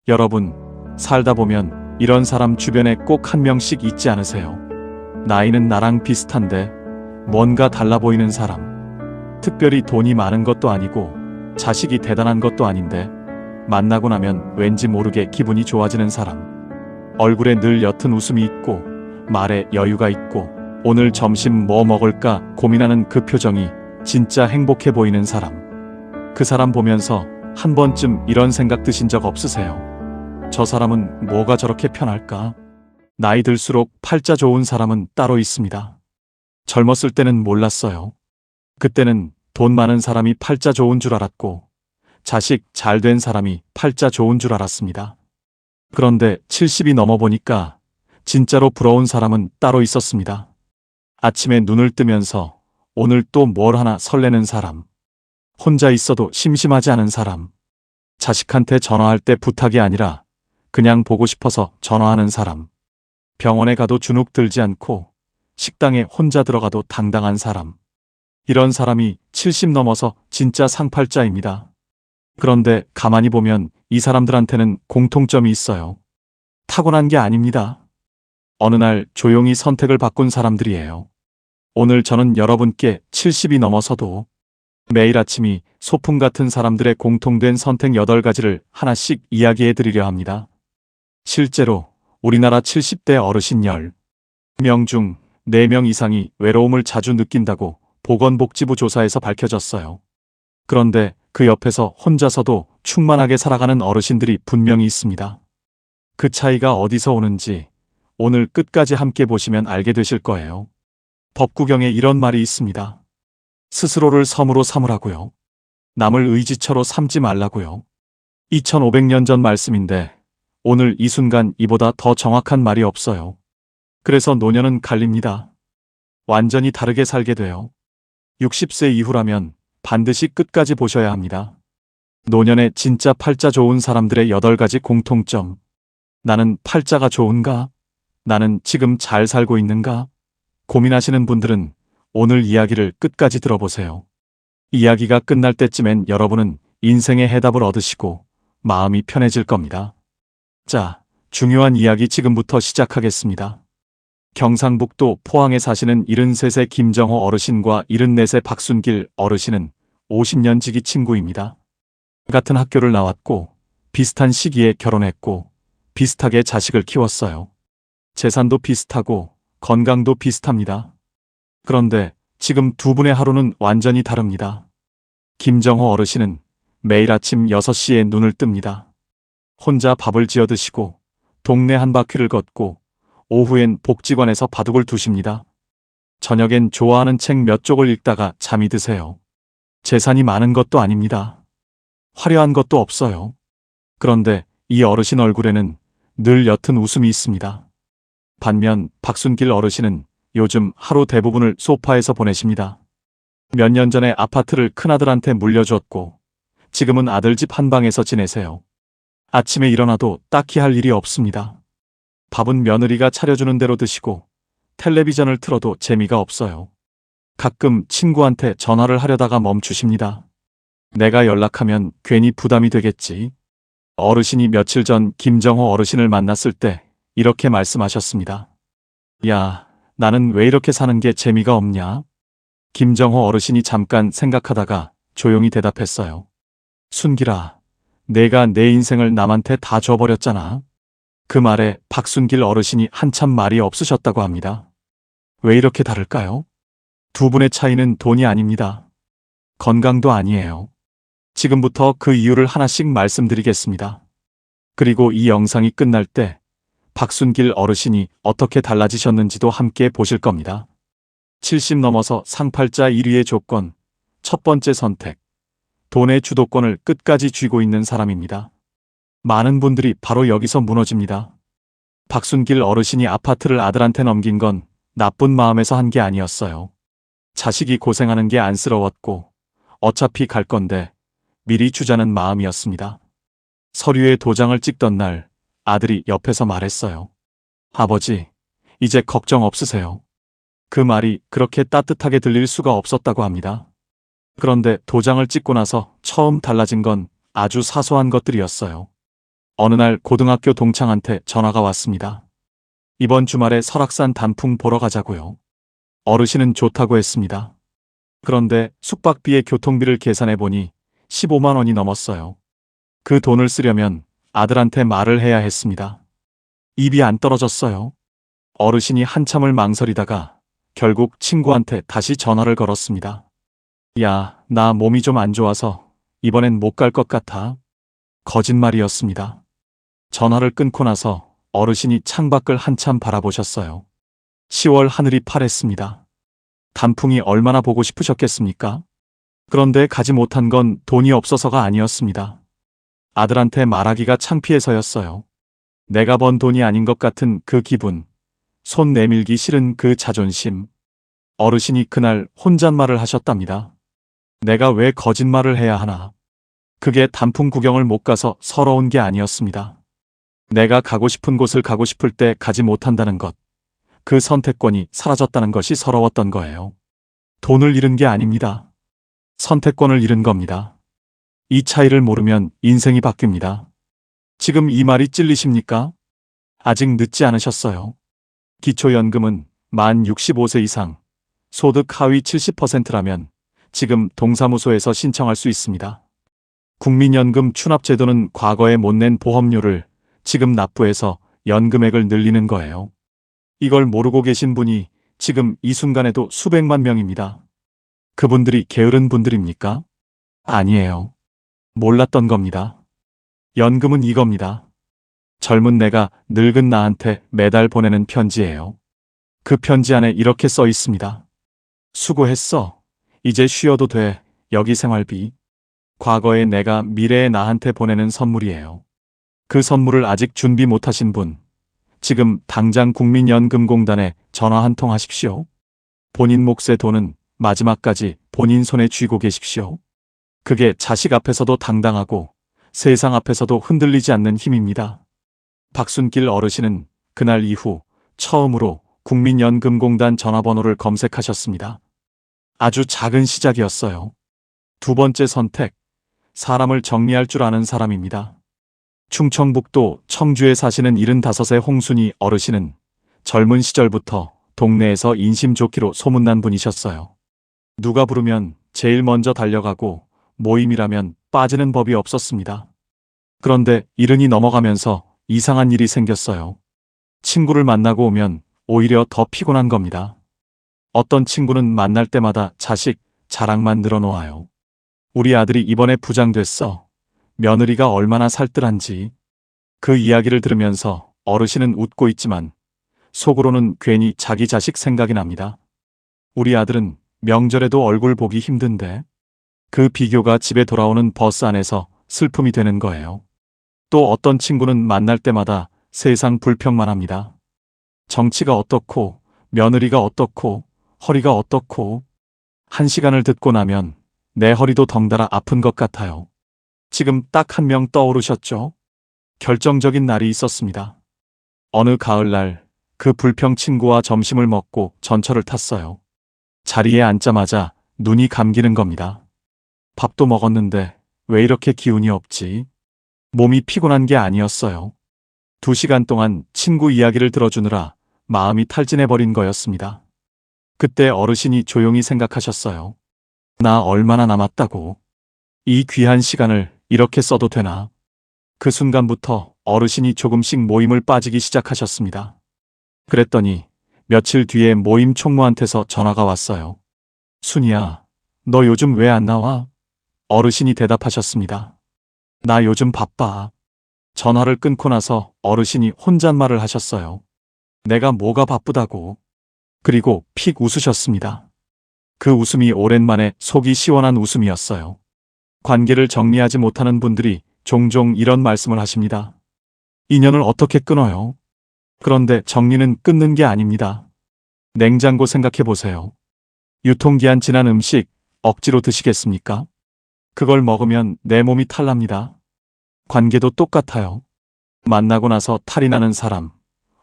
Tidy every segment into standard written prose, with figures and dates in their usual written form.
여러분, 살다 보면 이런 사람 주변에 꼭 한 명씩 있지 않으세요? 나이는 나랑 비슷한데 뭔가 달라 보이는 사람. 특별히 돈이 많은 것도 아니고 자식이 대단한 것도 아닌데 만나고 나면 왠지 모르게 기분이 좋아지는 사람. 얼굴에 늘 옅은 웃음이 있고 말에 여유가 있고 오늘 점심 뭐 먹을까 고민하는 그 표정이 진짜 행복해 보이는 사람. 그 사람 보면서 한 번쯤 이런 생각 드신 적 없으세요? 저 사람은 뭐가 저렇게 편할까? 나이 들수록 팔자 좋은 사람은 따로 있습니다. 젊었을 때는 몰랐어요. 그때는 돈 많은 사람이 팔자 좋은 줄 알았고 자식 잘 된 사람이 팔자 좋은 줄 알았습니다. 그런데 70이 넘어보니까 진짜로 부러운 사람은 따로 있었습니다. 아침에 눈을 뜨면서 오늘 또 뭘 하나 설레는 사람. 혼자 있어도 심심하지 않은 사람. 자식한테 전화할 때 부탁이 아니라 그냥 보고 싶어서 전화하는 사람. 병원에 가도 주눅 들지 않고 식당에 혼자 들어가도 당당한 사람. 이런 사람이 70 넘어서 진짜 상팔자입니다. 그런데 가만히 보면 이 사람들한테는 공통점이 있어요. 타고난 게 아닙니다. 어느 날 조용히 선택을 바꾼 사람들이에요. 오늘 저는 여러분께 70이 넘어서도 매일 아침이 소풍 같은 사람들의 공통된 선택 8가지를 하나씩 이야기해 드리려 합니다. 실제로 우리나라 70대 어르신 10명 중 4명 이상이 외로움을 자주 느낀다고 보건복지부 조사에서 밝혀졌어요. 그런데 그 옆에서 혼자서도 충만하게 살아가는 어르신들이 분명히 있습니다. 그 차이가 어디서 오는지 오늘 끝까지 함께 보시면 알게 되실 거예요. 법구경에 이런 말이 있습니다. 스스로를 섬으로 삼으라고요. 남을 의지처로 삼지 말라고요. 2500년 전 말씀인데 오늘 이 순간 이보다 더 정확한 말이 없어요. 그래서 노년은 갈립니다. 완전히 다르게 살게 돼요. 60세 이후라면 반드시 끝까지 보셔야 합니다. 노년에 진짜 팔자 좋은 사람들의 8가지 공통점. 나는 팔자가 좋은가? 나는 지금 잘 살고 있는가? 고민하시는 분들은 오늘 이야기를 끝까지 들어보세요. 이야기가 끝날 때쯤엔 여러분은 인생의 해답을 얻으시고 마음이 편해질 겁니다. 자, 중요한 이야기 지금부터 시작하겠습니다. 경상북도 포항에 사시는 73세 김정호 어르신과 74세 박순길 어르신은 50년 지기 친구입니다. 같은 학교를 나왔고 비슷한 시기에 결혼했고 비슷하게 자식을 키웠어요. 재산도 비슷하고 건강도 비슷합니다. 그런데 지금 두 분의 하루는 완전히 다릅니다. 김정호 어르신은 매일 아침 6시에 눈을 뜹니다. 혼자 밥을 지어 드시고 동네 한 바퀴를 걷고 오후엔 복지관에서 바둑을 두십니다. 저녁엔 좋아하는 책 몇 쪽을 읽다가 잠이 드세요. 재산이 많은 것도 아닙니다. 화려한 것도 없어요. 그런데 이 어르신 얼굴에는 늘 옅은 웃음이 있습니다. 반면 박순길 어르신은 요즘 하루 대부분을 소파에서 보내십니다. 몇 년 전에 아파트를 큰아들한테 물려줬고 지금은 아들 집 한 방에서 지내세요. 아침에 일어나도 딱히 할 일이 없습니다. 밥은 며느리가 차려주는 대로 드시고 텔레비전을 틀어도 재미가 없어요. 가끔 친구한테 전화를 하려다가 멈추십니다. 내가 연락하면 괜히 부담이 되겠지. 어르신이 며칠 전 김정호 어르신을 만났을 때 이렇게 말씀하셨습니다. 야, 나는 왜 이렇게 사는 게 재미가 없냐? 김정호 어르신이 잠깐 생각하다가 조용히 대답했어요. 순길아, 내가 내 인생을 남한테 다 줘버렸잖아. 그 말에 박순길 어르신이 한참 말이 없으셨다고 합니다. 왜 이렇게 다를까요? 두 분의 차이는 돈이 아닙니다. 건강도 아니에요. 지금부터 그 이유를 하나씩 말씀드리겠습니다. 그리고 이 영상이 끝날 때 박순길 어르신이 어떻게 달라지셨는지도 함께 보실 겁니다. 70 넘어서 상팔자 1위의 조건, 첫 번째 선택. 돈의 주도권을 끝까지 쥐고 있는 사람입니다. 많은 분들이 바로 여기서 무너집니다. 박순길 어르신이 아파트를 아들한테 넘긴 건 나쁜 마음에서 한 게 아니었어요. 자식이 고생하는 게 안쓰러웠고 어차피 갈 건데 미리 주자는 마음이었습니다. 서류에 도장을 찍던 날 아들이 옆에서 말했어요. 아버지, 이제 걱정 없으세요. 그 말이 그렇게 따뜻하게 들릴 수가 없었다고 합니다. 그런데 도장을 찍고 나서 처음 달라진 건 아주 사소한 것들이었어요. 어느 날 고등학교 동창한테 전화가 왔습니다. 이번 주말에 설악산 단풍 보러 가자고요. 어르신은 좋다고 했습니다. 그런데 숙박비에 교통비를 계산해 보니 15만 원이 넘었어요. 그 돈을 쓰려면 아들한테 말을 해야 했습니다. 입이 안 떨어졌어요. 어르신이 한참을 망설이다가 결국 친구한테 다시 전화를 걸었습니다. 야, 나 몸이 좀 안 좋아서 이번엔 못 갈 것 같아. 거짓말이었습니다. 전화를 끊고 나서 어르신이 창밖을 한참 바라보셨어요. 10월 하늘이 파랬습니다. 단풍이 얼마나 보고 싶으셨겠습니까? 그런데 가지 못한 건 돈이 없어서가 아니었습니다. 아들한테 말하기가 창피해서였어요. 내가 번 돈이 아닌 것 같은 그 기분, 손 내밀기 싫은 그 자존심. 어르신이 그날 혼잣말을 하셨답니다. 내가 왜 거짓말을 해야 하나? 그게 단풍 구경을 못 가서 서러운 게 아니었습니다. 내가 가고 싶은 곳을 가고 싶을 때 가지 못한다는 것, 그 선택권이 사라졌다는 것이 서러웠던 거예요. 돈을 잃은 게 아닙니다. 선택권을 잃은 겁니다. 이 차이를 모르면 인생이 바뀝니다. 지금 이 말이 찔리십니까? 아직 늦지 않으셨어요. 기초연금은 만 65세 이상, 소득 하위 70%라면 지금 동사무소에서 신청할 수 있습니다. 국민연금 추납제도는 과거에 못 낸 보험료를 지금 납부해서 연금액을 늘리는 거예요. 이걸 모르고 계신 분이 지금 이 순간에도 수백만 명입니다. 그분들이 게으른 분들입니까? 아니에요. 몰랐던 겁니다. 연금은 이겁니다. 젊은 내가 늙은 나한테 매달 보내는 편지예요. 그 편지 안에 이렇게 써 있습니다. 수고했어. 이제 쉬어도 돼. 여기 생활비. 과거의 내가 미래의 나한테 보내는 선물이에요. 그 선물을 아직 준비 못하신 분, 지금 당장 국민연금공단에 전화 한 통 하십시오. 본인 몫의 돈은 마지막까지 본인 손에 쥐고 계십시오. 그게 자식 앞에서도 당당하고 세상 앞에서도 흔들리지 않는 힘입니다. 박순길 어르신은 그날 이후 처음으로 국민연금공단 전화번호를 검색하셨습니다. 아주 작은 시작이었어요. 두 번째 선택, 사람을 정리할 줄 아는 사람입니다. 충청북도 청주에 사시는 75세 홍순희 어르신은 젊은 시절부터 동네에서 인심 좋기로 소문난 분이셨어요. 누가 부르면 제일 먼저 달려가고 모임이라면 빠지는 법이 없었습니다. 그런데 70이 넘어가면서 이상한 일이 생겼어요. 친구를 만나고 오면 오히려 더 피곤한 겁니다. 어떤 친구는 만날 때마다 자식 자랑만 늘어놓아요. 우리 아들이 이번에 부장 됐어. 며느리가 얼마나 살뜰한지. 그 이야기를 들으면서 어르신은 웃고 있지만 속으로는 괜히 자기 자식 생각이 납니다. 우리 아들은 명절에도 얼굴 보기 힘든데. 그 비교가 집에 돌아오는 버스 안에서 슬픔이 되는 거예요. 또 어떤 친구는 만날 때마다 세상 불평만 합니다. 정치가 어떻고 며느리가 어떻고 허리가 어떻고. 한 시간을 듣고 나면 내 허리도 덩달아 아픈 것 같아요. 지금 딱 한 명 떠오르셨죠? 결정적인 날이 있었습니다. 어느 가을날 그 불평 친구와 점심을 먹고 전철을 탔어요. 자리에 앉자마자 눈이 감기는 겁니다. 밥도 먹었는데 왜 이렇게 기운이 없지? 몸이 피곤한 게 아니었어요. 2시간 동안 친구 이야기를 들어주느라 마음이 탈진해버린 거였습니다. 그때 어르신이 조용히 생각하셨어요. 나 얼마나 남았다고. 이 귀한 시간을 이렇게 써도 되나? 그 순간부터 어르신이 조금씩 모임을 빠지기 시작하셨습니다. 그랬더니 며칠 뒤에 모임 총무한테서 전화가 왔어요. 순이야, 너 요즘 왜 안 나와? 어르신이 대답하셨습니다. 나 요즘 바빠. 전화를 끊고 나서 어르신이 혼잣말을 하셨어요. 내가 뭐가 바쁘다고. 그리고 픽 웃으셨습니다. 그 웃음이 오랜만에 속이 시원한 웃음이었어요. 관계를 정리하지 못하는 분들이 종종 이런 말씀을 하십니다. 인연을 어떻게 끊어요? 그런데 정리는 끊는 게 아닙니다. 냉장고 생각해 보세요. 유통기한 지난 음식 억지로 드시겠습니까? 그걸 먹으면 내 몸이 탈납니다. 관계도 똑같아요. 만나고 나서 탈이 나는 사람,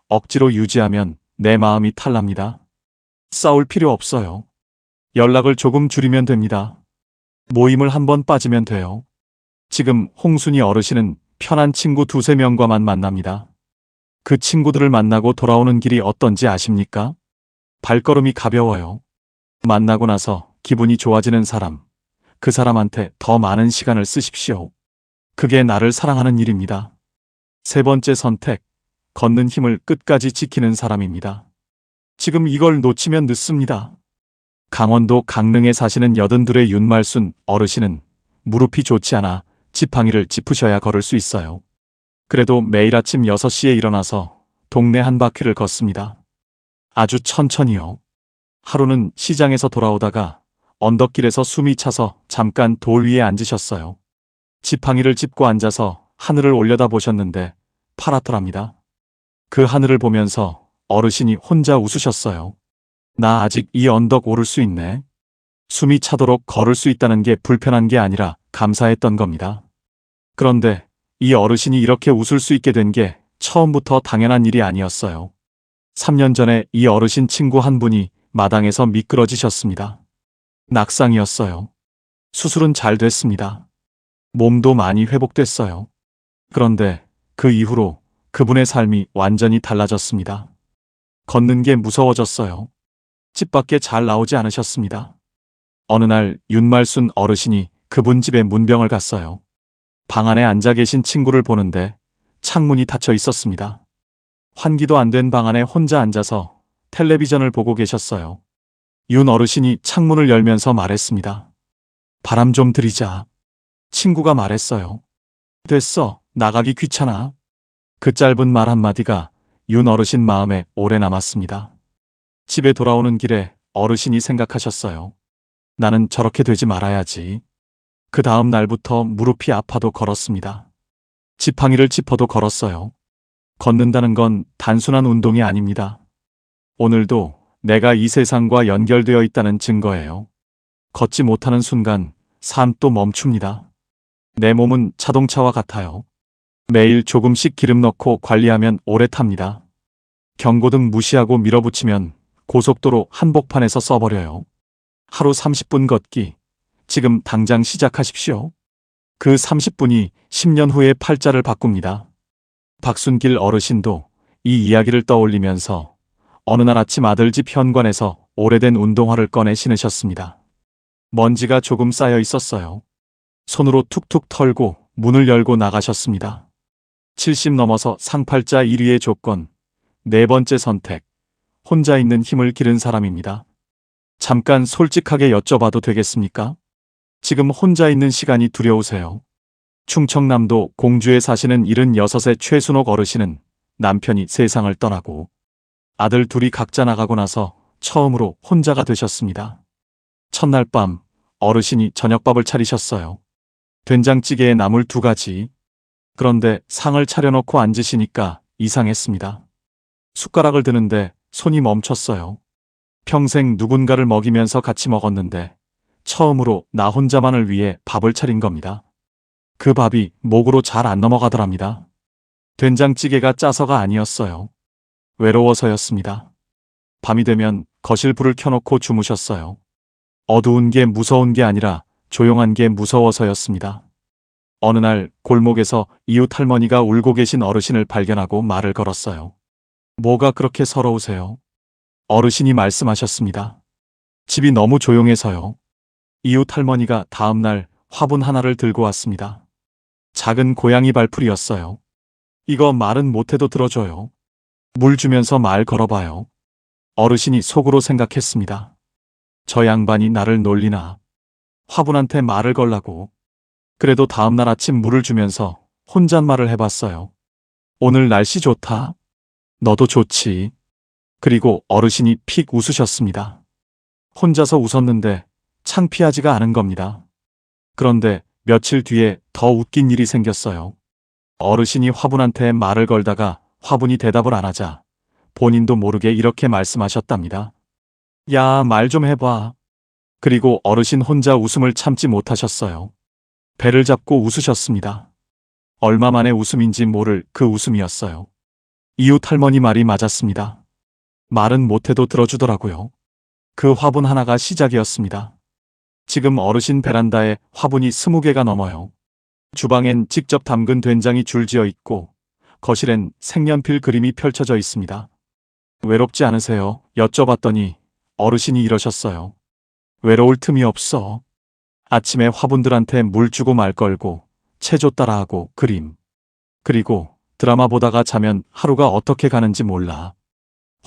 억지로 유지하면 내 마음이 탈납니다. 싸울 필요 없어요. 연락을 조금 줄이면 됩니다. 모임을 한번 빠지면 돼요. 지금 홍순희 어르신은 편한 친구 두세 명과만 만납니다. 그 친구들을 만나고 돌아오는 길이 어떤지 아십니까? 발걸음이 가벼워요. 만나고 나서 기분이 좋아지는 사람, 그 사람한테 더 많은 시간을 쓰십시오. 그게 나를 사랑하는 일입니다. 세 번째 선택, 걷는 힘을 끝까지 지키는 사람입니다. 지금 이걸 놓치면 늦습니다. 강원도 강릉에 사시는 82의 윤말순 어르신은 무릎이 좋지 않아 지팡이를 짚으셔야 걸을 수 있어요. 그래도 매일 아침 6시에 일어나서 동네 한 바퀴를 걷습니다. 아주 천천히요. 하루는 시장에서 돌아오다가 언덕길에서 숨이 차서 잠깐 돌 위에 앉으셨어요. 지팡이를 짚고 앉아서 하늘을 올려다보셨는데 파랗더랍니다. 그 하늘을 보면서 어르신이 혼자 웃으셨어요. 나 아직 이 언덕 오를 수 있네. 숨이 차도록 걸을 수 있다는 게 불편한 게 아니라 감사했던 겁니다. 그런데 이 어르신이 이렇게 웃을 수 있게 된 게 처음부터 당연한 일이 아니었어요. 3년 전에 이 어르신 친구 한 분이 마당에서 미끄러지셨습니다. 낙상이었어요. 수술은 잘 됐습니다. 몸도 많이 회복됐어요. 그런데 그 이후로 그분의 삶이 완전히 달라졌습니다. 걷는 게 무서워졌어요. 집 밖에 잘 나오지 않으셨습니다. 어느 날 윤말순 어르신이 그분 집에 문병을 갔어요. 방 안에 앉아 계신 친구를 보는데 창문이 닫혀 있었습니다. 환기도 안 된 방 안에 혼자 앉아서 텔레비전을 보고 계셨어요. 윤 어르신이 창문을 열면서 말했습니다. 바람 좀 들이자. 친구가 말했어요. 됐어, 나가기 귀찮아. 그 짧은 말 한마디가 윤 어르신 마음에 오래 남았습니다. 집에 돌아오는 길에 어르신이 생각하셨어요. 나는 저렇게 되지 말아야지. 그 다음 날부터 무릎이 아파도 걸었습니다. 지팡이를 짚어도 걸었어요. 걷는다는 건 단순한 운동이 아닙니다. 오늘도 내가 이 세상과 연결되어 있다는 증거예요. 걷지 못하는 순간 삶도 멈춥니다. 내 몸은 자동차와 같아요. 매일 조금씩 기름 넣고 관리하면 오래 탑니다. 경고등 무시하고 밀어붙이면 고속도로 한복판에서 써버려요. 하루 30분 걷기. 지금 당장 시작하십시오. 그 30분이 10년 후에 팔자를 바꿉니다. 박순길 어르신도 이 이야기를 떠올리면서 어느 날 아침 아들 집 현관에서 오래된 운동화를 꺼내 신으셨습니다. 먼지가 조금 쌓여 있었어요. 손으로 툭툭 털고 문을 열고 나가셨습니다. 70 넘어서 상팔자 1위의 조건, 네 번째 선택, 혼자 있는 힘을 기른 사람입니다. 잠깐 솔직하게 여쭤봐도 되겠습니까? 지금 혼자 있는 시간이 두려우세요? 충청남도 공주에 사시는 76의 최순옥 어르신은 남편이 세상을 떠나고 아들 둘이 각자 나가고 나서 처음으로 혼자가 되셨습니다. 첫날 밤 어르신이 저녁밥을 차리셨어요. 된장찌개에 나물 2가지. 그런데 상을 차려놓고 앉으시니까 이상했습니다. 숟가락을 드는데 손이 멈췄어요. 평생 누군가를 먹이면서 같이 먹었는데 처음으로 나 혼자만을 위해 밥을 차린 겁니다. 그 밥이 목으로 잘 안 넘어가더랍니다. 된장찌개가 짜서가 아니었어요. 외로워서였습니다. 밤이 되면 거실 불을 켜놓고 주무셨어요. 어두운 게 무서운 게 아니라 조용한 게 무서워서였습니다. 어느 날 골목에서 이웃 할머니가 울고 계신 어르신을 발견하고 말을 걸었어요. 뭐가 그렇게 서러우세요? 어르신이 말씀하셨습니다. 집이 너무 조용해서요. 이웃 할머니가 다음 날 화분 하나를 들고 왔습니다. 작은 고양이 발풀이였어요. 이거 말은 못해도 들어줘요. 물 주면서 말 걸어봐요. 어르신이 속으로 생각했습니다. 저 양반이 나를 놀리나. 화분한테 말을 걸라고. 그래도 다음 날 아침 물을 주면서 혼잣말을 해봤어요. 오늘 날씨 좋다. 너도 좋지. 그리고 어르신이 픽 웃으셨습니다. 혼자서 웃었는데 창피하지가 않은 겁니다. 그런데 며칠 뒤에 더 웃긴 일이 생겼어요. 어르신이 화분한테 말을 걸다가 화분이 대답을 안 하자 본인도 모르게 이렇게 말씀하셨답니다. 야, 말 좀 해봐. 그리고 어르신 혼자 웃음을 참지 못하셨어요. 배를 잡고 웃으셨습니다. 얼마 만에 웃음인지 모를 그 웃음이었어요. 이웃 할머니 말이 맞았습니다. 말은 못해도 들어주더라고요. 그 화분 하나가 시작이었습니다. 지금 어르신 베란다에 화분이 20개가 넘어요. 주방엔 직접 담근 된장이 줄지어 있고 거실엔 색연필 그림이 펼쳐져 있습니다. 외롭지 않으세요? 여쭤봤더니 어르신이 이러셨어요. 외로울 틈이 없어. 아침에 화분들한테 물 주고 말 걸고 체조 따라하고 그림. 그리고 드라마 보다가 자면 하루가 어떻게 가는지 몰라.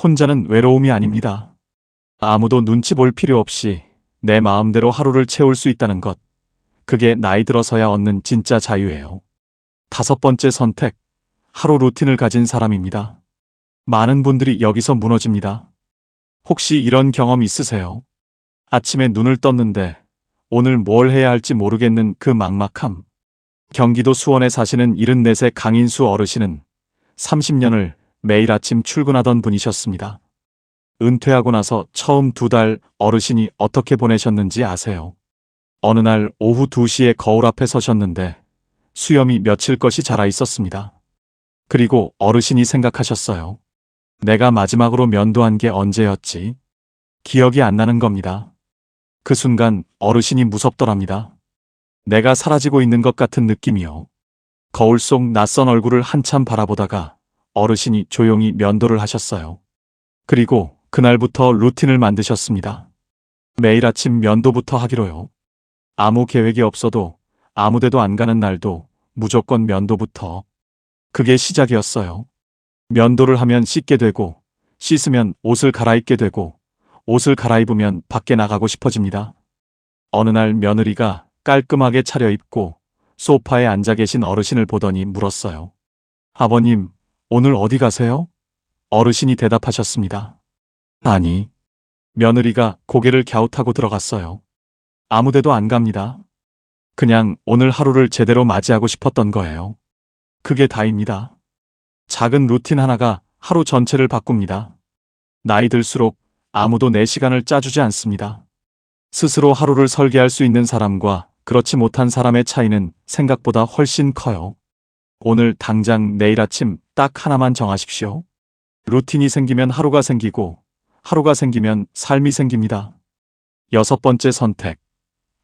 혼자는 외로움이 아닙니다. 아무도 눈치 볼 필요 없이 내 마음대로 하루를 채울 수 있다는 것. 그게 나이 들어서야 얻는 진짜 자유예요. 5번째 선택. 하루 루틴을 가진 사람입니다. 많은 분들이 여기서 무너집니다. 혹시 이런 경험 있으세요? 아침에 눈을 떴는데 오늘 뭘 해야 할지 모르겠는 그 막막함. 경기도 수원에 사시는 74세 강인수 어르신은 30년을 매일 아침 출근하던 분이셨습니다. 은퇴하고 나서 처음 2달 어르신이 어떻게 보내셨는지 아세요? 어느 날 오후 2시에 거울 앞에 서셨는데 수염이 며칠 것이 자라 있었습니다. 그리고 어르신이 생각하셨어요. 내가 마지막으로 면도한 게 언제였지? 기억이 안 나는 겁니다. 그 순간 어르신이 무섭더랍니다. 내가 사라지고 있는 것 같은 느낌이요. 거울 속 낯선 얼굴을 한참 바라보다가 어르신이 조용히 면도를 하셨어요. 그리고 그날부터 루틴을 만드셨습니다. 매일 아침 면도부터 하기로요. 아무 계획이 없어도 아무 데도 안 가는 날도 무조건 면도부터. 그게 시작이었어요. 면도를 하면 씻게 되고 씻으면 옷을 갈아입게 되고 옷을 갈아입으면 밖에 나가고 싶어집니다. 어느 날 며느리가 깔끔하게 차려입고 소파에 앉아 계신 어르신을 보더니 물었어요. 아버님, 오늘 어디 가세요? 어르신이 대답하셨습니다. 아니. 며느리가 고개를 갸웃하고 들어갔어요. 아무 데도 안 갑니다. 그냥 오늘 하루를 제대로 맞이하고 싶었던 거예요. 그게 다입니다. 작은 루틴 하나가 하루 전체를 바꿉니다. 나이 들수록 아무도 내 시간을 짜주지 않습니다. 스스로 하루를 설계할 수 있는 사람과 그렇지 못한 사람의 차이는 생각보다 훨씬 커요. 오늘 당장 내일 아침 딱 하나만 정하십시오. 루틴이 생기면 하루가 생기고 하루가 생기면 삶이 생깁니다. 6번째 선택.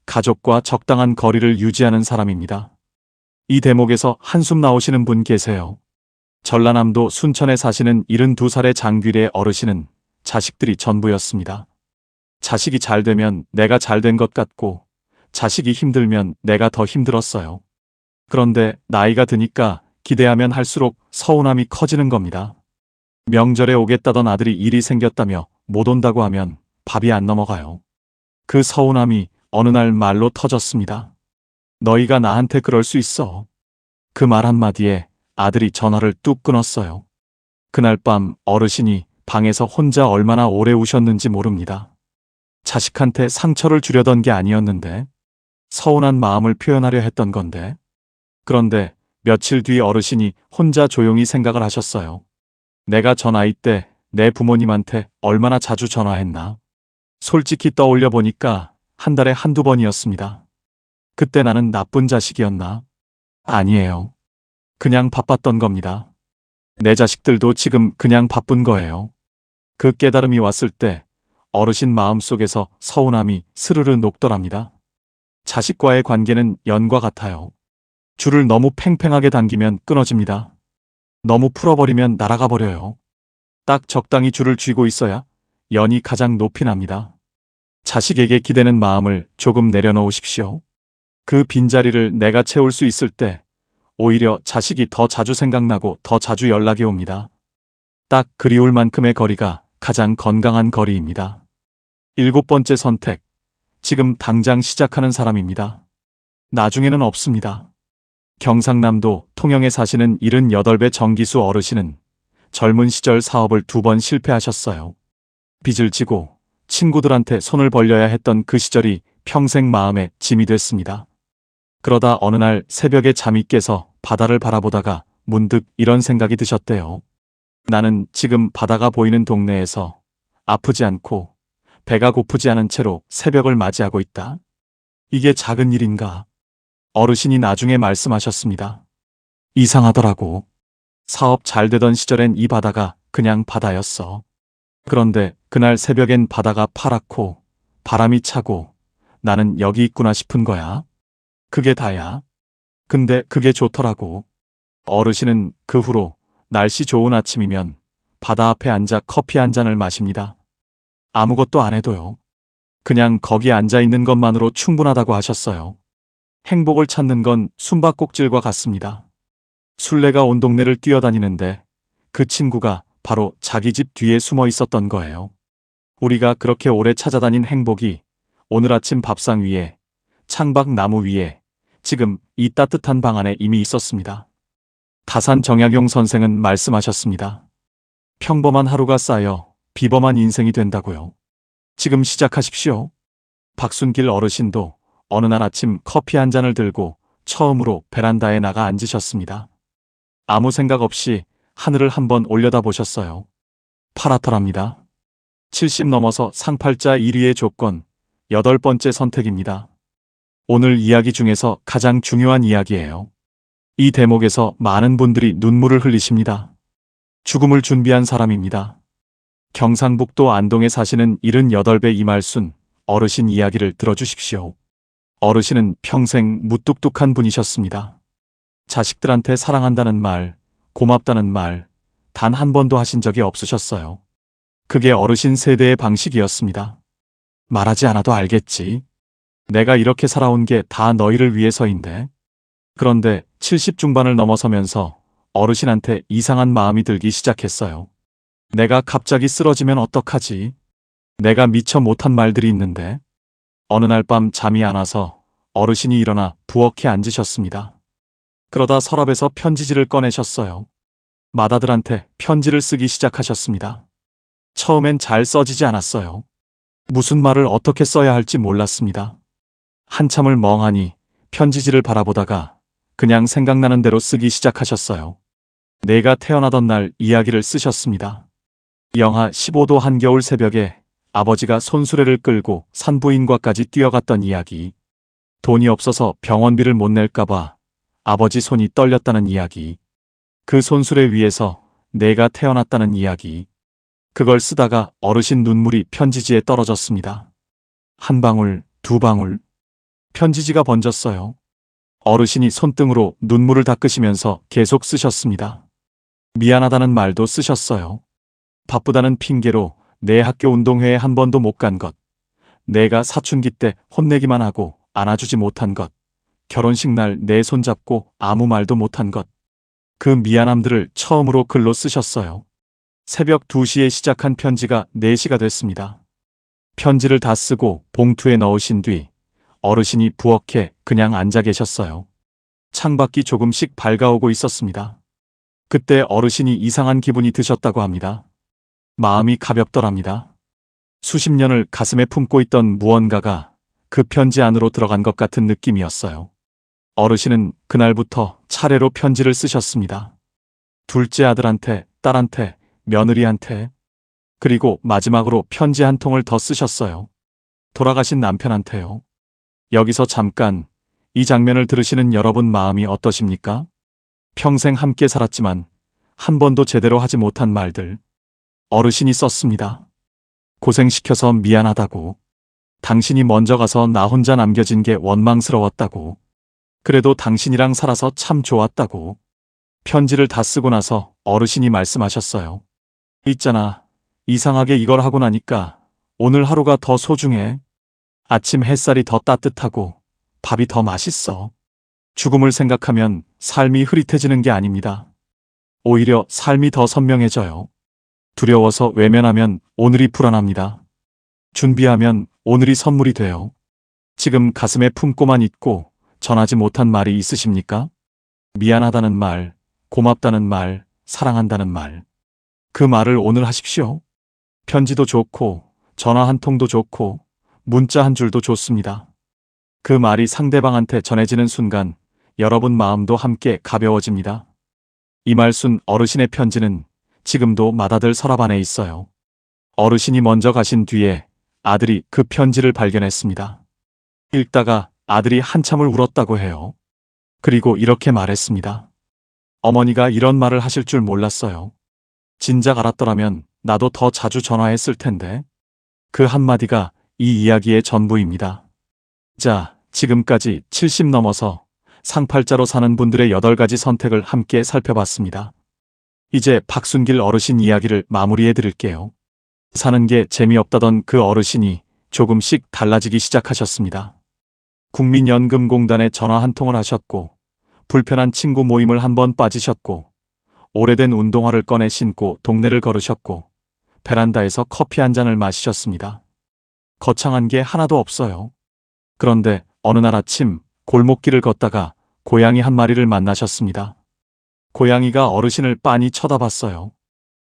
가족과 적당한 거리를 유지하는 사람입니다. 이 대목에서 한숨 나오시는 분 계세요. 전라남도 순천에 사시는 72살의 장귀래 어르신은 자식들이 전부였습니다. 자식이 잘 되면 내가 잘 된 것 같고 자식이 힘들면 내가 더 힘들었어요. 그런데 나이가 드니까 기대하면 할수록 서운함이 커지는 겁니다. 명절에 오겠다던 아들이 일이 생겼다며 못 온다고 하면 밥이 안 넘어가요. 그 서운함이 어느 날 말로 터졌습니다. 너희가 나한테 그럴 수 있어. 그 말 한마디에 아들이 전화를 뚝 끊었어요. 그날 밤 어르신이 방에서 혼자 얼마나 오래 우셨는지 모릅니다. 자식한테 상처를 주려던 게 아니었는데, 서운한 마음을 표현하려 했던 건데. 그런데 며칠 뒤 어르신이 혼자 조용히 생각을 하셨어요. 내가 저 나이 때 내 부모님한테 얼마나 자주 전화했나. 솔직히 떠올려 보니까 한 달에 한두 번이었습니다. 그때 나는 나쁜 자식이었나? 아니에요. 그냥 바빴던 겁니다. 내 자식들도 지금 그냥 바쁜 거예요. 그 깨달음이 왔을 때 어르신 마음속에서 서운함이 스르르 녹더랍니다. 자식과의 관계는 연과 같아요. 줄을 너무 팽팽하게 당기면 끊어집니다. 너무 풀어버리면 날아가 버려요. 딱 적당히 줄을 쥐고 있어야 연이 가장 높이 납니다. 자식에게 기대는 마음을 조금 내려놓으십시오. 그 빈자리를 내가 채울 수 있을 때 오히려 자식이 더 자주 생각나고 더 자주 연락이 옵니다. 딱 그리울 만큼의 거리가 가장 건강한 거리입니다. 7번째 선택. 지금 당장 시작하는 사람입니다. 나중에는 없습니다. 경상남도 통영에 사시는 78배 정기수 어르신은 젊은 시절 사업을 2번 실패하셨어요. 빚을 지고 친구들한테 손을 벌려야 했던 그 시절이 평생 마음에 짐이 됐습니다. 그러다 어느 날 새벽에 잠이 깨서 바다를 바라보다가 문득 이런 생각이 드셨대요. 나는 지금 바다가 보이는 동네에서 아프지 않고 배가 고프지 않은 채로 새벽을 맞이하고 있다. 이게 작은 일인가? 어르신이 나중에 말씀하셨습니다. 이상하더라고. 사업 잘 되던 시절엔 이 바다가 그냥 바다였어. 그런데 그날 새벽엔 바다가 파랗고 바람이 차고 나는 여기 있구나 싶은 거야. 그게 다야. 근데 그게 좋더라고. 어르신은 그 후로 날씨 좋은 아침이면 바다 앞에 앉아 커피 한 잔을 마십니다. 아무것도 안 해도요. 그냥 거기 앉아 있는 것만으로 충분하다고 하셨어요. 행복을 찾는 건 숨바꼭질과 같습니다. 술래가 온 동네를 뛰어다니는데 그 친구가 바로 자기 집 뒤에 숨어 있었던 거예요. 우리가 그렇게 오래 찾아다닌 행복이 오늘 아침 밥상 위에, 창밖 나무 위에, 지금 이 따뜻한 방 안에 이미 있었습니다. 다산 정약용 선생은 말씀하셨습니다. 평범한 하루가 쌓여 비범한 인생이 된다고요. 지금 시작하십시오. 박순길 어르신도 어느 날 아침 커피 한 잔을 들고 처음으로 베란다에 나가 앉으셨습니다. 아무 생각 없이 하늘을 한번 올려다보셨어요. 파랗더랍니다. 70 넘어서 상팔자 1위의 조건, 8번째 선택입니다. 오늘 이야기 중에서 가장 중요한 이야기예요. 이 대목에서 많은 분들이 눈물을 흘리십니다. 죽음을 준비한 사람입니다. 경상북도 안동에 사시는 78배 이말순 어르신 이야기를 들어주십시오. 어르신은 평생 무뚝뚝한 분이셨습니다. 자식들한테 사랑한다는 말, 고맙다는 말, 단 한 번도 하신 적이 없으셨어요. 그게 어르신 세대의 방식이었습니다. 말하지 않아도 알겠지. 내가 이렇게 살아온 게 다 너희를 위해서인데. 그런데 70 중반을 넘어서면서 어르신한테 이상한 마음이 들기 시작했어요. 내가 갑자기 쓰러지면 어떡하지? 내가 미처 못한 말들이 있는데. 어느 날 밤 잠이 안 와서 어르신이 일어나 부엌에 앉으셨습니다. 그러다 서랍에서 편지지를 꺼내셨어요. 맏아들한테 편지를 쓰기 시작하셨습니다. 처음엔 잘 써지지 않았어요. 무슨 말을 어떻게 써야 할지 몰랐습니다. 한참을 멍하니 편지지를 바라보다가 그냥 생각나는 대로 쓰기 시작하셨어요. 내가 태어나던 날 이야기를 쓰셨습니다. 영하 15도 한겨울 새벽에 아버지가 손수레를 끌고 산부인과까지 뛰어갔던 이야기. 돈이 없어서 병원비를 못 낼까봐 아버지 손이 떨렸다는 이야기. 그 손수레 위에서 내가 태어났다는 이야기. 그걸 쓰다가 어르신 눈물이 편지지에 떨어졌습니다. 한 방울, 두 방울. 편지지가 번졌어요. 어르신이 손등으로 눈물을 닦으시면서 계속 쓰셨습니다. 미안하다는 말도 쓰셨어요. 바쁘다는 핑계로 내 학교 운동회에 한 번도 못 간 것. 내가 사춘기 때 혼내기만 하고 안아주지 못한 것. 결혼식 날 내 손잡고 아무 말도 못한 것. 그 미안함들을 처음으로 글로 쓰셨어요. 새벽 2시에 시작한 편지가 4시가 됐습니다. 편지를 다 쓰고 봉투에 넣으신 뒤 어르신이 부엌에 그냥 앉아 계셨어요. 창밖이 조금씩 밝아오고 있었습니다. 그때 어르신이 이상한 기분이 드셨다고 합니다. 마음이 가볍더랍니다. 수십 년을 가슴에 품고 있던 무언가가 그 편지 안으로 들어간 것 같은 느낌이었어요. 어르신은 그날부터 차례로 편지를 쓰셨습니다. 둘째 아들한테, 딸한테, 며느리한테, 그리고 마지막으로 편지 한 통을 더 쓰셨어요. 돌아가신 남편한테요. 여기서 잠깐 이 장면을 들으시는 여러분 마음이 어떠십니까? 평생 함께 살았지만 한 번도 제대로 하지 못한 말들. 어르신이 썼습니다. 고생시켜서 미안하다고. 당신이 먼저 가서 나 혼자 남겨진 게 원망스러웠다고. 그래도 당신이랑 살아서 참 좋았다고. 편지를 다 쓰고 나서 어르신이 말씀하셨어요. 있잖아. 이상하게 이걸 하고 나니까 오늘 하루가 더 소중해. 아침 햇살이 더 따뜻하고 밥이 더 맛있어. 죽음을 생각하면 삶이 흐릿해지는 게 아닙니다. 오히려 삶이 더 선명해져요. 두려워서 외면하면 오늘이 불안합니다. 준비하면 오늘이 선물이 돼요. 지금 가슴에 품고만 있고 전하지 못한 말이 있으십니까? 미안하다는 말, 고맙다는 말, 사랑한다는 말. 그 말을 오늘 하십시오. 편지도 좋고 전화 한 통도 좋고 문자 한 줄도 좋습니다. 그 말이 상대방한테 전해지는 순간 여러분 마음도 함께 가벼워집니다. 이말순 어르신의 편지는 지금도 맏아들 서랍 안에 있어요. 어르신이 먼저 가신 뒤에 아들이 그 편지를 발견했습니다. 읽다가 아들이 한참을 울었다고 해요. 그리고 이렇게 말했습니다. 어머니가 이런 말을 하실 줄 몰랐어요. 진작 알았더라면 나도 더 자주 전화했을 텐데. 그 한마디가 이 이야기의 전부입니다. 자, 지금까지 70 넘어서 상팔자로 사는 분들의 8가지 선택을 함께 살펴봤습니다. 이제 박순길 어르신 이야기를 마무리해 드릴게요. 사는 게 재미없다던 그 어르신이 조금씩 달라지기 시작하셨습니다. 국민연금공단에 전화 한 통을 하셨고, 불편한 친구 모임을 한번 빠지셨고, 오래된 운동화를 꺼내 신고 동네를 걸으셨고, 베란다에서 커피 한 잔을 마시셨습니다. 거창한 게 하나도 없어요. 그런데 어느 날 아침 골목길을 걷다가 고양이 한 마리를 만나셨습니다. 고양이가 어르신을 빤히 쳐다봤어요.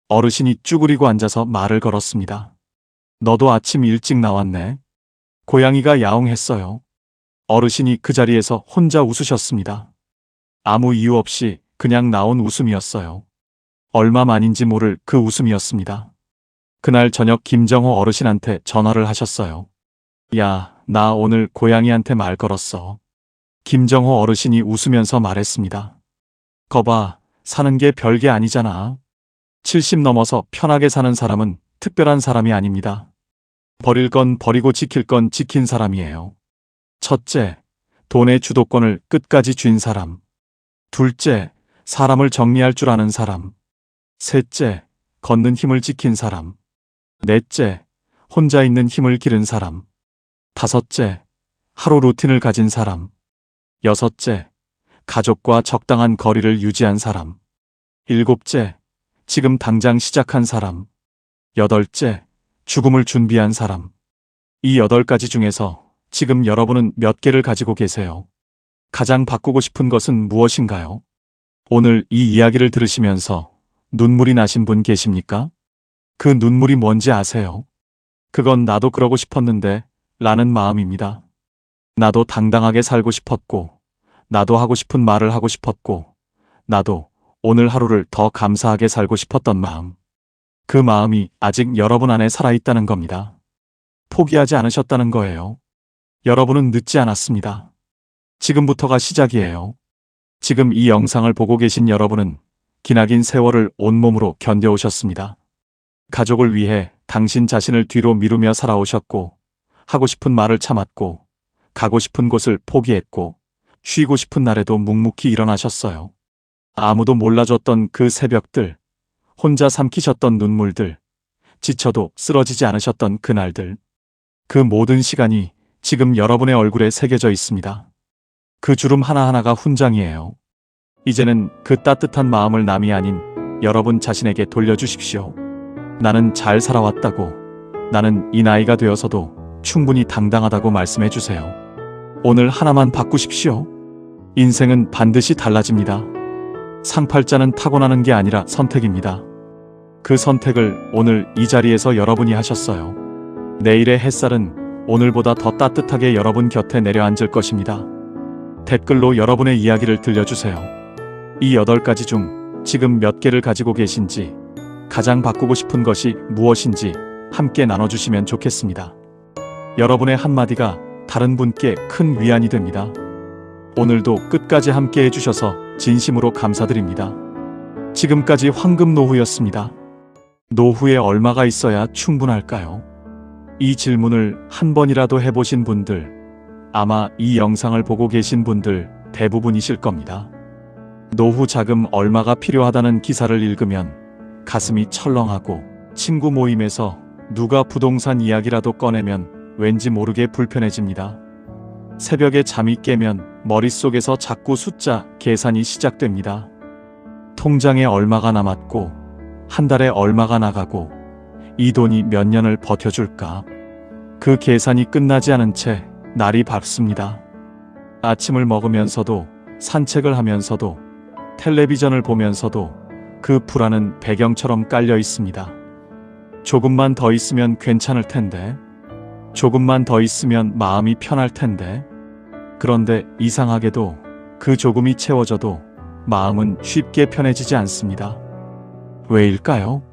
어르신이 쭈그리고 앉아서 말을 걸었습니다. 너도 아침 일찍 나왔네. 고양이가 야옹했어요. 어르신이 그 자리에서 혼자 웃으셨습니다. 아무 이유 없이 그냥 나온 웃음이었어요. 얼마 만인지 모를 그 웃음이었습니다. 그날 저녁 김정호 어르신한테 전화를 하셨어요. 야, 나 오늘 고양이한테 말 걸었어. 김정호 어르신이 웃으면서 말했습니다. 거봐, 사는 게 별게 아니잖아. 70 넘어서 편하게 사는 사람은 특별한 사람이 아닙니다. 버릴 건 버리고 지킬 건 지킨 사람이에요. 첫째, 돈의 주도권을 끝까지 쥔 사람. 둘째, 사람을 정리할 줄 아는 사람. 셋째, 걷는 힘을 지킨 사람. 넷째, 혼자 있는 힘을 기른 사람. 다섯째, 하루 루틴을 가진 사람. 여섯째, 가족과 적당한 거리를 유지한 사람. 일곱째, 지금 당장 시작한 사람. 여덟째, 죽음을 준비한 사람. 이 8가지 중에서 지금 여러분은 몇 개를 가지고 계세요? 가장 바꾸고 싶은 것은 무엇인가요? 오늘 이 이야기를 들으시면서 눈물이 나신 분 계십니까? 그 눈물이 뭔지 아세요? 그건 나도 그러고 싶었는데 라는 마음입니다. 나도 당당하게 살고 싶었고, 나도 하고 싶은 말을 하고 싶었고, 나도 오늘 하루를 더 감사하게 살고 싶었던 마음. 그 마음이 아직 여러분 안에 살아있다는 겁니다. 포기하지 않으셨다는 거예요. 여러분은 늦지 않았습니다. 지금부터가 시작이에요. 지금 이 영상을 보고 계신 여러분은 기나긴 세월을 온몸으로 견뎌오셨습니다. 가족을 위해 당신 자신을 뒤로 미루며 살아오셨고, 하고 싶은 말을 참았고, 가고 싶은 곳을 포기했고, 쉬고 싶은 날에도 묵묵히 일어나셨어요. 아무도 몰라줬던 그 새벽들, 혼자 삼키셨던 눈물들, 지쳐도 쓰러지지 않으셨던 그날들. 그 모든 시간이 지금 여러분의 얼굴에 새겨져 있습니다. 그 주름 하나하나가 훈장이에요. 이제는 그 따뜻한 마음을 남이 아닌 여러분 자신에게 돌려주십시오. 나는 잘 살아왔다고, 나는 이 나이가 되어서도 충분히 당당하다고 말씀해 주세요. 오늘 하나만 바꾸십시오. 인생은 반드시 달라집니다. 상팔자는 타고나는 게 아니라 선택입니다. 그 선택을 오늘 이 자리에서 여러분이 하셨어요. 내일의 햇살은 오늘보다 더 따뜻하게 여러분 곁에 내려앉을 것입니다. 댓글로 여러분의 이야기를 들려주세요. 이 8가지 중 지금 몇 개를 가지고 계신지, 가장 바꾸고 싶은 것이 무엇인지 함께 나눠주시면 좋겠습니다. 여러분의 한마디가 다른 분께 큰 위안이 됩니다. 오늘도 끝까지 함께 해주셔서 진심으로 감사드립니다. 지금까지 황금노후였습니다. 노후에 얼마가 있어야 충분할까요? 이 질문을 한 번이라도 해보신 분들, 아마 이 영상을 보고 계신 분들 대부분이실 겁니다. 노후 자금 얼마가 필요하다는 기사를 읽으면 가슴이 철렁하고, 친구 모임에서 누가 부동산 이야기라도 꺼내면 왠지 모르게 불편해집니다. 새벽에 잠이 깨면 머릿속에서 자꾸 숫자 계산이 시작됩니다. 통장에 얼마가 남았고, 한 달에 얼마가 나가고, 이 돈이 몇 년을 버텨줄까? 그 계산이 끝나지 않은 채 날이 밝습니다. 아침을 먹으면서도, 산책을 하면서도, 텔레비전을 보면서도 그 불안은 배경처럼 깔려 있습니다. 조금만 더 있으면 괜찮을 텐데, 조금만 더 있으면 마음이 편할 텐데. 그런데 이상하게도 그 조금이 채워져도 마음은 쉽게 편해지지 않습니다. 왜일까요?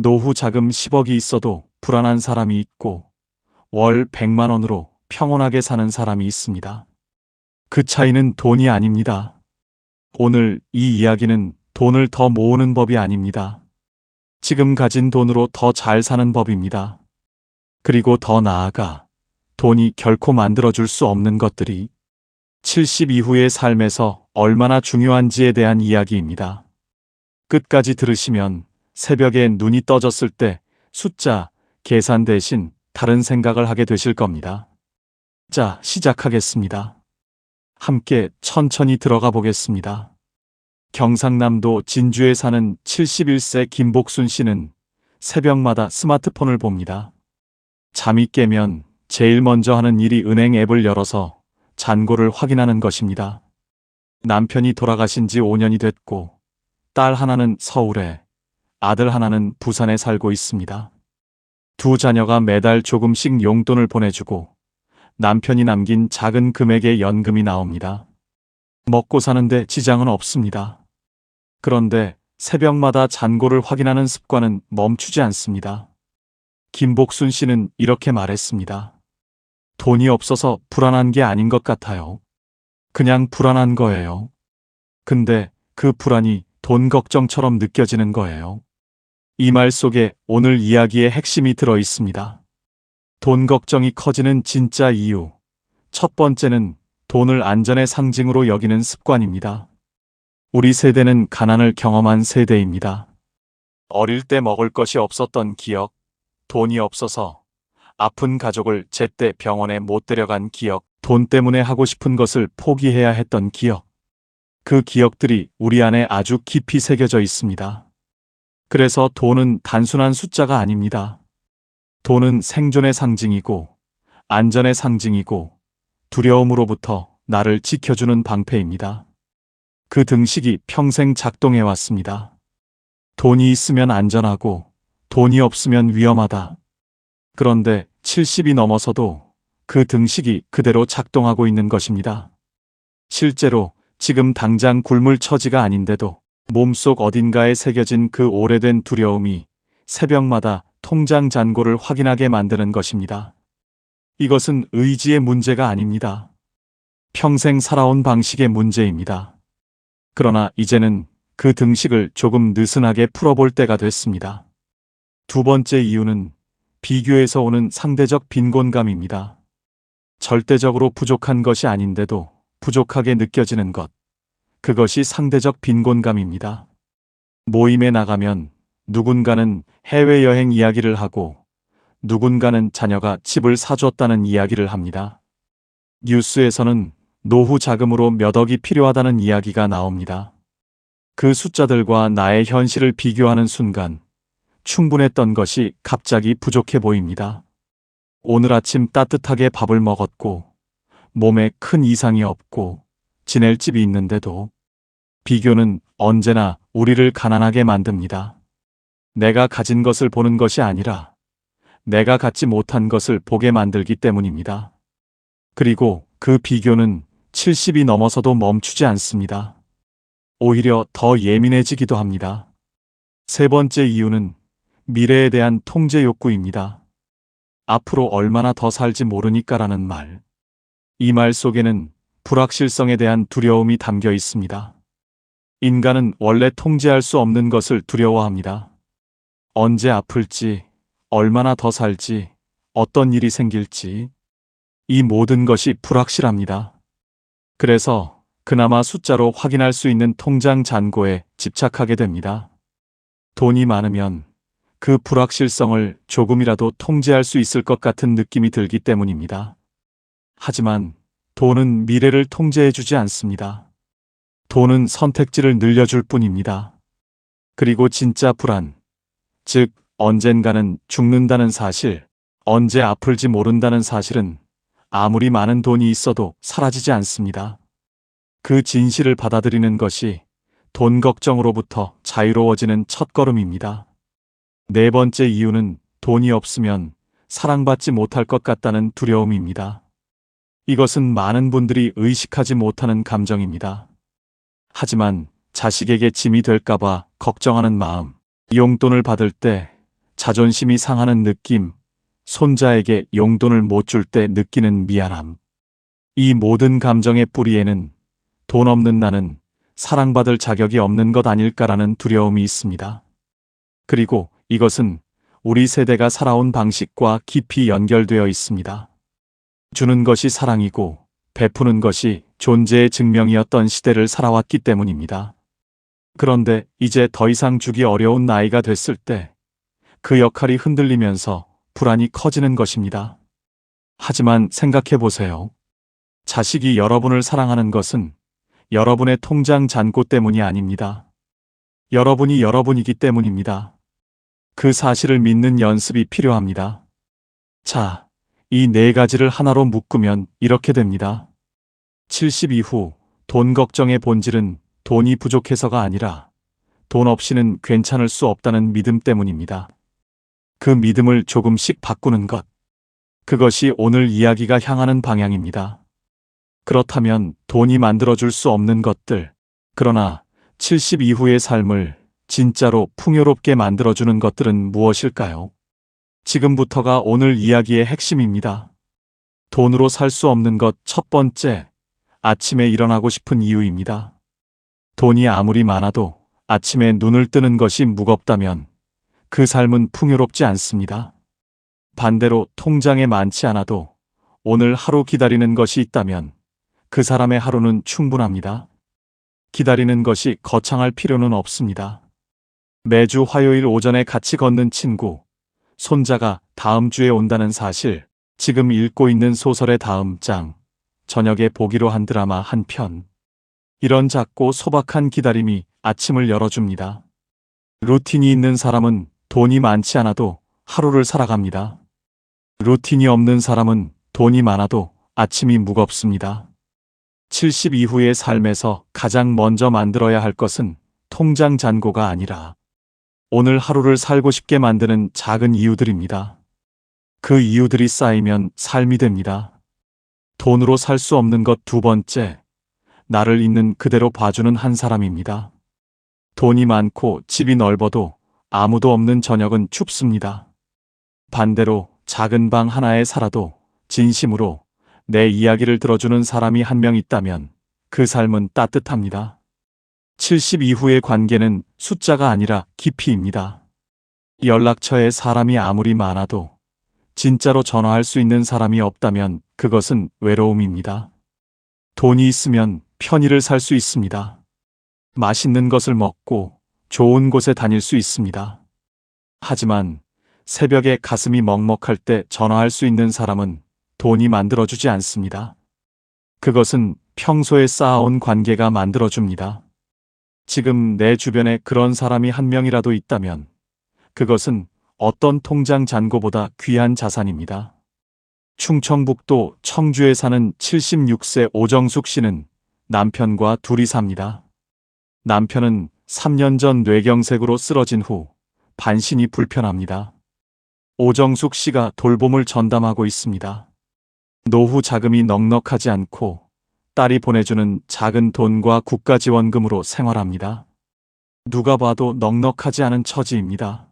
노후 자금 10억이 있어도 불안한 사람이 있고, 월 100만 원으로 평온하게 사는 사람이 있습니다. 그 차이는 돈이 아닙니다. 오늘 이 이야기는 돈을 더 모으는 법이 아닙니다. 지금 가진 돈으로 더 잘 사는 법입니다. 그리고 더 나아가 돈이 결코 만들어줄 수 없는 것들이, 70 이후의 삶에서 얼마나 중요한지에 대한 이야기입니다. 끝까지 들으시면 새벽에 눈이 떠졌을 때 숫자, 계산 대신 다른 생각을 하게 되실 겁니다. 자, 시작하겠습니다. 함께 천천히 들어가 보겠습니다. 경상남도 진주에 사는 71세 김복순 씨는 새벽마다 스마트폰을 봅니다. 잠이 깨면 제일 먼저 하는 일이 은행 앱을 열어서 잔고를 확인하는 것입니다. 남편이 돌아가신 지 5년이 됐고 딸 하나는 서울에, 아들 하나는 부산에 살고 있습니다. 두 자녀가 매달 조금씩 용돈을 보내주고 남편이 남긴 작은 금액의 연금이 나옵니다. 먹고 사는데 지장은 없습니다. 그런데 새벽마다 잔고를 확인하는 습관은 멈추지 않습니다. 김복순 씨는 이렇게 말했습니다. 돈이 없어서 불안한 게 아닌 것 같아요. 그냥 불안한 거예요. 근데 그 불안이 돈 걱정처럼 느껴지는 거예요. 이 말 속에 오늘 이야기의 핵심이 들어 있습니다. 돈 걱정이 커지는 진짜 이유. 첫 번째는 돈을 안전의 상징으로 여기는 습관입니다. 우리 세대는 가난을 경험한 세대입니다. 어릴 때 먹을 것이 없었던 기억, 돈이 없어서 아픈 가족을 제때 병원에 못 데려간 기억, 돈 때문에 하고 싶은 것을 포기해야 했던 기억. 그 기억들이 우리 안에 아주 깊이 새겨져 있습니다. 그래서 돈은 단순한 숫자가 아닙니다. 돈은 생존의 상징이고, 안전의 상징이고, 두려움으로부터 나를 지켜주는 방패입니다. 그 등식이 평생 작동해 왔습니다. 돈이 있으면 안전하고, 돈이 없으면 위험하다. 그런데 70이 넘어서도 그 등식이 그대로 작동하고 있는 것입니다. 실제로 지금 당장 굶을 처지가 아닌데도 몸속 어딘가에 새겨진 그 오래된 두려움이 새벽마다 통장 잔고를 확인하게 만드는 것입니다. 이것은 의지의 문제가 아닙니다. 평생 살아온 방식의 문제입니다. 그러나 이제는 그 등식을 조금 느슨하게 풀어볼 때가 됐습니다. 두 번째 이유는 비교에서 오는 상대적 빈곤감입니다. 절대적으로 부족한 것이 아닌데도 부족하게 느껴지는 것. 그것이 상대적 빈곤감입니다. 모임에 나가면 누군가는 해외여행 이야기를 하고 누군가는 자녀가 집을 사줬다는 이야기를 합니다. 뉴스에서는 노후 자금으로 몇 억이 필요하다는 이야기가 나옵니다. 그 숫자들과 나의 현실을 비교하는 순간 충분했던 것이 갑자기 부족해 보입니다. 오늘 아침 따뜻하게 밥을 먹었고 몸에 큰 이상이 없고 지낼 집이 있는데도 비교는 언제나 우리를 가난하게 만듭니다. 내가 가진 것을 보는 것이 아니라 내가 갖지 못한 것을 보게 만들기 때문입니다. 그리고 그 비교는 70이 넘어서도 멈추지 않습니다. 오히려 더 예민해지기도 합니다. 세 번째 이유는 미래에 대한 통제 욕구입니다. 앞으로 얼마나 더 살지 모르니까라는 말. 이 말 속에는 불확실성에 대한 두려움이 담겨 있습니다. 인간은 원래 통제할 수 없는 것을 두려워합니다. 언제 아플지, 얼마나 더 살지, 어떤 일이 생길지. 이 모든 것이 불확실합니다. 그래서 그나마 숫자로 확인할 수 있는 통장 잔고에 집착하게 됩니다. 돈이 많으면 그 불확실성을 조금이라도 통제할 수 있을 것 같은 느낌이 들기 때문입니다. 하지만 돈은 미래를 통제해주지 않습니다. 돈은 선택지를 늘려줄 뿐입니다. 그리고 진짜 불안, 즉 언젠가는 죽는다는 사실, 언제 아플지 모른다는 사실은 아무리 많은 돈이 있어도 사라지지 않습니다. 그 진실을 받아들이는 것이 돈 걱정으로부터 자유로워지는 첫걸음입니다. 네 번째 이유는 돈이 없으면 사랑받지 못할 것 같다는 두려움입니다. 이것은 많은 분들이 의식하지 못하는 감정입니다. 하지만 자식에게 짐이 될까봐 걱정하는 마음, 용돈을 받을 때 자존심이 상하는 느낌, 손자에게 용돈을 못 줄 때 느끼는 미안함. 이 모든 감정의 뿌리에는 돈 없는 나는 사랑받을 자격이 없는 것 아닐까라는 두려움이 있습니다. 그리고 이것은 우리 세대가 살아온 방식과 깊이 연결되어 있습니다. 주는 것이 사랑이고 베푸는 것이 존재의 증명이었던 시대를 살아왔기 때문입니다. 그런데 이제 더 이상 주기 어려운 나이가 됐을 때 그 역할이 흔들리면서 불안이 커지는 것입니다. 하지만 생각해 보세요. 자식이 여러분을 사랑하는 것은 여러분의 통장 잔고 때문이 아닙니다. 여러분이 여러분이기 때문입니다. 그 사실을 믿는 연습이 필요합니다. 자, 이 네 가지를 하나로 묶으면 이렇게 됩니다. 70 이후 돈 걱정의 본질은 돈이 부족해서가 아니라 돈 없이는 괜찮을 수 없다는 믿음 때문입니다. 그 믿음을 조금씩 바꾸는 것. 그것이 오늘 이야기가 향하는 방향입니다. 그렇다면 돈이 만들어줄 수 없는 것들, 그러나 70 이후의 삶을 진짜로 풍요롭게 만들어주는 것들은 무엇일까요? 지금부터가 오늘 이야기의 핵심입니다. 돈으로 살 수 없는 것 첫 번째, 아침에 일어나고 싶은 이유입니다. 돈이 아무리 많아도 아침에 눈을 뜨는 것이 무겁다면 그 삶은 풍요롭지 않습니다. 반대로 통장에 많지 않아도 오늘 하루 기다리는 것이 있다면 그 사람의 하루는 충분합니다. 기다리는 것이 거창할 필요는 없습니다. 매주 화요일 오전에 같이 걷는 친구, 손자가 다음 주에 온다는 사실, 지금 읽고 있는 소설의 다음 장, 저녁에 보기로 한 드라마 한 편. 이런 작고 소박한 기다림이 아침을 열어줍니다. 루틴이 있는 사람은 돈이 많지 않아도 하루를 살아갑니다. 루틴이 없는 사람은 돈이 많아도 아침이 무겁습니다. 70 이후의 삶에서 가장 먼저 만들어야 할 것은 통장 잔고가 아니라 오늘 하루를 살고 싶게 만드는 작은 이유들입니다. 그 이유들이 쌓이면 삶이 됩니다. 돈으로 살 수 없는 것 두 번째, 나를 있는 그대로 봐주는 한 사람입니다. 돈이 많고 집이 넓어도 아무도 없는 저녁은 춥습니다. 반대로 작은 방 하나에 살아도 진심으로 내 이야기를 들어주는 사람이 한 명 있다면 그 삶은 따뜻합니다. 70 이후의 관계는 숫자가 아니라 깊이입니다. 연락처에 사람이 아무리 많아도 진짜로 전화할 수 있는 사람이 없다면 그것은 외로움입니다. 돈이 있으면 편의를 살 수 있습니다. 맛있는 것을 먹고 좋은 곳에 다닐 수 있습니다. 하지만 새벽에 가슴이 먹먹할 때 전화할 수 있는 사람은 돈이 만들어주지 않습니다. 그것은 평소에 쌓아온 관계가 만들어줍니다. 지금 내 주변에 그런 사람이 한 명이라도 있다면 그것은 어떤 통장 잔고보다 귀한 자산입니다. 충청북도 청주에 사는 76세 오정숙 씨는 남편과 둘이 삽니다. 남편은 3년 전 뇌경색으로 쓰러진 후 반신이 불편합니다. 오정숙 씨가 돌봄을 전담하고 있습니다. 노후 자금이 넉넉하지 않고 딸이 보내주는 작은 돈과 국가지원금으로 생활합니다. 누가 봐도 넉넉하지 않은 처지입니다.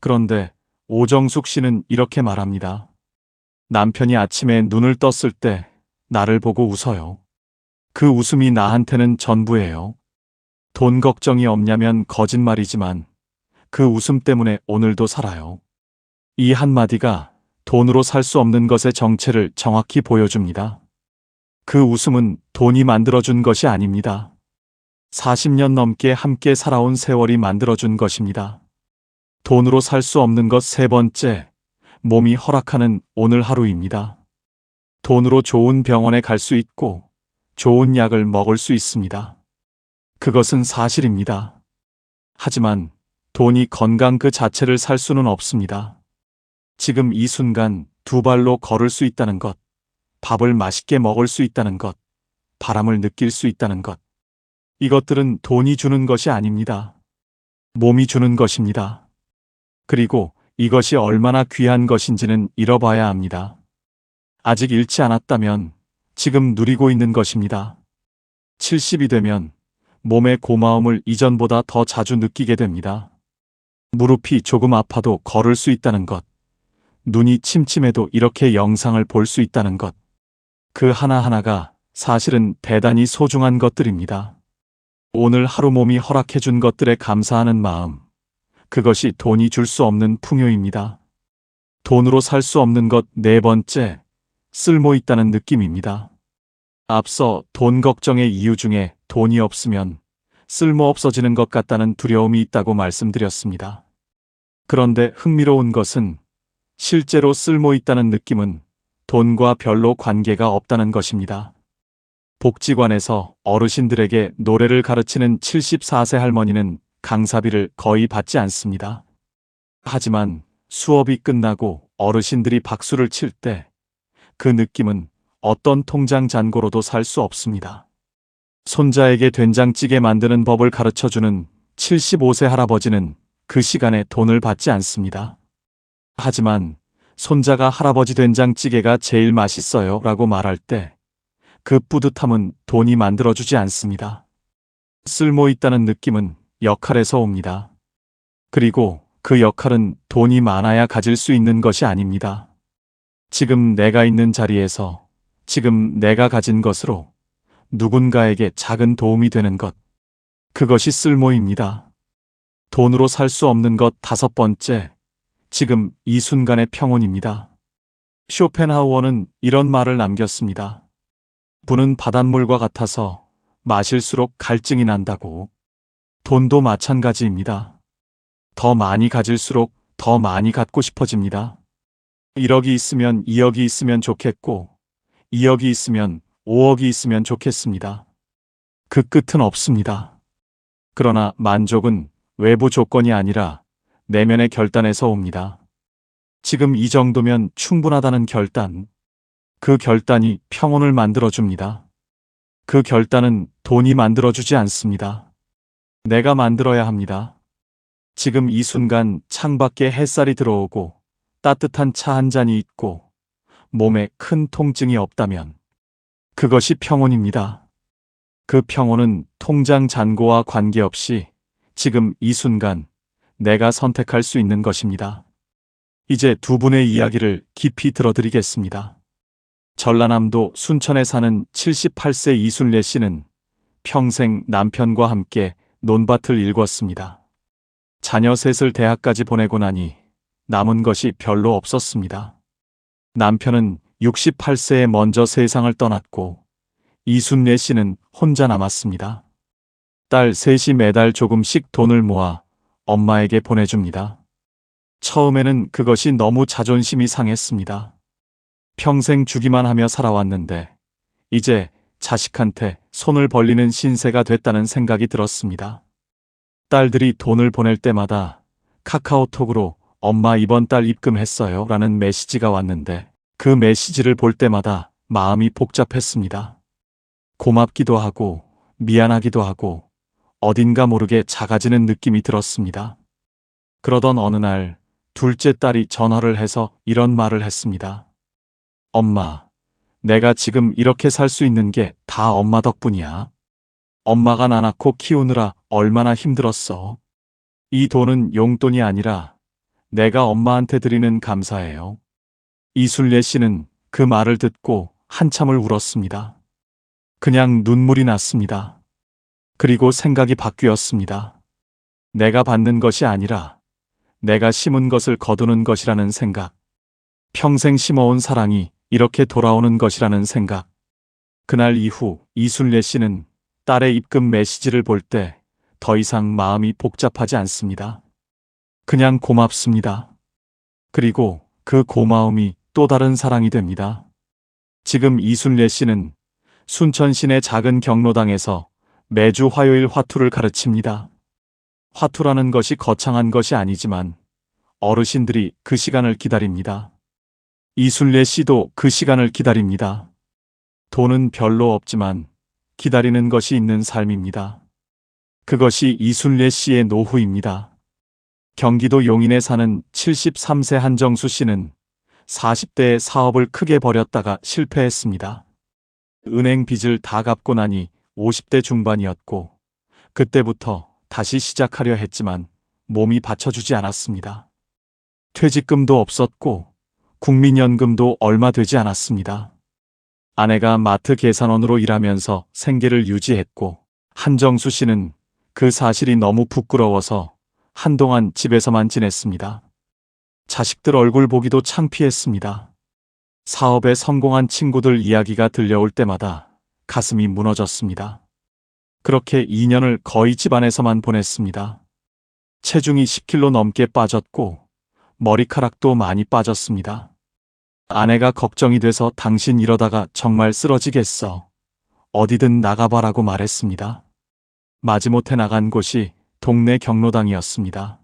그런데 오정숙 씨는 이렇게 말합니다. 남편이 아침에 눈을 떴을 때 나를 보고 웃어요. 그 웃음이 나한테는 전부예요. 돈 걱정이 없냐면 거짓말이지만 그 웃음 때문에 오늘도 살아요. 이 한마디가 돈으로 살 수 없는 것의 정체를 정확히 보여줍니다. 그 웃음은 돈이 만들어준 것이 아닙니다. 40년 넘게 함께 살아온 세월이 만들어준 것입니다. 돈으로 살 수 없는 것 세 번째, 몸이 허락하는 오늘 하루입니다. 돈으로 좋은 병원에 갈 수 있고 좋은 약을 먹을 수 있습니다. 그것은 사실입니다. 하지만 돈이 건강 그 자체를 살 수는 없습니다. 지금 이 순간 두 발로 걸을 수 있다는 것, 밥을 맛있게 먹을 수 있다는 것, 바람을 느낄 수 있다는 것. 이것들은 돈이 주는 것이 아닙니다. 몸이 주는 것입니다. 그리고 이것이 얼마나 귀한 것인지는 잃어봐야 합니다. 아직 잃지 않았다면 지금 누리고 있는 것입니다. 70이 되면 몸의 고마움을 이전보다 더 자주 느끼게 됩니다. 무릎이 조금 아파도 걸을 수 있다는 것, 눈이 침침해도 이렇게 영상을 볼 수 있다는 것, 그 하나하나가 사실은 대단히 소중한 것들입니다. 오늘 하루 몸이 허락해준 것들에 감사하는 마음, 그것이 돈이 줄 수 없는 풍요입니다. 돈으로 살 수 없는 것 네 번째, 쓸모 있다는 느낌입니다. 앞서 돈 걱정의 이유 중에 돈이 없으면 쓸모 없어지는 것 같다는 두려움이 있다고 말씀드렸습니다. 그런데 흥미로운 것은 실제로 쓸모 있다는 느낌은 돈과 별로 관계가 없다는 것입니다. 복지관에서 어르신들에게 노래를 가르치는 74세 할머니는 강사비를 거의 받지 않습니다. 하지만 수업이 끝나고 어르신들이 박수를 칠 때 그 느낌은 어떤 통장 잔고로도 살 수 없습니다. 손자에게 된장찌개 만드는 법을 가르쳐주는 75세 할아버지는 그 시간에 돈을 받지 않습니다. 하지만 손자가 할아버지 된장찌개가 제일 맛있어요 라고 말할 때 그 뿌듯함은 돈이 만들어주지 않습니다. 쓸모 있다는 느낌은 역할에서 옵니다. 그리고 그 역할은 돈이 많아야 가질 수 있는 것이 아닙니다. 지금 내가 있는 자리에서 지금 내가 가진 것으로 누군가에게 작은 도움이 되는 것. 그것이 쓸모입니다. 돈으로 살 수 없는 것 5번째. 지금 이 순간의 평온입니다. 쇼펜하우어는 이런 말을 남겼습니다. 부는 바닷물과 같아서 마실수록 갈증이 난다고. 돈도 마찬가지입니다. 더 많이 가질수록 더 많이 갖고 싶어집니다. 1억이 있으면 2억이 있으면 좋겠고 2억이 있으면 5억이 있으면 좋겠습니다. 그 끝은 없습니다. 그러나 만족은 외부 조건이 아니라 내면의 결단에서 옵니다. 지금 이 정도면 충분하다는 결단. 그 결단이 평온을 만들어줍니다. 그 결단은 돈이 만들어주지 않습니다. 내가 만들어야 합니다. 지금 이 순간 창밖에 햇살이 들어오고 따뜻한 차 한 잔이 있고 몸에 큰 통증이 없다면 그것이 평온입니다. 그 평온은 통장 잔고와 관계없이 지금 이 순간 내가 선택할 수 있는 것입니다. 이제 두 분의 이야기를 깊이 들어드리겠습니다. 전라남도 순천에 사는 78세 이순례 씨는 평생 남편과 함께 논밭을 일궜습니다. 자녀 셋을 대학까지 보내고 나니 남은 것이 별로 없었습니다. 남편은 68세에 먼저 세상을 떠났고 이순례 씨는 혼자 남았습니다. 딸 셋이 매달 조금씩 돈을 모아 엄마에게 보내줍니다. 처음에는 그것이 너무 자존심이 상했습니다. 평생 주기만 하며 살아왔는데 이제 자식한테 손을 벌리는 신세가 됐다는 생각이 들었습니다. 딸들이 돈을 보낼 때마다 카카오톡으로 엄마 이번 달 입금했어요 라는 메시지가 왔는데 그 메시지를 볼 때마다 마음이 복잡했습니다. 고맙기도 하고 미안하기도 하고 어딘가 모르게 작아지는 느낌이 들었습니다. 그러던 어느 날 둘째 딸이 전화를 해서 이런 말을 했습니다. 엄마, 내가 지금 이렇게 살 수 있는 게 다 엄마 덕분이야. 엄마가 나 낳고 키우느라 얼마나 힘들었어. 이 돈은 용돈이 아니라 내가 엄마한테 드리는 감사예요. 이순례 씨는 그 말을 듣고 한참을 울었습니다. 그냥 눈물이 났습니다. 그리고 생각이 바뀌었습니다. 내가 받는 것이 아니라 내가 심은 것을 거두는 것이라는 생각. 평생 심어온 사랑이 이렇게 돌아오는 것이라는 생각. 그날 이후 이순례 씨는 딸의 입금 메시지를 볼 때 더 이상 마음이 복잡하지 않습니다. 그냥 고맙습니다. 그리고 그 고마움이 또 다른 사랑이 됩니다. 지금 이순례 씨는 순천 시내 작은 경로당에서 매주 화요일 화투를 가르칩니다. 화투라는 것이 거창한 것이 아니지만 어르신들이 그 시간을 기다립니다. 이순례 씨도 그 시간을 기다립니다. 돈은 별로 없지만 기다리는 것이 있는 삶입니다. 그것이 이순례 씨의 노후입니다. 경기도 용인에 사는 73세 한정수 씨는 40대에 사업을 크게 벌였다가 실패했습니다. 은행 빚을 다 갚고 나니 50대 중반이었고 그때부터 다시 시작하려 했지만 몸이 받쳐주지 않았습니다. 퇴직금도 없었고 국민연금도 얼마 되지 않았습니다. 아내가 마트 계산원으로 일하면서 생계를 유지했고 한정수 씨는 그 사실이 너무 부끄러워서 한동안 집에서만 지냈습니다. 자식들 얼굴 보기도 창피했습니다. 사업에 성공한 친구들 이야기가 들려올 때마다 가슴이 무너졌습니다. 그렇게 2년을 거의 집안에서만 보냈습니다. 체중이 10kg 넘게 빠졌고 머리카락도 많이 빠졌습니다. 아내가 걱정이 돼서 당신 이러다가 정말 쓰러지겠어. 어디든 나가봐라고 말했습니다. 마지못해 나간 곳이 동네 경로당이었습니다.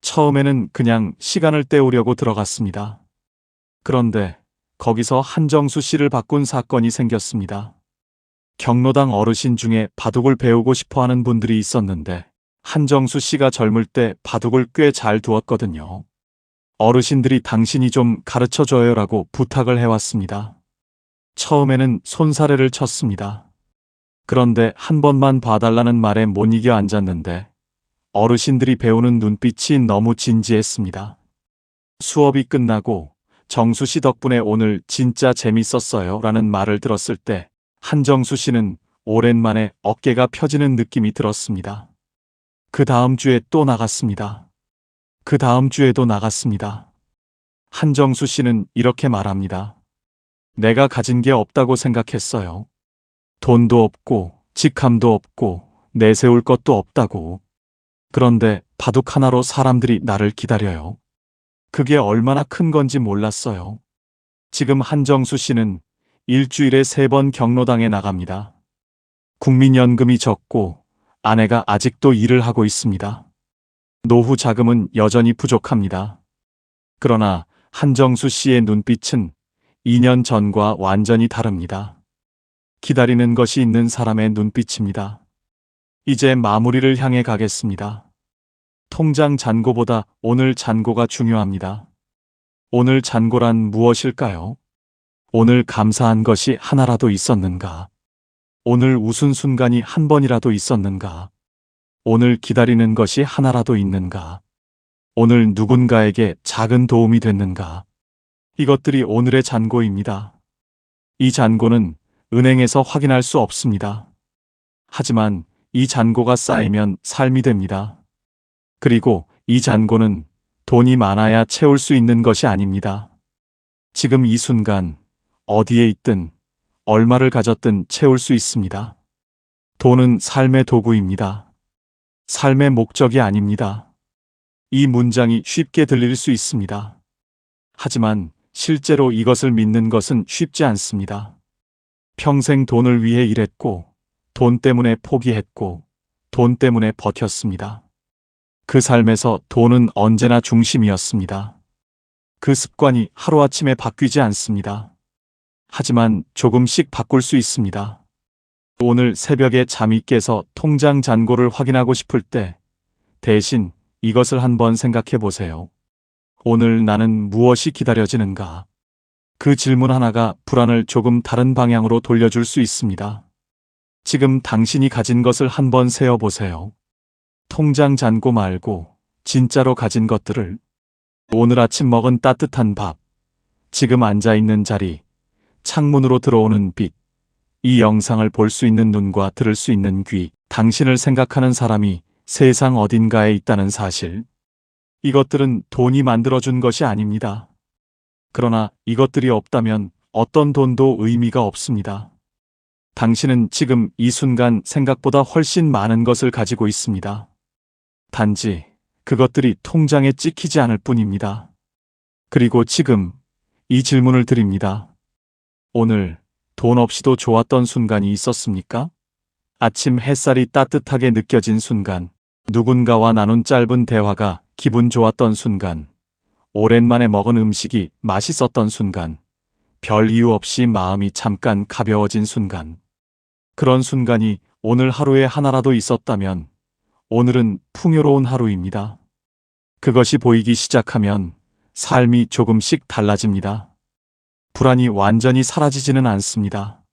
처음에는 그냥 시간을 때우려고 들어갔습니다. 그런데 거기서 한정수 씨를 바꾼 사건이 생겼습니다. 경로당 어르신 중에 바둑을 배우고 싶어 하는 분들이 있었는데 한정수 씨가 젊을 때 바둑을 꽤 잘 두었거든요. 어르신들이 당신이 좀 가르쳐줘요라고 부탁을 해왔습니다. 처음에는 손사래를 쳤습니다. 그런데 한 번만 봐달라는 말에 못 이겨 앉았는데 어르신들이 배우는 눈빛이 너무 진지했습니다. 수업이 끝나고 정수 씨 덕분에 오늘 진짜 재밌었어요 라는 말을 들었을 때 한정수 씨는 오랜만에 어깨가 펴지는 느낌이 들었습니다. 그 다음 주에 또 나갔습니다. 그 다음 주에도 나갔습니다. 한정수 씨는 이렇게 말합니다. 내가 가진 게 없다고 생각했어요. 돈도 없고 직함도 없고 내세울 것도 없다고. 그런데 바둑 하나로 사람들이 나를 기다려요. 그게 얼마나 큰 건지 몰랐어요. 지금 한정수 씨는 일주일에 3번 경로당에 나갑니다. 국민연금이 적고 아내가 아직도 일을 하고 있습니다. 노후 자금은 여전히 부족합니다. 그러나 한정수 씨의 눈빛은 2년 전과 완전히 다릅니다. 기다리는 것이 있는 사람의 눈빛입니다. 이제 마무리를 향해 가겠습니다. 통장 잔고보다 오늘 잔고가 중요합니다. 오늘 잔고란 무엇일까요? 오늘 감사한 것이 하나라도 있었는가? 오늘 웃은 순간이 한 번이라도 있었는가? 오늘 기다리는 것이 하나라도 있는가? 오늘 누군가에게 작은 도움이 됐는가? 이것들이 오늘의 잔고입니다. 이 잔고는 은행에서 확인할 수 없습니다. 하지만 이 잔고가 쌓이면 삶이 됩니다. 그리고 이 잔고는 돈이 많아야 채울 수 있는 것이 아닙니다. 지금 이 순간 어디에 있든 얼마를 가졌든 채울 수 있습니다. 돈은 삶의 도구입니다. 삶의 목적이 아닙니다. 이 문장이 쉽게 들릴 수 있습니다. 하지만 실제로 이것을 믿는 것은 쉽지 않습니다. 평생 돈을 위해 일했고 돈 때문에 포기했고 돈 때문에 버텼습니다. 그 삶에서 돈은 언제나 중심이었습니다. 그 습관이 하루아침에 바뀌지 않습니다. 하지만 조금씩 바꿀 수 있습니다. 오늘 새벽에 잠이 깨서 통장 잔고를 확인하고 싶을 때 대신 이것을 한번 생각해 보세요. 오늘 나는 무엇이 기다려지는가? 그 질문 하나가 불안을 조금 다른 방향으로 돌려줄 수 있습니다. 지금 당신이 가진 것을 한번 세어보세요. 통장 잔고 말고 진짜로 가진 것들을. 오늘 아침 먹은 따뜻한 밥, 지금 앉아있는 자리, 창문으로 들어오는 빛, 이 영상을 볼 수 있는 눈과 들을 수 있는 귀, 당신을 생각하는 사람이 세상 어딘가에 있다는 사실. 이것들은 돈이 만들어준 것이 아닙니다. 그러나 이것들이 없다면 어떤 돈도 의미가 없습니다. 당신은 지금 이 순간 생각보다 훨씬 많은 것을 가지고 있습니다. 단지 그것들이 통장에 찍히지 않을 뿐입니다. 그리고 지금 이 질문을 드립니다. 오늘 돈 없이도 좋았던 순간이 있었습니까? 아침 햇살이 따뜻하게 느껴진 순간, 누군가와 나눈 짧은 대화가 기분 좋았던 순간, 오랜만에 먹은 음식이 맛있었던 순간, 별 이유 없이 마음이 잠깐 가벼워진 순간. 그런 순간이 오늘 하루에 하나라도 있었다면 오늘은 풍요로운 하루입니다. 그것이 보이기 시작하면 삶이 조금씩 달라집니다. 불안이 완전히 사라지지는 않습니다.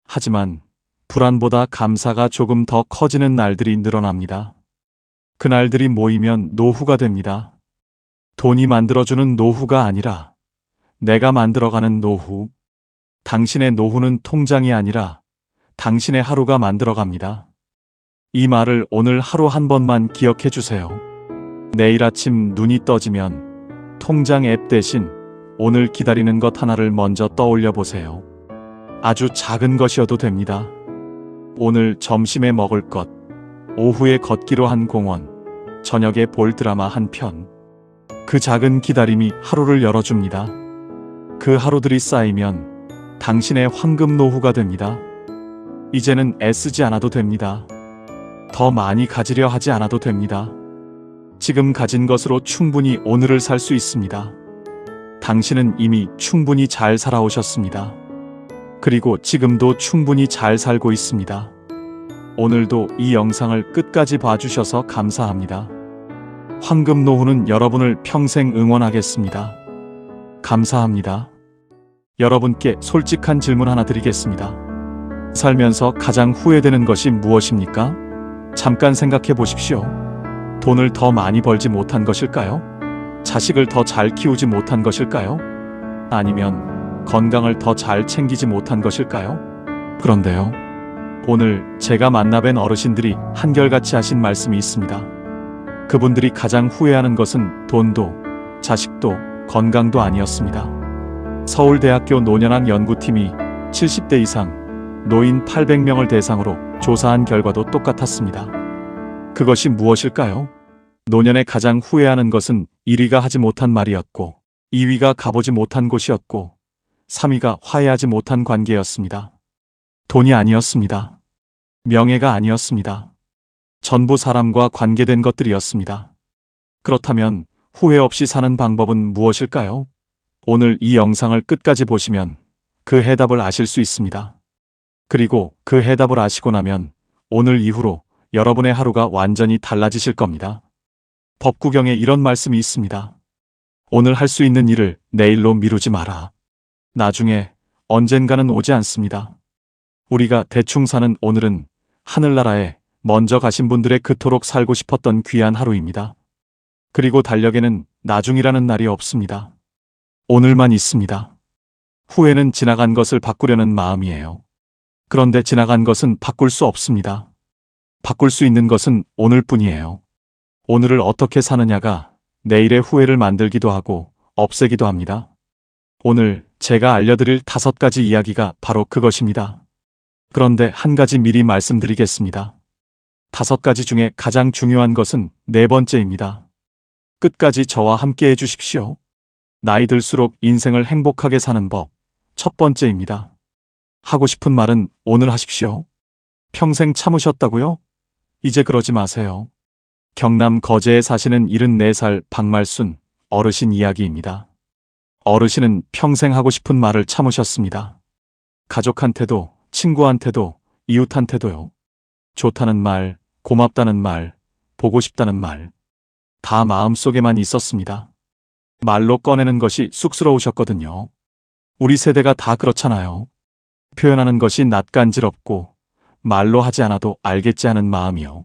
하지만 불안보다 감사가 조금 더 커지는 날들이 늘어납니다. 그날들이 모이면 노후가 됩니다. 돈이 만들어주는 노후가 아니라 내가 만들어가는 노후. 당신의 노후는 통장이 아니라 당신의 하루가 만들어갑니다. 이 말을 오늘 하루 한 번만 기억해 주세요. 내일 아침 눈이 떠지면 통장 앱 대신 오늘 기다리는 것 하나를 먼저 떠올려 보세요. 아주 작은 것이어도 됩니다. 오늘 점심에 먹을 것, 오후에 걷기로 한 공원, 저녁에 볼 드라마 한 편. 그 작은 기다림이 하루를 열어줍니다. 그 하루들이 쌓이면 당신의 황금 노후가 됩니다. 이제는 애쓰지 않아도 됩니다. 더 많이 가지려 하지 않아도 됩니다. 지금 가진 것으로 충분히 오늘을 살 수 있습니다. 당신은 이미 충분히 잘 살아오셨습니다. 그리고 지금도 충분히 잘 살고 있습니다. 오늘도 이 영상을 끝까지 봐주셔서 감사합니다. 황금 노후는 여러분을 평생 응원하겠습니다. 감사합니다. 여러분께 솔직한 질문 하나 드리겠습니다. 살면서 가장 후회되는 것이 무엇입니까? 잠깐 생각해 보십시오. 돈을 더 많이 벌지 못한 것일까요? 자식을 더 잘 키우지 못한 것일까요? 아니면 건강을 더 잘 챙기지 못한 것일까요? 그런데요, 오늘 제가 만나뵌 어르신들이 한결같이 하신 말씀이 있습니다. 그분들이 가장 후회하는 것은 돈도, 자식도, 건강도 아니었습니다. 서울대학교 노년학 연구팀이 70대 이상 노인 800명을 대상으로 조사한 결과도 똑같았습니다. 그것이 무엇일까요? 노년에 가장 후회하는 것은 1위가 하지 못한 말이었고, 2위가 가보지 못한 곳이었고, 3위가 화해하지 못한 관계였습니다. 돈이 아니었습니다. 명예가 아니었습니다. 전부 사람과 관계된 것들이었습니다. 그렇다면 후회 없이 사는 방법은 무엇일까요? 오늘 이 영상을 끝까지 보시면 그 해답을 아실 수 있습니다. 그리고 그 해답을 아시고 나면 오늘 이후로 여러분의 하루가 완전히 달라지실 겁니다. 법구경에 이런 말씀이 있습니다. 오늘 할 수 있는 일을 내일로 미루지 마라. 나중에 언젠가는 오지 않습니다. 우리가 대충 사는 오늘은 하늘나라에 먼저 가신 분들의 그토록 살고 싶었던 귀한 하루입니다. 그리고 달력에는 나중이라는 날이 없습니다. 오늘만 있습니다. 후회는 지나간 것을 바꾸려는 마음이에요. 그런데 지나간 것은 바꿀 수 없습니다. 바꿀 수 있는 것은 오늘뿐이에요. 오늘을 어떻게 사느냐가 내일의 후회를 만들기도 하고 없애기도 합니다. 오늘 제가 알려드릴 5가지 이야기가 바로 그것입니다. 그런데 한 가지 미리 말씀드리겠습니다. 5가지 중에 가장 중요한 것은 4번째입니다. 끝까지 저와 함께 해주십시오. 나이 들수록 인생을 행복하게 사는 법, 1번째입니다. 하고 싶은 말은 오늘 하십시오. 평생 참으셨다고요? 이제 그러지 마세요. 경남 거제에 사시는 74살 박말순 어르신 이야기입니다. 어르신은 평생 하고 싶은 말을 참으셨습니다. 가족한테도, 친구한테도, 이웃한테도요. 좋다는 말, 고맙다는 말, 보고 싶다는 말. 다 마음속에만 있었습니다. 말로 꺼내는 것이 쑥스러우셨거든요. 우리 세대가 다 그렇잖아요. 표현하는 것이 낯간지럽고 말로 하지 않아도 알겠지 하는 마음이요.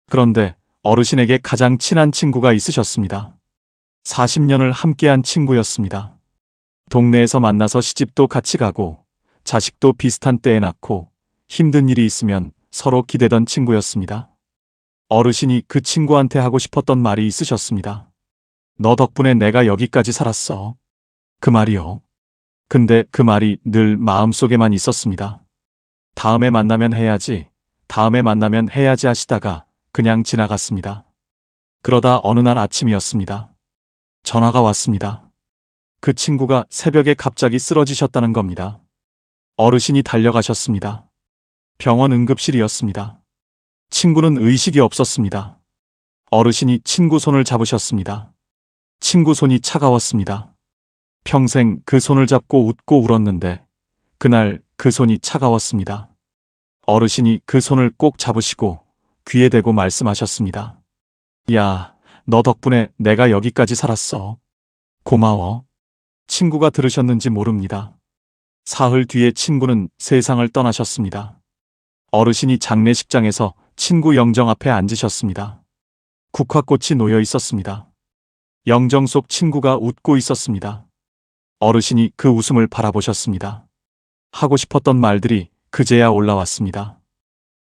그런데 어르신에게 가장 친한 친구가 있으셨습니다. 40년을 함께한 친구였습니다. 동네에서 만나서 시집도 같이 가고 자식도 비슷한 때에 낳고 힘든 일이 있으면 서로 기대던 친구였습니다. 어르신이 그 친구한테 하고 싶었던 말이 있으셨습니다. 너 덕분에 내가 여기까지 살았어. 그 말이요. 근데 그 말이 늘 마음속에만 있었습니다. 다음에 만나면 해야지, 다음에 만나면 해야지 하시다가 그냥 지나갔습니다. 그러다 어느 날 아침이었습니다. 전화가 왔습니다. 그 친구가 새벽에 갑자기 쓰러지셨다는 겁니다. 어르신이 달려가셨습니다. 병원 응급실이었습니다. 친구는 의식이 없었습니다. 어르신이 친구 손을 잡으셨습니다. 친구 손이 차가웠습니다. 평생 그 손을 잡고 웃고 울었는데 그날 그 손이 차가웠습니다. 어르신이 그 손을 꼭 잡으시고 귀에 대고 말씀하셨습니다. 야, 너 덕분에 내가 여기까지 살았어. 고마워. 친구가 들으셨는지 모릅니다. 사흘 뒤에 친구는 세상을 떠나셨습니다. 어르신이 장례식장에서 친구 영정 앞에 앉으셨습니다. 국화꽃이 놓여 있었습니다. 영정 속 친구가 웃고 있었습니다. 어르신이 그 웃음을 바라보셨습니다. 하고 싶었던 말들이 그제야 올라왔습니다.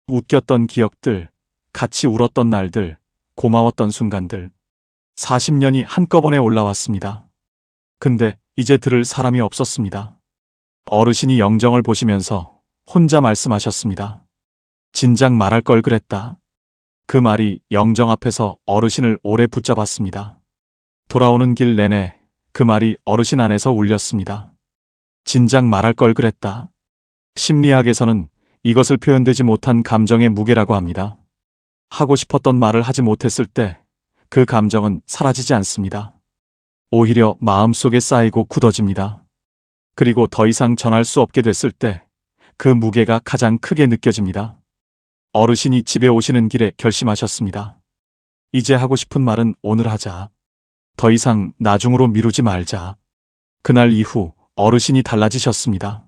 웃겼던 기억들, 같이 울었던 날들, 고마웠던 순간들. 40년이 한꺼번에 올라왔습니다. 근데 이제 들을 사람이 없었습니다. 어르신이 영정을 보시면서 혼자 말씀하셨습니다. 진작 말할 걸 그랬다. 그 말이 영정 앞에서 어르신을 오래 붙잡았습니다. 돌아오는 길 내내 그 말이 어르신 안에서 울렸습니다. 진작 말할 걸 그랬다. 심리학에서는 이것을 표현되지 못한 감정의 무게라고 합니다. 하고 싶었던 말을 하지 못했을 때 그 감정은 사라지지 않습니다. 오히려 마음속에 쌓이고 굳어집니다. 그리고 더 이상 전할 수 없게 됐을 때 그 무게가 가장 크게 느껴집니다. 어르신이 집에 오시는 길에 결심하셨습니다. 이제 하고 싶은 말은 오늘 하자. 더 이상 나중으로 미루지 말자. 그날 이후 어르신이 달라지셨습니다.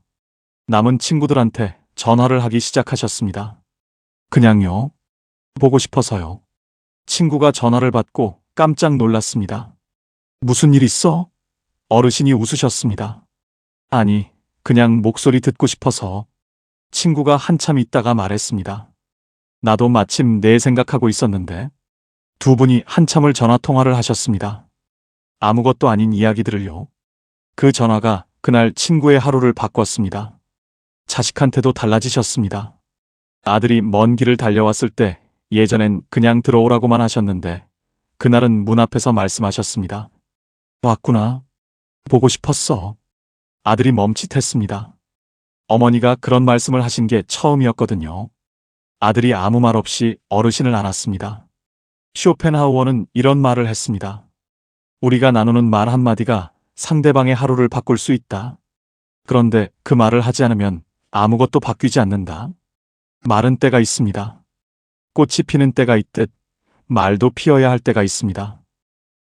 남은 친구들한테 전화를 하기 시작하셨습니다. 그냥요. 보고 싶어서요. 친구가 전화를 받고 깜짝 놀랐습니다. 무슨 일 있어? 어르신이 웃으셨습니다. 아니, 그냥 목소리 듣고 싶어서. 친구가 한참 있다가 말했습니다. 나도 마침 내 생각하고 있었는데. 두 분이 한참을 전화 통화를 하셨습니다. 아무것도 아닌 이야기들을요. 그 전화가 그날 친구의 하루를 바꿨습니다. 자식한테도 달라지셨습니다. 아들이 먼 길을 달려왔을 때 예전엔 그냥 들어오라고만 하셨는데 그날은 문 앞에서 말씀하셨습니다. 왔구나. 보고 싶었어. 아들이 멈칫했습니다. 어머니가 그런 말씀을 하신 게 처음이었거든요. 아들이 아무 말 없이 어르신을 안았습니다. 쇼펜하우어는 이런 말을 했습니다. 우리가 나누는 말 한마디가 상대방의 하루를 바꿀 수 있다. 그런데 그 말을 하지 않으면 아무것도 바뀌지 않는다. 말은 때가 있습니다. 꽃이 피는 때가 있듯 말도 피어야 할 때가 있습니다.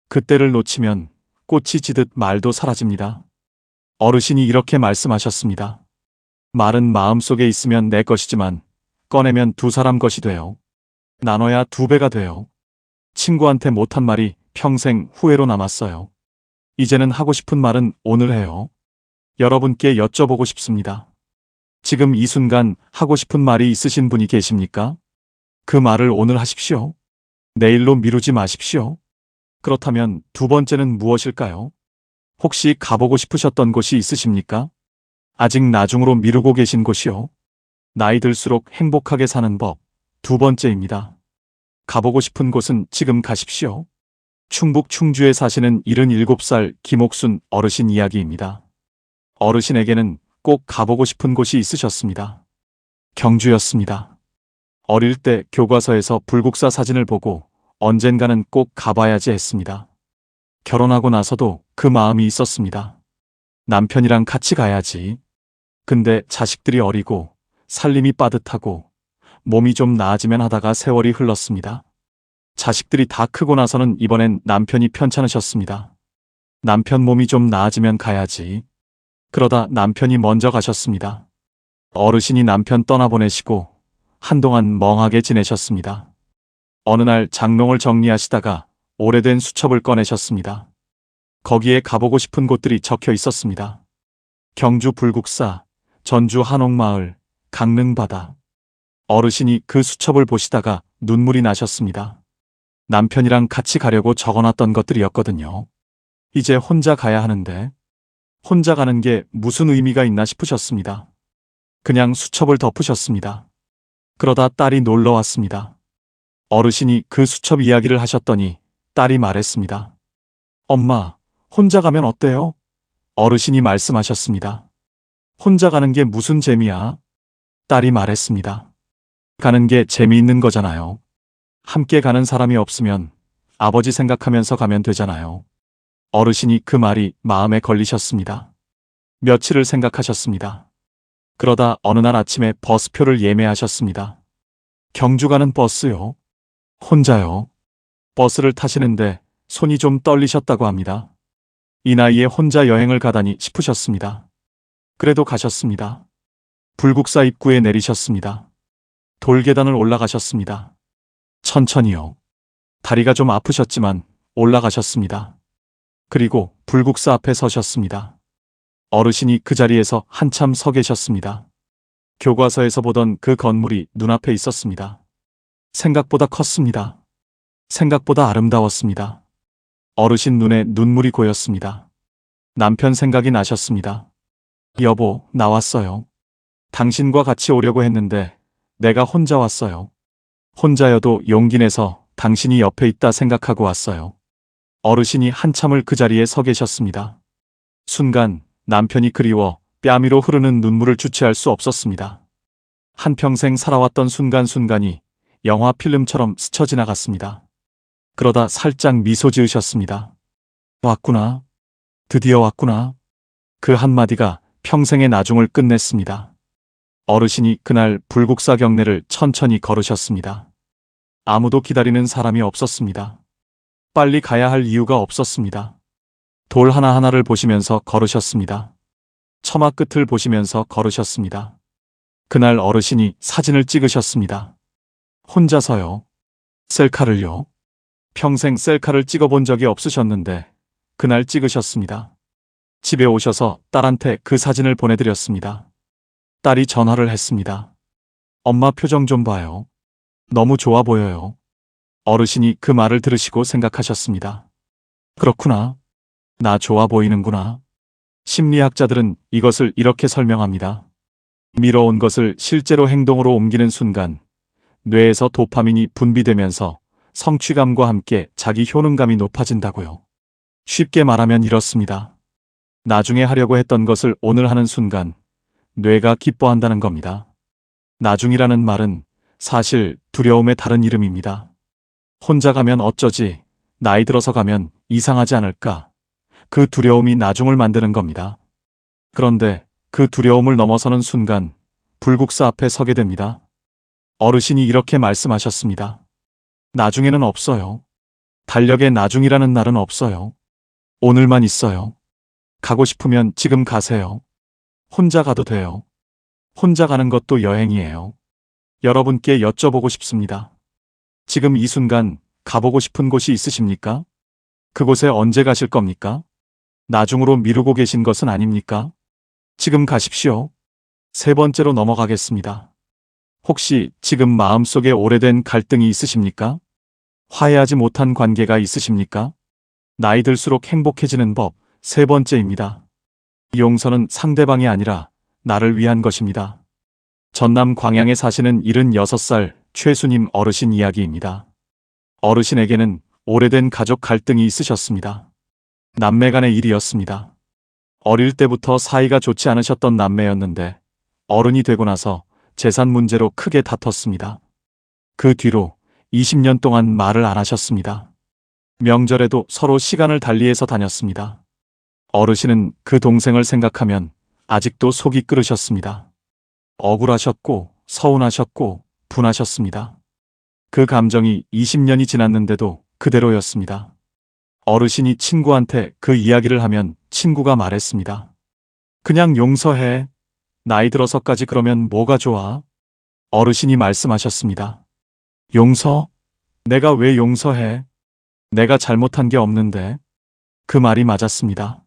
그때를 놓치면 꽃이 지듯 말도 사라집니다. 어르신이 이렇게 말씀하셨습니다. 말은 마음속에 있으면 내 것이지만 꺼내면 두 사람 것이 돼요. 나눠야 두 배가 돼요. 친구한테 못한 말이 평생 후회로 남았어요. 이제는 하고 싶은 말은 오늘 해요. 여러분께 여쭤보고 싶습니다. 지금 이 순간 하고 싶은 말이 있으신 분이 계십니까? 그 말을 오늘 하십시오. 내일로 미루지 마십시오. 그렇다면 두 번째는 무엇일까요? 혹시 가보고 싶으셨던 곳이 있으십니까? 아직 나중으로 미루고 계신 곳이요. 나이 들수록 행복하게 사는 법, 두 번째입니다. 가보고 싶은 곳은 지금 가십시오. 충북 충주에 사시는 77살 김옥순 어르신 이야기입니다. 어르신에게는 꼭 가보고 싶은 곳이 있으셨습니다. 경주였습니다. 어릴 때 교과서에서 불국사 사진을 보고 언젠가는 꼭 가봐야지 했습니다. 결혼하고 나서도 그 마음이 있었습니다. 남편이랑 같이 가야지. 근데 자식들이 어리고 살림이 빠듯하고 몸이 좀 나아지면 하다가 세월이 흘렀습니다. 자식들이 다 크고 나서는 이번엔 남편이 편찮으셨습니다. 남편 몸이 좀 나아지면 가야지. 그러다 남편이 먼저 가셨습니다. 어르신이 남편 떠나보내시고 한동안 멍하게 지내셨습니다. 어느 날 장롱을 정리하시다가 오래된 수첩을 꺼내셨습니다. 거기에 가보고 싶은 곳들이 적혀 있었습니다. 경주 불국사, 전주 한옥마을, 강릉바다. 어르신이 그 수첩을 보시다가 눈물이 나셨습니다. 남편이랑 같이 가려고 적어놨던 것들이었거든요. 이제 혼자 가야 하는데 혼자 가는 게 무슨 의미가 있나 싶으셨습니다. 그냥 수첩을 덮으셨습니다. 그러다 딸이 놀러 왔습니다. 어르신이 그 수첩 이야기를 하셨더니 딸이 말했습니다. 엄마, 혼자 가면 어때요? 어르신이 말씀하셨습니다. 혼자 가는 게 무슨 재미야? 딸이 말했습니다. 가는 게 재미있는 거잖아요. 함께 가는 사람이 없으면 아버지 생각하면서 가면 되잖아요. 어르신이 그 말이 마음에 걸리셨습니다. 며칠을 생각하셨습니다. 그러다 어느 날 아침에 버스표를 예매하셨습니다. 경주 가는 버스요. 혼자요. 버스를 타시는데 손이 좀 떨리셨다고 합니다. 이 나이에 혼자 여행을 가다니 싶으셨습니다. 그래도 가셨습니다. 불국사 입구에 내리셨습니다. 돌계단을 올라가셨습니다. 천천히요. 다리가 좀 아프셨지만 올라가셨습니다. 그리고 불국사 앞에 서셨습니다. 어르신이 그 자리에서 한참 서 계셨습니다. 교과서에서 보던 그 건물이 눈앞에 있었습니다. 생각보다 컸습니다. 생각보다 아름다웠습니다. 어르신 눈에 눈물이 고였습니다. 남편 생각이 나셨습니다. 여보, 나왔어요. 당신과 같이 오려고 했는데 내가 혼자 왔어요. 혼자여도 용기 내서 당신이 옆에 있다 생각하고 왔어요. 어르신이 한참을 그 자리에 서 계셨습니다. 순간 남편이 그리워 뺨위로 흐르는 눈물을 주체할 수 없었습니다. 한평생 살아왔던 순간순간이 영화 필름처럼 스쳐 지나갔습니다. 그러다 살짝 미소 지으셨습니다. 왔구나. 드디어 왔구나. 그 한마디가 평생의 나중을 끝냈습니다. 어르신이 그날 불국사 경내를 천천히 걸으셨습니다. 아무도 기다리는 사람이 없었습니다. 빨리 가야 할 이유가 없었습니다. 돌 하나하나를 보시면서 걸으셨습니다. 처마 끝을 보시면서 걸으셨습니다. 그날 어르신이 사진을 찍으셨습니다. 혼자서요. 셀카를요. 평생 셀카를 찍어본 적이 없으셨는데 그날 찍으셨습니다. 집에 오셔서 딸한테 그 사진을 보내드렸습니다. 딸이 전화를 했습니다. 엄마 표정 좀 봐요. 너무 좋아 보여요. 어르신이 그 말을 들으시고 생각하셨습니다. 그렇구나. 나 좋아 보이는구나. 심리학자들은 이것을 이렇게 설명합니다. 미뤄온 것을 실제로 행동으로 옮기는 순간 뇌에서 도파민이 분비되면서 성취감과 함께 자기 효능감이 높아진다고요. 쉽게 말하면 이렇습니다. 나중에 하려고 했던 것을 오늘 하는 순간 뇌가 기뻐한다는 겁니다. 나중이라는 말은 사실 두려움의 다른 이름입니다. 혼자 가면 어쩌지, 나이 들어서 가면 이상하지 않을까. 그 두려움이 나중을 만드는 겁니다. 그런데 그 두려움을 넘어서는 순간 불국사 앞에 서게 됩니다. 어르신이 이렇게 말씀하셨습니다. 나중에는 없어요. 달력에 나중이라는 날은 없어요. 오늘만 있어요. 가고 싶으면 지금 가세요. 혼자 가도 돼요. 혼자 가는 것도 여행이에요. 여러분께 여쭤보고 싶습니다. 지금 이 순간 가보고 싶은 곳이 있으십니까? 그곳에 언제 가실 겁니까? 나중으로 미루고 계신 것은 아닙니까? 지금 가십시오. 세 번째로 넘어가겠습니다. 혹시 지금 마음속에 오래된 갈등이 있으십니까? 화해하지 못한 관계가 있으십니까? 나이 들수록 행복해지는 법 세 번째입니다. 용서는 상대방이 아니라 나를 위한 것입니다. 전남 광양에 사시는 76살 최수님 어르신 이야기입니다. 어르신에게는 오래된 가족 갈등이 있으셨습니다. 남매 간의 일이었습니다. 어릴 때부터 사이가 좋지 않으셨던 남매였는데 어른이 되고 나서 재산 문제로 크게 다퉜습니다. 그 뒤로 20년 동안 말을 안 하셨습니다. 명절에도 서로 시간을 달리해서 다녔습니다. 어르신은 그 동생을 생각하면 아직도 속이 끓으셨습니다. 억울하셨고 서운하셨고 분하셨습니다. 그 감정이 20년이 지났는데도 그대로였습니다. 어르신이 친구한테 그 이야기를 하면 친구가 말했습니다. 그냥 용서해. 나이 들어서까지 그러면 뭐가 좋아? 어르신이 말씀하셨습니다. 용서? 내가 왜 용서해? 내가 잘못한 게 없는데. 그 말이 맞았습니다.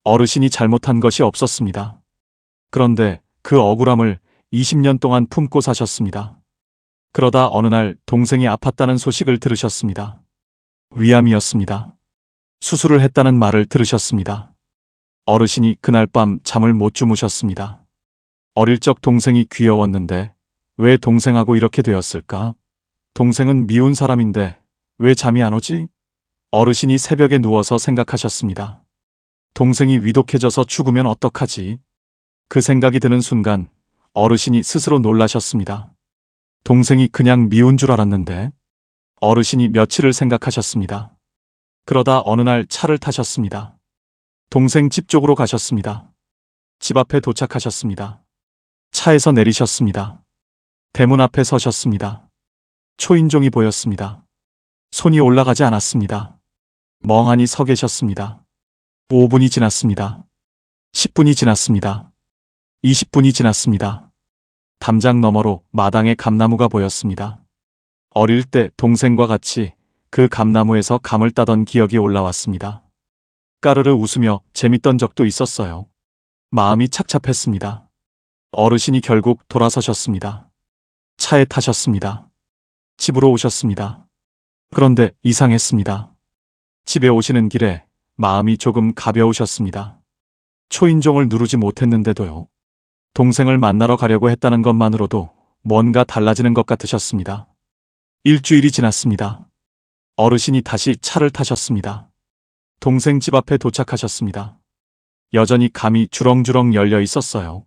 어르신이 잘못한 것이 없었습니다. 그런데 그 억울함을 20년 동안 품고 사셨습니다. 그러다 어느 날 동생이 아팠다는 소식을 들으셨습니다. 위암이었습니다. 수술을 했다는 말을 들으셨습니다. 어르신이 그날 밤 잠을 못 주무셨습니다. 어릴 적 동생이 귀여웠는데 왜 동생하고 이렇게 되었을까? 동생은 미운 사람인데 왜 잠이 안 오지? 어르신이 새벽에 누워서 생각하셨습니다. 동생이 위독해져서 죽으면 어떡하지? 그 생각이 드는 순간 어르신이 스스로 놀라셨습니다. 동생이 그냥 미운 줄 알았는데. 어르신이 며칠을 생각하셨습니다. 그러다 어느 날 차를 타셨습니다. 동생 집 쪽으로 가셨습니다. 집 앞에 도착하셨습니다. 차에서 내리셨습니다. 대문 앞에 서셨습니다. 초인종이 보였습니다. 손이 올라가지 않았습니다. 멍하니 서 계셨습니다. 5분이 지났습니다. 10분이 지났습니다. 20분이 지났습니다. 담장 너머로 마당에 감나무가 보였습니다. 어릴 때 동생과 같이 그 감나무에서 감을 따던 기억이 올라왔습니다. 까르르 웃으며 재밌던 적도 있었어요. 마음이 착잡했습니다. 어르신이 결국 돌아서셨습니다. 차에 타셨습니다. 집으로 오셨습니다. 그런데 이상했습니다. 집에 오시는 길에 마음이 조금 가벼우셨습니다. 초인종을 누르지 못했는데도요. 동생을 만나러 가려고 했다는 것만으로도 뭔가 달라지는 것 같으셨습니다. 일주일이 지났습니다. 어르신이 다시 차를 타셨습니다. 동생 집 앞에 도착하셨습니다. 여전히 감이 주렁주렁 열려 있었어요.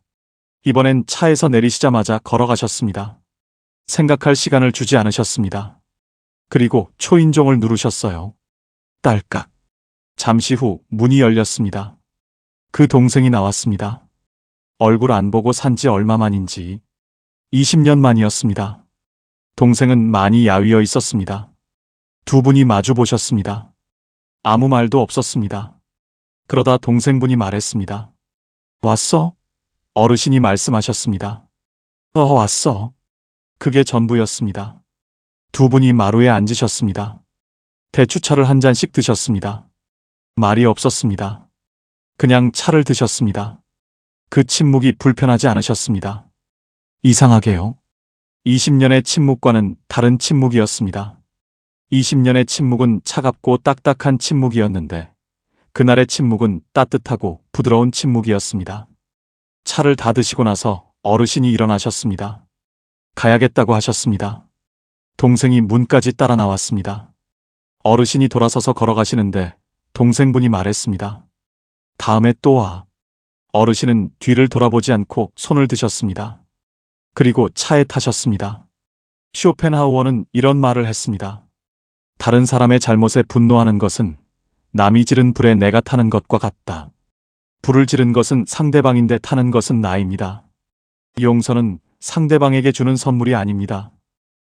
이번엔 차에서 내리시자마자 걸어가셨습니다. 생각할 시간을 주지 않으셨습니다. 그리고 초인종을 누르셨어요. 딸깍. 잠시 후 문이 열렸습니다. 그 동생이 나왔습니다. 얼굴 안 보고 산지 얼마 만인지 20년 만이었습니다. 동생은 많이 야위어 있었습니다. 두 분이 마주 보셨습니다. 아무 말도 없었습니다. 그러다 동생분이 말했습니다. 왔어? 어르신이 말씀하셨습니다. 왔어. 그게 전부였습니다. 두 분이 마루에 앉으셨습니다. 대추차를 한 잔씩 드셨습니다. 말이 없었습니다. 그냥 차를 드셨습니다. 그 침묵이 불편하지 않으셨습니다. 이상하게요. 20년의 침묵과는 다른 침묵이었습니다. 20년의 침묵은 차갑고 딱딱한 침묵이었는데 그날의 침묵은 따뜻하고 부드러운 침묵이었습니다. 차를 다 드시고 나서 어르신이 일어나셨습니다. 가야겠다고 하셨습니다. 동생이 문까지 따라 나왔습니다. 어르신이 돌아서서 걸어가시는데 동생분이 말했습니다. 다음에 또 와. 어르신은 뒤를 돌아보지 않고 손을 드셨습니다. 그리고 차에 타셨습니다. 쇼펜하우어는 이런 말을 했습니다. 다른 사람의 잘못에 분노하는 것은 남이 지른 불에 내가 타는 것과 같다. 불을 지른 것은 상대방인데 타는 것은 나입니다. 용서는 상대방에게 주는 선물이 아닙니다.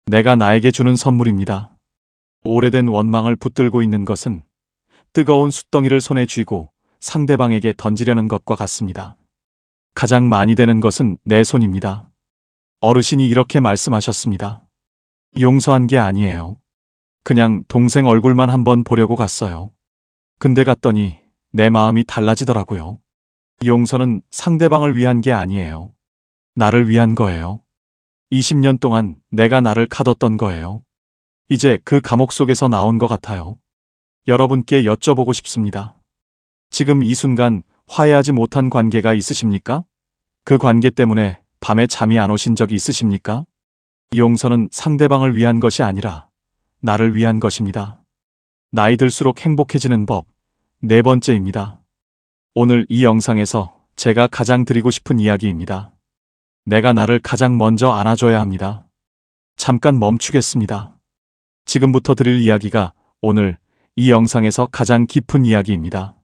내가 나에게 주는 선물입니다. 오래된 원망을 붙들고 있는 것은 뜨거운 숯덩이를 손에 쥐고 상대방에게 던지려는 것과 같습니다. 가장 많이 되는 것은 내 손입니다. 어르신이 이렇게 말씀하셨습니다. 용서한 게 아니에요. 그냥 동생 얼굴만 한번 보려고 갔어요. 근데 갔더니 내 마음이 달라지더라고요. 용서는 상대방을 위한 게 아니에요. 나를 위한 거예요. 20년 동안 내가 나를 가뒀던 거예요. 이제 그 감옥 속에서 나온 것 같아요. 여러분께 여쭤보고 싶습니다. 지금 이 순간 화해하지 못한 관계가 있으십니까? 그 관계 때문에 밤에 잠이 안 오신 적이 있으십니까? 용서는 상대방을 위한 것이 아니라 나를 위한 것입니다. 나이 들수록 행복해지는 법, 네 번째입니다. 오늘 이 영상에서 제가 가장 드리고 싶은 이야기입니다. 내가 나를 가장 먼저 안아줘야 합니다. 잠깐 멈추겠습니다. 지금부터 드릴 이야기가 오늘 이 영상에서 가장 깊은 이야기입니다.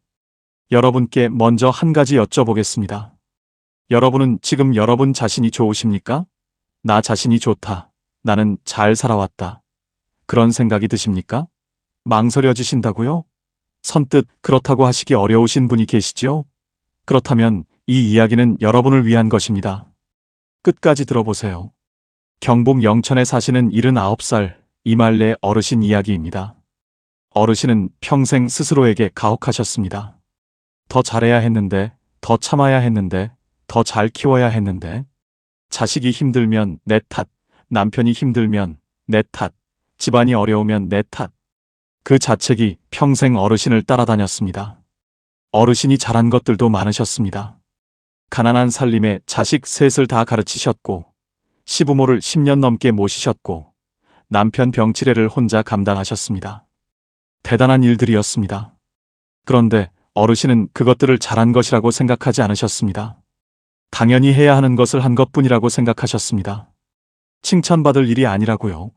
여러분께 먼저 한 가지 여쭤보겠습니다. 여러분은 지금 여러분 자신이 좋으십니까? 나 자신이 좋다. 나는 잘 살아왔다. 그런 생각이 드십니까? 망설여지신다고요? 선뜻 그렇다고 하시기 어려우신 분이 계시죠? 그렇다면 이 이야기는 여러분을 위한 것입니다. 끝까지 들어보세요. 경북 영천에 사시는 79살 이말래 어르신 이야기입니다. 어르신은 평생 스스로에게 가혹하셨습니다. 더 잘해야 했는데, 더 참아야 했는데, 더 잘 키워야 했는데, 자식이 힘들면 내 탓, 남편이 힘들면 내 탓, 집안이 어려우면 내 탓. 그 자책이 평생 어르신을 따라다녔습니다. 어르신이 잘한 것들도 많으셨습니다. 가난한 살림에 자식 셋을 다 가르치셨고, 시부모를 10년 넘게 모시셨고, 남편 병치레를 혼자 감당하셨습니다. 대단한 일들이었습니다. 그런데 어르신은 그것들을 잘한 것이라고 생각하지 않으셨습니다. 당연히 해야 하는 것을 한 것뿐이라고 생각하셨습니다. 칭찬받을 일이 아니라고요.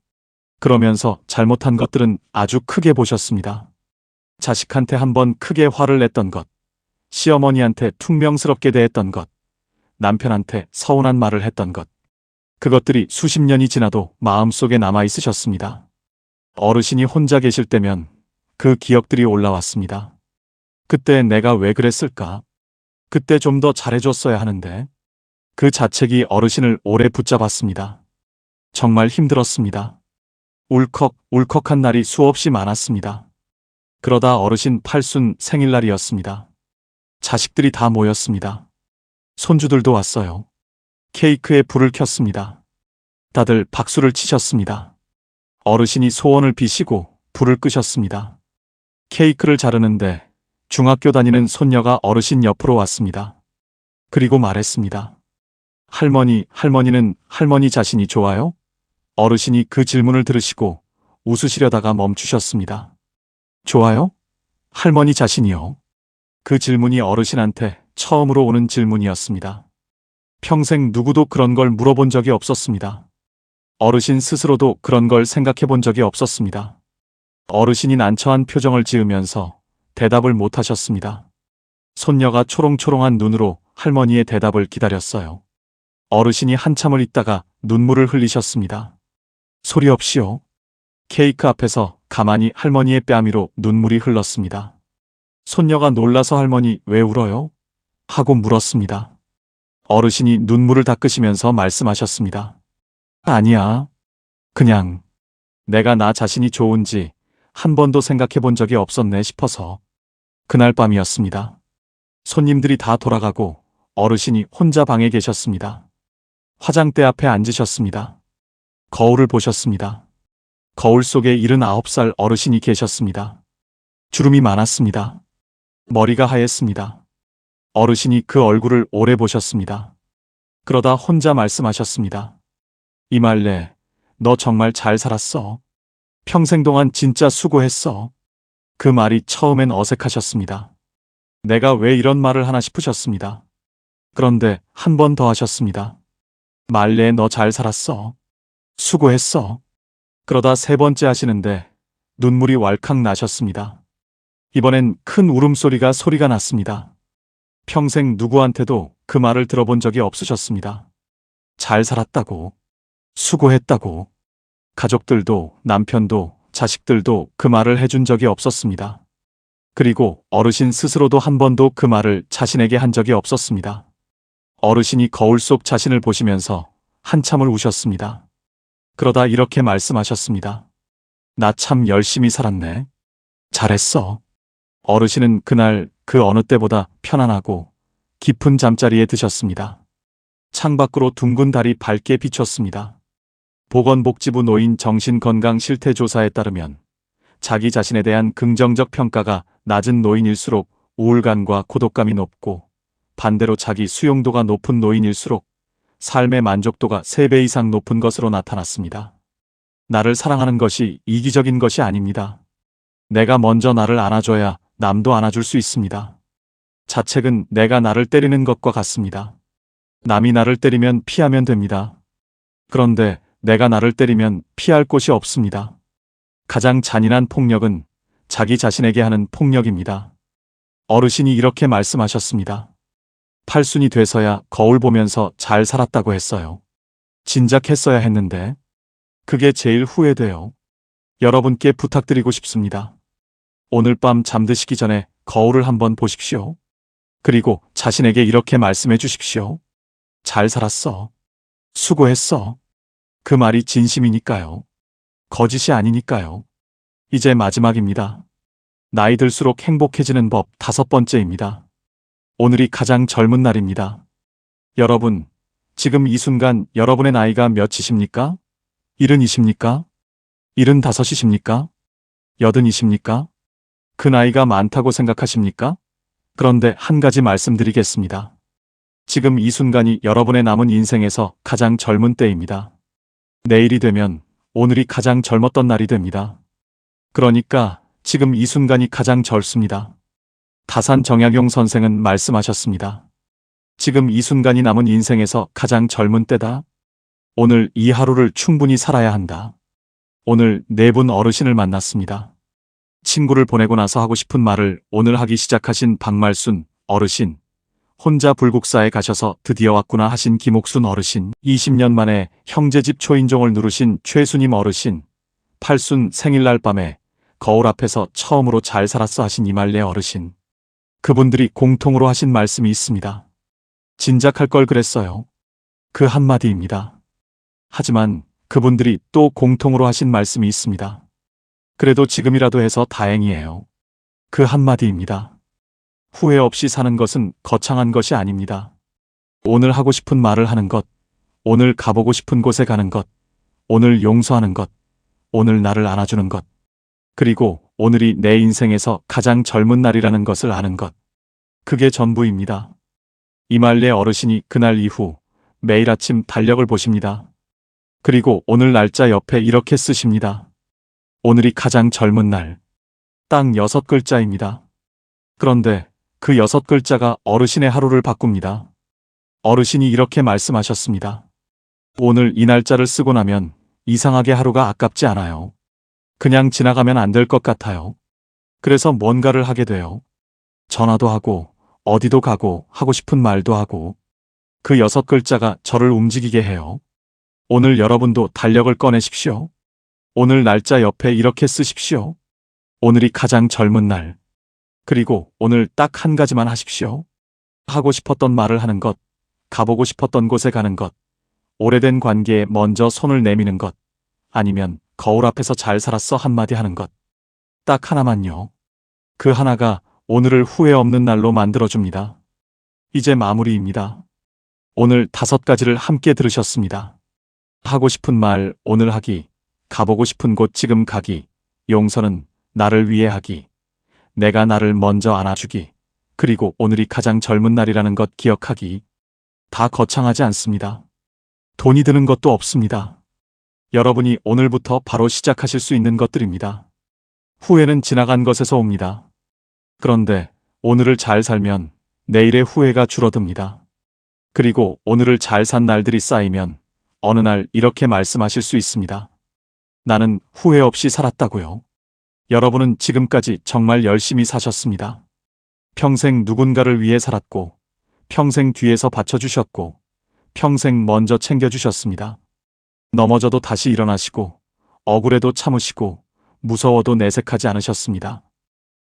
그러면서 잘못한 것들은 아주 크게 보셨습니다. 자식한테 한번 크게 화를 냈던 것, 시어머니한테 퉁명스럽게 대했던 것, 남편한테 서운한 말을 했던 것, 그것들이 수십 년이 지나도 마음속에 남아 있으셨습니다. 어르신이 혼자 계실 때면 그 기억들이 올라왔습니다. 그때 내가 왜 그랬을까? 그때 좀 더 잘해줬어야 하는데. 그 자책이 어르신을 오래 붙잡았습니다. 정말 힘들었습니다. 울컥울컥한 날이 수없이 많았습니다. 그러다 어르신 팔순 생일날이었습니다. 자식들이 다 모였습니다. 손주들도 왔어요. 케이크에 불을 켰습니다. 다들 박수를 치셨습니다. 어르신이 소원을 비시고 불을 끄셨습니다. 케이크를 자르는데 중학교 다니는 손녀가 어르신 옆으로 왔습니다. 그리고 말했습니다. 할머니는 할머니 자신이 좋아요? 어르신이 그 질문을 들으시고 웃으시려다가 멈추셨습니다. 좋아요? 할머니 자신이요? 그 질문이 어르신한테 처음으로 오는 질문이었습니다. 평생 누구도 그런 걸 물어본 적이 없었습니다. 어르신 스스로도 그런 걸 생각해 본 적이 없었습니다. 어르신이 난처한 표정을 지으면서 대답을 못 하셨습니다. 손녀가 초롱초롱한 눈으로 할머니의 대답을 기다렸어요. 어르신이 한참을 있다가 눈물을 흘리셨습니다. 소리 없이요. 케이크 앞에서 가만히 할머니의 뺨위로 눈물이 흘렀습니다. 손녀가 놀라서 할머니 왜 울어요? 하고 물었습니다. 어르신이 눈물을 닦으시면서 말씀하셨습니다. 아니야. 그냥 내가 나 자신이 좋은지 한 번도 생각해 본 적이 없었네 싶어서. 그날 밤이었습니다. 손님들이 다 돌아가고 어르신이 혼자 방에 계셨습니다. 화장대 앞에 앉으셨습니다. 거울을 보셨습니다. 거울 속에 79살 어르신이 계셨습니다. 주름이 많았습니다. 머리가 하였습니다. 어르신이 그 얼굴을 오래 보셨습니다. 그러다 혼자 말씀하셨습니다. 이말래, 너 정말 잘 살았어. 평생 동안 진짜 수고했어. 그 말이 처음엔 어색하셨습니다. 내가 왜 이런 말을 하나 싶으셨습니다. 그런데 한 번 더 하셨습니다. 말래, 너 잘 살았어. 수고했어. 그러다 세 번째 하시는데 눈물이 왈칵 나셨습니다. 이번엔 큰 울음소리가 났습니다. 평생 누구한테도 그 말을 들어본 적이 없으셨습니다. 잘 살았다고, 수고했다고. 가족들도 남편도 자식들도 그 말을 해준 적이 없었습니다. 그리고 어르신 스스로도 한 번도 그 말을 자신에게 한 적이 없었습니다. 어르신이 거울 속 자신을 보시면서 한참을 우셨습니다. 그러다 이렇게 말씀하셨습니다. 나 참 열심히 살았네. 잘했어. 어르신은 그날 그 어느 때보다 편안하고 깊은 잠자리에 드셨습니다. 창밖으로 둥근 달이 밝게 비쳤습니다. 보건복지부 노인 정신건강실태조사에 따르면 자기 자신에 대한 긍정적 평가가 낮은 노인일수록 우울감과 고독감이 높고 반대로 자기 수용도가 높은 노인일수록 삶의 만족도가 3배 이상 높은 것으로 나타났습니다. 나를 사랑하는 것이 이기적인 것이 아닙니다. 내가 먼저 나를 안아줘야 남도 안아줄 수 있습니다. 자책은 내가 나를 때리는 것과 같습니다. 남이 나를 때리면 피하면 됩니다. 그런데 내가 나를 때리면 피할 곳이 없습니다. 가장 잔인한 폭력은 자기 자신에게 하는 폭력입니다. 어르신이 이렇게 말씀하셨습니다. 팔순이 돼서야 거울 보면서 잘 살았다고 했어요. 진작 했어야 했는데 그게 제일 후회돼요. 여러분께 부탁드리고 싶습니다. 오늘 밤 잠드시기 전에 거울을 한번 보십시오. 그리고 자신에게 이렇게 말씀해 주십시오. 잘 살았어. 수고했어. 그 말이 진심이니까요. 거짓이 아니니까요. 이제 마지막입니다. 나이 들수록 행복해지는 법 5번째입니다. 오늘이 가장 젊은 날입니다. 여러분, 지금 이 순간 여러분의 나이가 몇이십니까? 70이십니까? 75이십니까? 80이십니까? 그 나이가 많다고 생각하십니까? 그런데 한 가지 말씀드리겠습니다. 지금 이 순간이 여러분의 남은 인생에서 가장 젊은 때입니다. 내일이 되면 오늘이 가장 젊었던 날이 됩니다. 그러니까 지금 이 순간이 가장 젊습니다. 다산 정약용 선생은 말씀하셨습니다. 지금 이 순간이 남은 인생에서 가장 젊은 때다. 오늘 이 하루를 충분히 살아야 한다. 오늘 4분 어르신을 만났습니다. 친구를 보내고 나서 하고 싶은 말을 오늘 하기 시작하신 박말순 어르신, 혼자 불국사에 가셔서 드디어 왔구나 하신 김옥순 어르신, 20년 만에 형제집 초인종을 누르신 최수님 어르신, 팔순 생일날 밤에 거울 앞에서 처음으로 잘 살았어 하신 이말래 어르신. 그분들이 공통으로 하신 말씀이 있습니다. 진작 할 걸 그랬어요. 그 한마디입니다. 하지만 그분들이 또 공통으로 하신 말씀이 있습니다. 그래도 지금이라도 해서 다행이에요. 그 한마디입니다. 후회 없이 사는 것은 거창한 것이 아닙니다. 오늘 하고 싶은 말을 하는 것, 오늘 가보고 싶은 곳에 가는 것, 오늘 용서하는 것, 오늘 나를 안아주는 것, 그리고 오늘이 내 인생에서 가장 젊은 날이라는 것을 아는 것. 그게 전부입니다. 이말레 어르신이 그날 이후 매일 아침 달력을 보십니다. 그리고 오늘 날짜 옆에 이렇게 쓰십니다. 오늘이 가장 젊은 날. 딱 6글자입니다. 그런데 그 6글자가 어르신의 하루를 바꿉니다. 어르신이 이렇게 말씀하셨습니다. 오늘 이 날짜를 쓰고 나면 이상하게 하루가 아깝지 않아요. 그냥 지나가면 안 될 것 같아요. 그래서 뭔가를 하게 돼요. 전화도 하고 어디도 가고 하고 싶은 말도 하고 그 6글자가 저를 움직이게 해요. 오늘 여러분도 달력을 꺼내십시오. 오늘 날짜 옆에 이렇게 쓰십시오. 오늘이 가장 젊은 날. 그리고 오늘 딱 한 가지만 하십시오. 하고 싶었던 말을 하는 것, 가보고 싶었던 곳에 가는 것, 오래된 관계에 먼저 손을 내미는 것, 아니면 거울 앞에서 잘 살았어 한마디 하는 것. 딱 하나만요. 그 하나가 오늘을 후회 없는 날로 만들어줍니다. 이제 마무리입니다. 오늘 5가지를 함께 들으셨습니다. 하고 싶은 말 오늘 하기, 가보고 싶은 곳 지금 가기, 용서는 나를 위해 하기, 내가 나를 먼저 안아주기, 그리고 오늘이 가장 젊은 날이라는 것 기억하기. 다 거창하지 않습니다. 돈이 드는 것도 없습니다. 여러분이 오늘부터 바로 시작하실 수 있는 것들입니다. 후회는 지나간 것에서 옵니다. 그런데 오늘을 잘 살면 내일의 후회가 줄어듭니다. 그리고 오늘을 잘 산 날들이 쌓이면 어느 날 이렇게 말씀하실 수 있습니다. 나는 후회 없이 살았다고요. 여러분은 지금까지 정말 열심히 사셨습니다. 평생 누군가를 위해 살았고, 평생 뒤에서 받쳐주셨고, 평생 먼저 챙겨주셨습니다. 넘어져도 다시 일어나시고, 억울해도 참으시고, 무서워도 내색하지 않으셨습니다.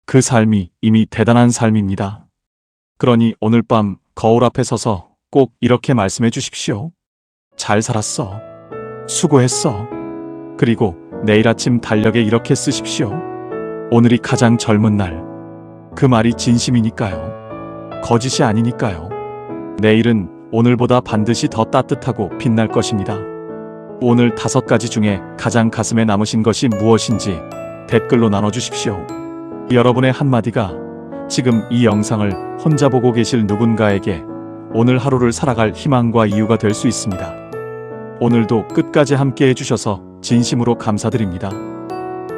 그 삶이 이미 대단한 삶입니다. 그러니 오늘 밤 거울 앞에 서서 꼭 이렇게 말씀해 주십시오. 잘 살았어. 수고했어. 그리고 내일 아침 달력에 이렇게 쓰십시오. 오늘이 가장 젊은 날. 그 말이 진심이니까요. 거짓이 아니니까요. 내일은 오늘보다 반드시 더 따뜻하고 빛날 것입니다. 오늘 5가지 중에 가장 가슴에 남으신 것이 무엇인지 댓글로 나눠주십시오. 여러분의 한마디가 지금 이 영상을 혼자 보고 계실 누군가에게 오늘 하루를 살아갈 희망과 이유가 될 수 있습니다. 오늘도 끝까지 함께 해주셔서 진심으로 감사드립니다.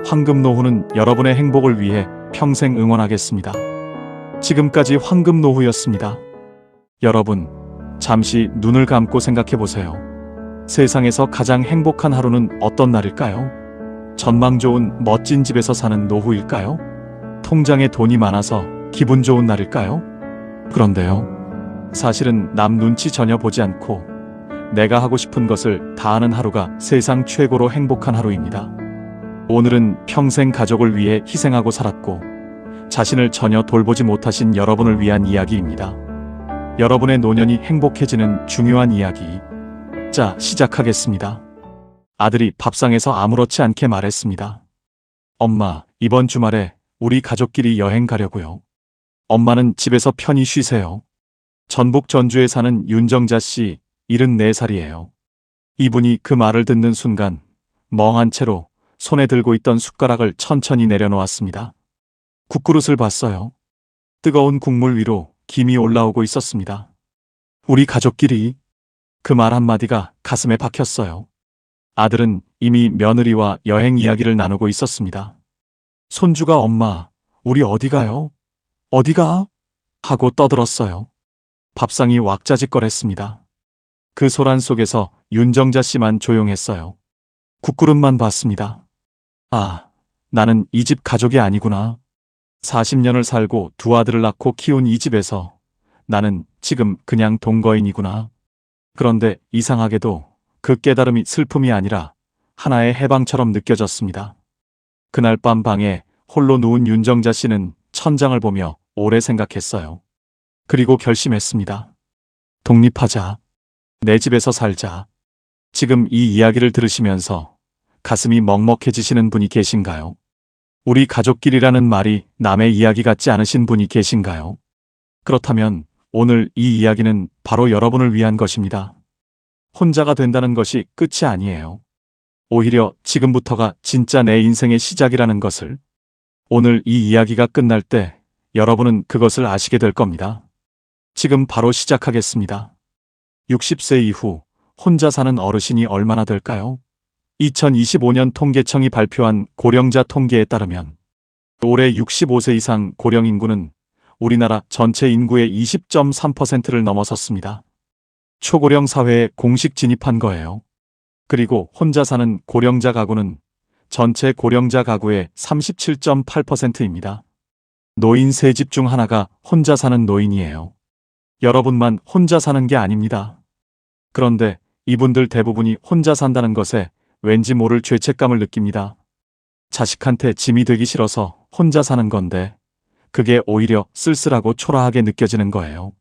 황금노후는 여러분의 행복을 위해 평생 응원하겠습니다. 지금까지 황금노후였습니다. 여러분, 잠시 눈을 감고 생각해보세요. 세상에서 가장 행복한 하루는 어떤 날일까요? 전망 좋은 멋진 집에서 사는 노후일까요? 통장에 돈이 많아서 기분 좋은 날일까요? 그런데요, 사실은 남 눈치 전혀 보지 않고 내가 하고 싶은 것을 다 하는 하루가 세상 최고로 행복한 하루입니다. 오늘은 평생 가족을 위해 희생하고 살았고 자신을 전혀 돌보지 못하신 여러분을 위한 이야기입니다. 여러분의 노년이 행복해지는 중요한 이야기. 자, 시작하겠습니다. 아들이 밥상에서 아무렇지 않게 말했습니다. 엄마, 이번 주말에 우리 가족끼리 여행 가려고요. 엄마는 집에서 편히 쉬세요. 전북 전주에 사는 윤정자 씨, 74살이에요. 이분이 그 말을 듣는 순간 멍한 채로 손에 들고 있던 숟가락을 천천히 내려놓았습니다. 국그릇을 봤어요. 뜨거운 국물 위로 김이 올라오고 있었습니다. 우리 가족끼리. 그 말 한마디가 가슴에 박혔어요. 아들은 이미 며느리와 여행 이야기를 나누고 있었습니다. 손주가 엄마, 우리 어디 가요? 어디 가? 하고 떠들었어요. 밥상이 왁자지껄했습니다. 그 소란 속에서 윤정자 씨만 조용했어요. 국그릇만 봤습니다. 아, 나는 이 집 가족이 아니구나. 40년을 살고 2 아들을 낳고 키운 이 집에서 나는 지금 그냥 동거인이구나. 그런데 이상하게도 그 깨달음이 슬픔이 아니라 하나의 해방처럼 느껴졌습니다. 그날 밤 방에 홀로 누운 윤정자 씨는 천장을 보며 오래 생각했어요. 그리고 결심했습니다. 독립하자. 내 집에서 살자. 지금 이 이야기를 들으시면서 가슴이 먹먹해지시는 분이 계신가요? 우리 가족끼리라는 말이 남의 이야기 같지 않으신 분이 계신가요? 그렇다면 오늘 이 이야기는 바로 여러분을 위한 것입니다. 혼자가 된다는 것이 끝이 아니에요. 오히려 지금부터가 진짜 내 인생의 시작이라는 것을. 오늘 이 이야기가 끝날 때 여러분은 그것을 아시게 될 겁니다. 지금 바로 시작하겠습니다. 60세 이후 혼자 사는 어르신이 얼마나 될까요? 2025년 통계청이 발표한 고령자 통계에 따르면 올해 65세 이상 고령 인구는 우리나라 전체 인구의 20.3%를 넘어섰습니다. 초고령 사회에 공식 진입한 거예요. 그리고 혼자 사는 고령자 가구는 전체 고령자 가구의 37.8%입니다. 노인 3집 중 하나가 혼자 사는 노인이에요. 여러분만 혼자 사는 게 아닙니다. 그런데 이분들 대부분이 혼자 산다는 것에 왠지 모를 죄책감을 느낍니다. 자식한테 짐이 되기 싫어서 혼자 사는 건데 그게 오히려 쓸쓸하고 초라하게 느껴지는 거예요.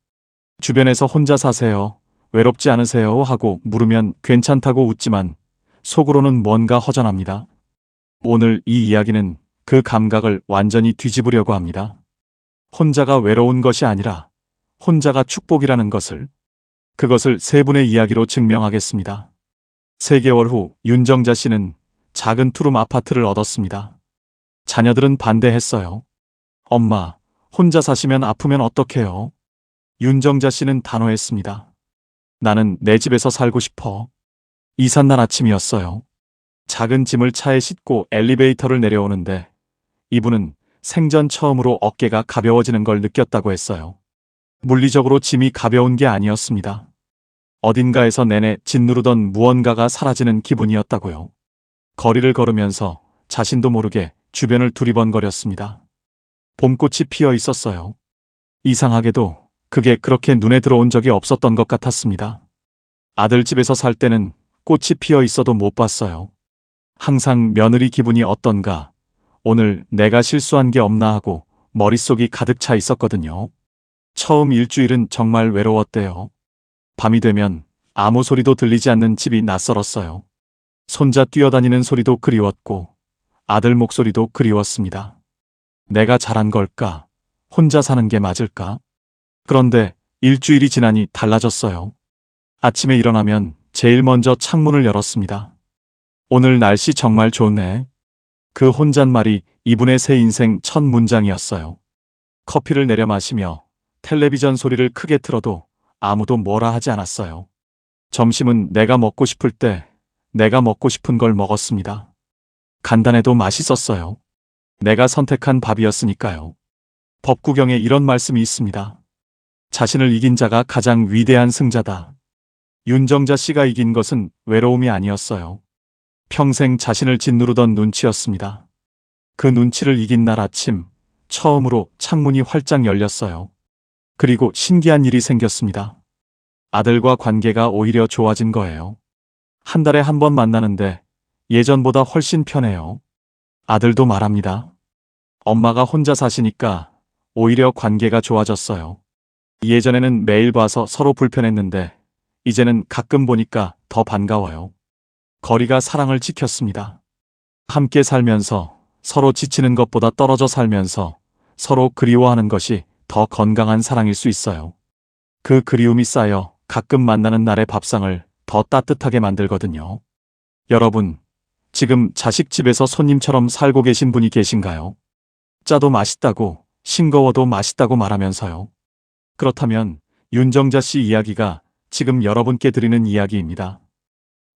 주변에서 혼자 사세요, 외롭지 않으세요 하고 물으면 괜찮다고 웃지만 속으로는 뭔가 허전합니다. 오늘 이 이야기는 그 감각을 완전히 뒤집으려고 합니다. 혼자가 외로운 것이 아니라 혼자가 축복이라는 것을, 그것을 세 분의 이야기로 증명하겠습니다. 3개월 후 윤정자 씨는 작은 투룸 아파트를 얻었습니다. 자녀들은 반대했어요. 엄마, 혼자 사시면 아프면 어떡해요? 윤정자 씨는 단호했습니다. 나는 내 집에서 살고 싶어. 이삿날 아침이었어요. 작은 짐을 차에 싣고 엘리베이터를 내려오는데 이분은 생전 처음으로 어깨가 가벼워지는 걸 느꼈다고 했어요. 물리적으로 짐이 가벼운 게 아니었습니다. 어딘가에서 내내 짓누르던 무언가가 사라지는 기분이었다고요. 거리를 걸으면서 자신도 모르게 주변을 두리번거렸습니다. 봄꽃이 피어 있었어요. 이상하게도 그게 그렇게 눈에 들어온 적이 없었던 것 같았습니다. 아들 집에서 살 때는 꽃이 피어 있어도 못 봤어요. 항상 며느리 기분이 어떤가, 오늘 내가 실수한 게 없나 하고 머릿속이 가득 차 있었거든요. 처음 일주일은 정말 외로웠대요. 밤이 되면 아무 소리도 들리지 않는 집이 낯설었어요. 손자 뛰어다니는 소리도 그리웠고 아들 목소리도 그리웠습니다. 내가 잘한 걸까? 혼자 사는 게 맞을까? 그런데 일주일이 지나니 달라졌어요. 아침에 일어나면 제일 먼저 창문을 열었습니다. 오늘 날씨 정말 좋네. 그 혼잣말이 이분의 새 인생 첫 문장이었어요. 커피를 내려 마시며 텔레비전 소리를 크게 틀어도 아무도 뭐라 하지 않았어요. 점심은 내가 먹고 싶을 때 내가 먹고 싶은 걸 먹었습니다. 간단해도 맛있었어요. 내가 선택한 밥이었으니까요. 법구경에 이런 말씀이 있습니다. 자신을 이긴 자가 가장 위대한 승자다. 윤정자 씨가 이긴 것은 외로움이 아니었어요. 평생 자신을 짓누르던 눈치였습니다. 그 눈치를 이긴 날 아침, 처음으로 창문이 활짝 열렸어요. 그리고 신기한 일이 생겼습니다. 아들과 관계가 오히려 좋아진 거예요. 한 달에 한 번 만나는데 예전보다 훨씬 편해요. 아들도 말합니다. 엄마가 혼자 사시니까 오히려 관계가 좋아졌어요. 예전에는 매일 봐서 서로 불편했는데 이제는 가끔 보니까 더 반가워요. 거리가 사랑을 지켰습니다. 함께 살면서 서로 지치는 것보다 떨어져 살면서 서로 그리워하는 것이 더 건강한 사랑일 수 있어요. 그 그리움이 쌓여 가끔 만나는 날의 밥상을 더 따뜻하게 만들거든요. 여러분, 지금 자식 집에서 손님처럼 살고 계신 분이 계신가요? 짜도 맛있다고, 싱거워도 맛있다고 말하면서요. 그렇다면 윤정자 씨 이야기가 지금 여러분께 드리는 이야기입니다.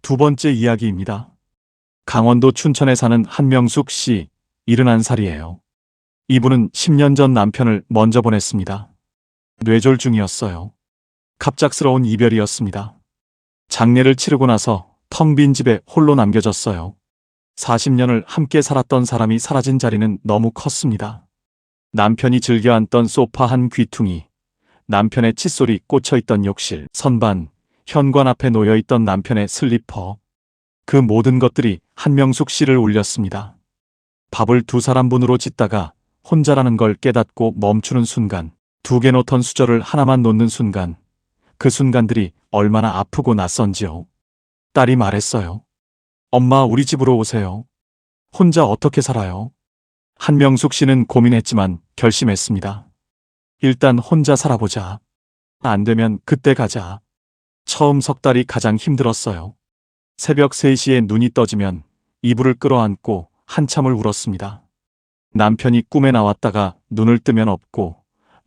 두 번째 이야기입니다. 강원도 춘천에 사는 한명숙 씨, 71살이에요. 이분은 10년 전 남편을 먼저 보냈습니다. 뇌졸 중이었어요. 갑작스러운 이별이었습니다. 장례를 치르고 나서 텅 빈 집에 홀로 남겨졌어요. 40년을 함께 살았던 사람이 사라진 자리는 너무 컸습니다. 남편이 즐겨 앉던 소파 한 귀퉁이, 남편의 칫솔이 꽂혀있던 욕실, 선반, 현관 앞에 놓여있던 남편의 슬리퍼, 그 모든 것들이 한명숙 씨를 울렸습니다. 밥을 2사람분으로 짓다가 혼자라는 걸 깨닫고 멈추는 순간, 2개 놓던 수저를 하나만 놓는 순간, 그 순간들이 얼마나 아프고 낯선지요. 딸이 말했어요. 엄마, 우리 집으로 오세요. 혼자 어떻게 살아요? 한명숙 씨는 고민했지만 결심했습니다. 일단 혼자 살아보자. 안 되면 그때 가자. 처음 석 달이 가장 힘들었어요. 새벽 3시에 눈이 떠지면 이불을 끌어안고 한참을 울었습니다. 남편이 꿈에 나왔다가 눈을 뜨면 없고,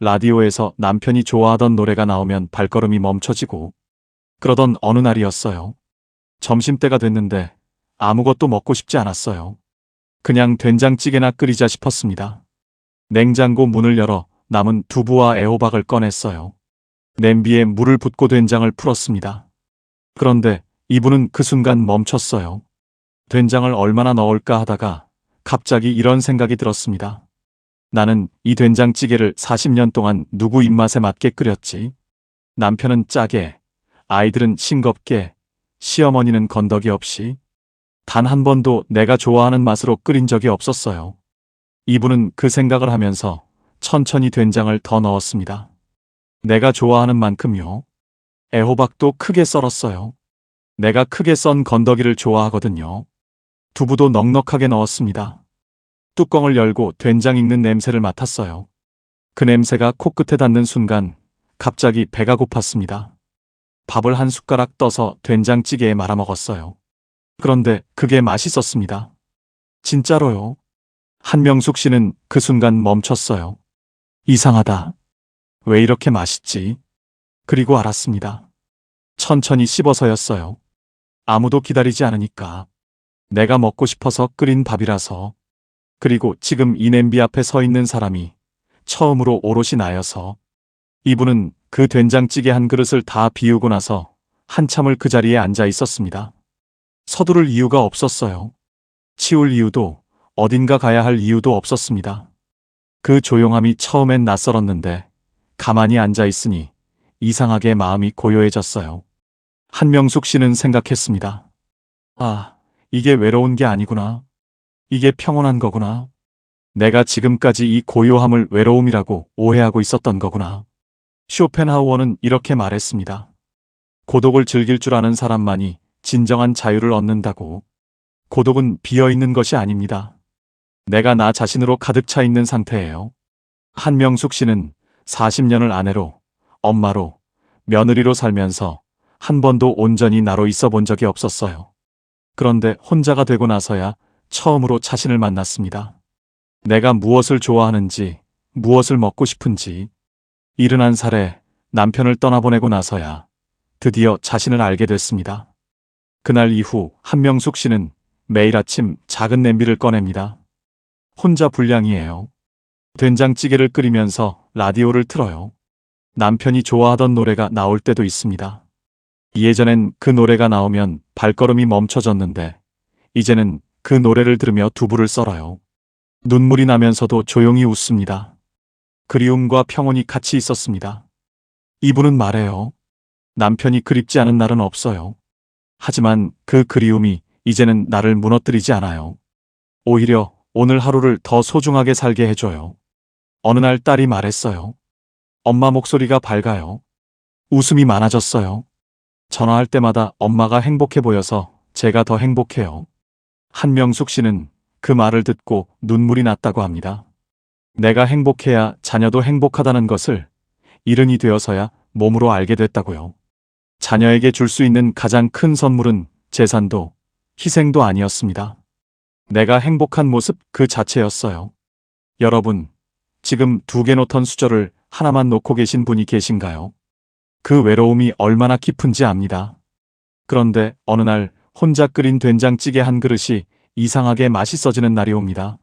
라디오에서 남편이 좋아하던 노래가 나오면 발걸음이 멈춰지고, 그러던 어느 날이었어요. 점심때가 됐는데 아무것도 먹고 싶지 않았어요. 그냥 된장찌개나 끓이자 싶었습니다. 냉장고 문을 열어 남은 두부와 애호박을 꺼냈어요. 냄비에 물을 붓고 된장을 풀었습니다. 그런데 이분은 그 순간 멈췄어요. 된장을 얼마나 넣을까 하다가 갑자기 이런 생각이 들었습니다. 나는 이 된장찌개를 40년 동안 누구 입맛에 맞게 끓였지? 남편은 짜게, 아이들은 싱겁게, 시어머니는 건더기 없이 단 한 번도 내가 좋아하는 맛으로 끓인 적이 없었어요. 이분은 그 생각을 하면서 천천히 된장을 더 넣었습니다. 내가 좋아하는 만큼요. 애호박도 크게 썰었어요. 내가 크게 썬 건더기를 좋아하거든요. 두부도 넉넉하게 넣었습니다. 뚜껑을 열고 된장 익는 냄새를 맡았어요. 그 냄새가 코끝에 닿는 순간 갑자기 배가 고팠습니다. 밥을 한 숟가락 떠서 된장찌개에 말아 먹었어요. 그런데 그게 맛있었습니다. 진짜로요. 한명숙 씨는 그 순간 멈췄어요. 이상하다. 왜 이렇게 맛있지? 그리고 알았습니다. 천천히 씹어서였어요. 아무도 기다리지 않으니까. 내가 먹고 싶어서 끓인 밥이라서. 그리고 지금 이 냄비 앞에 서 있는 사람이 처음으로 오롯이 나여서. 이분은 그 된장찌개 한 그릇을 다 비우고 나서 한참을 그 자리에 앉아 있었습니다. 서두를 이유가 없었어요. 치울 이유도 어딘가 가야 할 이유도 없었습니다. 그 조용함이 처음엔 낯설었는데 가만히 앉아 있으니 이상하게 마음이 고요해졌어요. 한명숙 씨는 생각했습니다. 아, 이게 외로운 게 아니구나. 이게 평온한 거구나. 내가 지금까지 이 고요함을 외로움이라고 오해하고 있었던 거구나. 쇼펜하우어는 이렇게 말했습니다. 고독을 즐길 줄 아는 사람만이 진정한 자유를 얻는다고. 고독은 비어있는 것이 아닙니다. 내가 나 자신으로 가득 차 있는 상태예요. 한명숙 씨는 40년을 아내로, 엄마로, 며느리로 살면서 한 번도 온전히 나로 있어 본 적이 없었어요. 그런데 혼자가 되고 나서야 처음으로 자신을 만났습니다. 내가 무엇을 좋아하는지, 무엇을 먹고 싶은지. 71살에 남편을 떠나보내고 나서야 드디어 자신을 알게 됐습니다. 그날 이후 한명숙 씨는 매일 아침 작은 냄비를 꺼냅니다. 혼자 불량이에요. 된장찌개를 끓이면서 라디오를 틀어요. 남편이 좋아하던 노래가 나올 때도 있습니다. 예전엔 그 노래가 나오면 발걸음이 멈춰졌는데 이제는 그 노래를 들으며 두부를 썰어요. 눈물이 나면서도 조용히 웃습니다. 그리움과 평온이 같이 있었습니다. 이분은 말해요. 남편이 그립지 않은 날은 없어요. 하지만 그 그리움이 이제는 나를 무너뜨리지 않아요. 오히려 오늘 하루를 더 소중하게 살게 해줘요. 어느 날 딸이 말했어요. 엄마 목소리가 밝아요. 웃음이 많아졌어요. 전화할 때마다 엄마가 행복해 보여서 제가 더 행복해요. 한명숙 씨는 그 말을 듣고 눈물이 났다고 합니다. 내가 행복해야 자녀도 행복하다는 것을 어른이 되어서야 몸으로 알게 됐다고요. 자녀에게 줄 수 있는 가장 큰 선물은 재산도 희생도 아니었습니다. 내가 행복한 모습 그 자체였어요. 여러분, 지금 2개 놓던 수저를 하나만 놓고 계신 분이 계신가요? 그 외로움이 얼마나 깊은지 압니다. 그런데 어느 날 혼자 끓인 된장찌개 한 그릇이 이상하게 맛있어지는 날이 옵니다.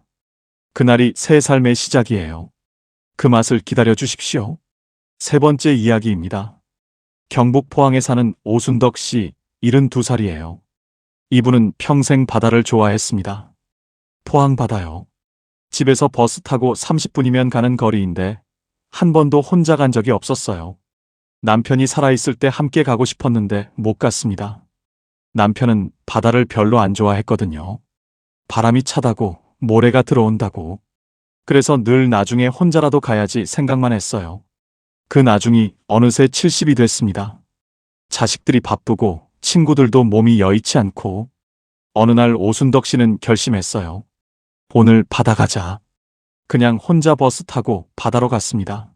그날이 새 삶의 시작이에요. 그 맛을 기다려 주십시오. 세 번째 이야기입니다. 경북 포항에 사는 오순덕 씨, 72살이에요. 이분은 평생 바다를 좋아했습니다. 포항 바다요. 집에서 버스 타고 30분이면 가는 거리인데 한 번도 혼자 간 적이 없었어요. 남편이 살아있을 때 함께 가고 싶었는데 못 갔습니다. 남편은 바다를 별로 안 좋아했거든요. 바람이 차다고, 모래가 들어온다고. 그래서 늘 나중에 혼자라도 가야지 생각만 했어요. 그 나중이 어느새 70이 됐습니다. 자식들이 바쁘고 친구들도 몸이 여의치 않고 어느 날 오순덕 씨는 결심했어요. 오늘 바다 가자. 그냥 혼자 버스 타고 바다로 갔습니다.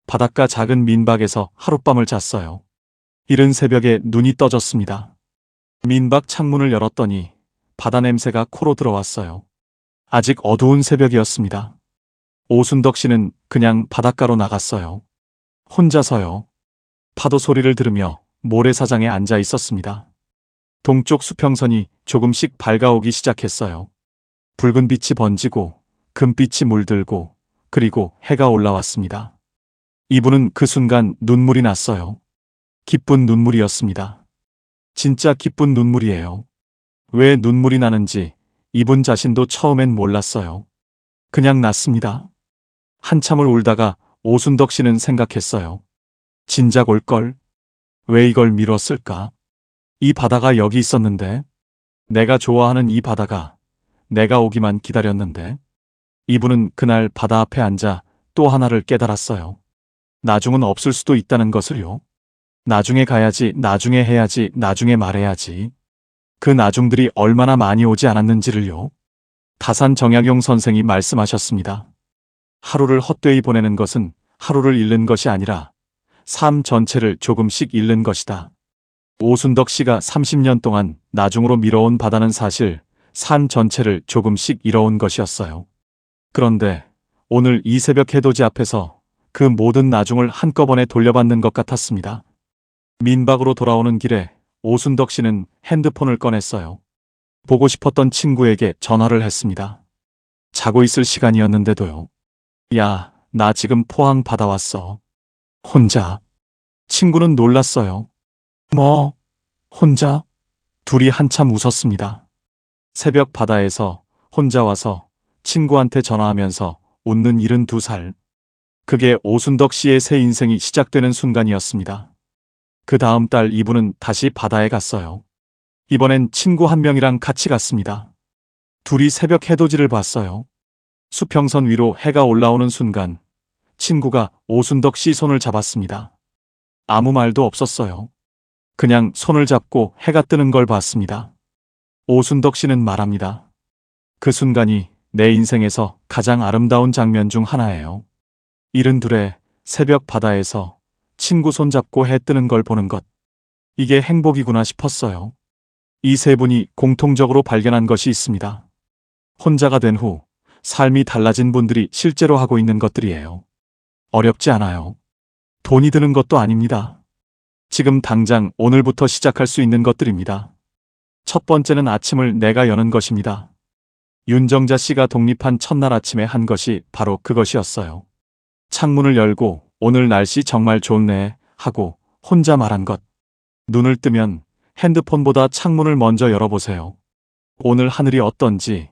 바닷가 작은 민박에서 하룻밤을 잤어요. 이른 새벽에 눈이 떠졌습니다. 민박 창문을 열었더니 바다 냄새가 코로 들어왔어요. 아직 어두운 새벽이었습니다. 오순덕 씨는 그냥 바닷가로 나갔어요. 혼자서요. 파도 소리를 들으며 모래사장에 앉아 있었습니다. 동쪽 수평선이 조금씩 밝아오기 시작했어요. 붉은 빛이 번지고 금빛이 물들고 그리고 해가 올라왔습니다. 이분은 그 순간 눈물이 났어요. 기쁜 눈물이었습니다. 진짜 기쁜 눈물이에요. 왜 눈물이 나는지 이분 자신도 처음엔 몰랐어요. 그냥 났습니다. 한참을 울다가 오순덕 씨는 생각했어요. 진작 올걸. 왜 이걸 미뤘을까? 이 바다가 여기 있었는데, 내가 좋아하는 이 바다가 내가 오기만 기다렸는데. 이분은 그날 바다 앞에 앉아 또 하나를 깨달았어요. 나중은 없을 수도 있다는 것을요. 나중에 가야지, 나중에 해야지, 나중에 말해야지. 그 나중들이 얼마나 많이 오지 않았는지를요. 다산 정약용 선생이 말씀하셨습니다. 하루를 헛되이 보내는 것은 하루를 잃는 것이 아니라 삶 전체를 조금씩 잃는 것이다. 오순덕 씨가 30년 동안 나중으로 미뤄온 바다는 사실 삶 전체를 조금씩 잃어온 것이었어요. 그런데 오늘 이 새벽 해돋이 앞에서 그 모든 나중을 한꺼번에 돌려받는 것 같았습니다. 민박으로 돌아오는 길에 오순덕 씨는 핸드폰을 꺼냈어요. 보고 싶었던 친구에게 전화를 했습니다. 자고 있을 시간이었는데도요. 야, 나 지금 포항 바다 왔어. 혼자. 친구는 놀랐어요. 뭐? 혼자? 둘이 한참 웃었습니다. 새벽 바다에서 혼자 와서 친구한테 전화하면서 웃는 72살. 그게 오순덕 씨의 새 인생이 시작되는 순간이었습니다. 그 다음 달 이분은 다시 바다에 갔어요. 이번엔 친구 한 명이랑 같이 갔습니다. 둘이 새벽 해돋이를 봤어요. 수평선 위로 해가 올라오는 순간 친구가 오순덕 씨 손을 잡았습니다. 아무 말도 없었어요. 그냥 손을 잡고 해가 뜨는 걸 봤습니다. 오순덕 씨는 말합니다. 그 순간이 내 인생에서 가장 아름다운 장면 중 하나예요. 72의 새벽 바다에서 친구 손잡고 해 뜨는 걸 보는 것. 이게 행복이구나 싶었어요. 이 세 분이 공통적으로 발견한 것이 있습니다. 혼자가 된 후 삶이 달라진 분들이 실제로 하고 있는 것들이에요. 어렵지 않아요. 돈이 드는 것도 아닙니다. 지금 당장 오늘부터 시작할 수 있는 것들입니다. 첫 번째는 아침을 내가 여는 것입니다. 윤정자 씨가 독립한 첫날 아침에 한 것이 바로 그것이었어요. 창문을 열고 오늘 날씨 정말 좋네 하고 혼자 말한 것. 눈을 뜨면 핸드폰보다 창문을 먼저 열어보세요. 오늘 하늘이 어떤지,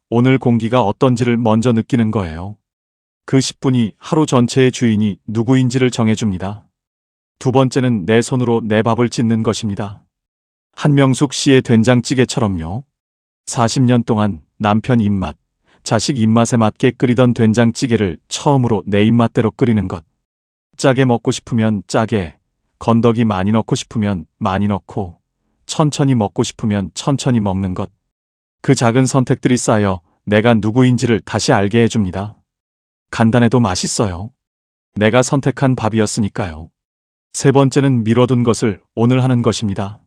오늘 공기가 어떤지를 먼저 느끼는 거예요. 그 10분이 하루 전체의 주인이 누구인지를 정해줍니다. 두 번째는 내 손으로 내 밥을 짓는 것입니다. 한명숙 씨의 된장찌개처럼요. 40년 동안 남편 입맛, 자식 입맛에 맞게 끓이던 된장찌개를 처음으로 내 입맛대로 끓이는 것. 짜게 먹고 싶으면 짜게, 건더기 많이 넣고 싶으면 많이 넣고, 천천히 먹고 싶으면 천천히 먹는 것. 그 작은 선택들이 쌓여 내가 누구인지를 다시 알게 해줍니다. 간단해도 맛있어요. 내가 선택한 밥이었으니까요. 세 번째는 미뤄둔 것을 오늘 하는 것입니다.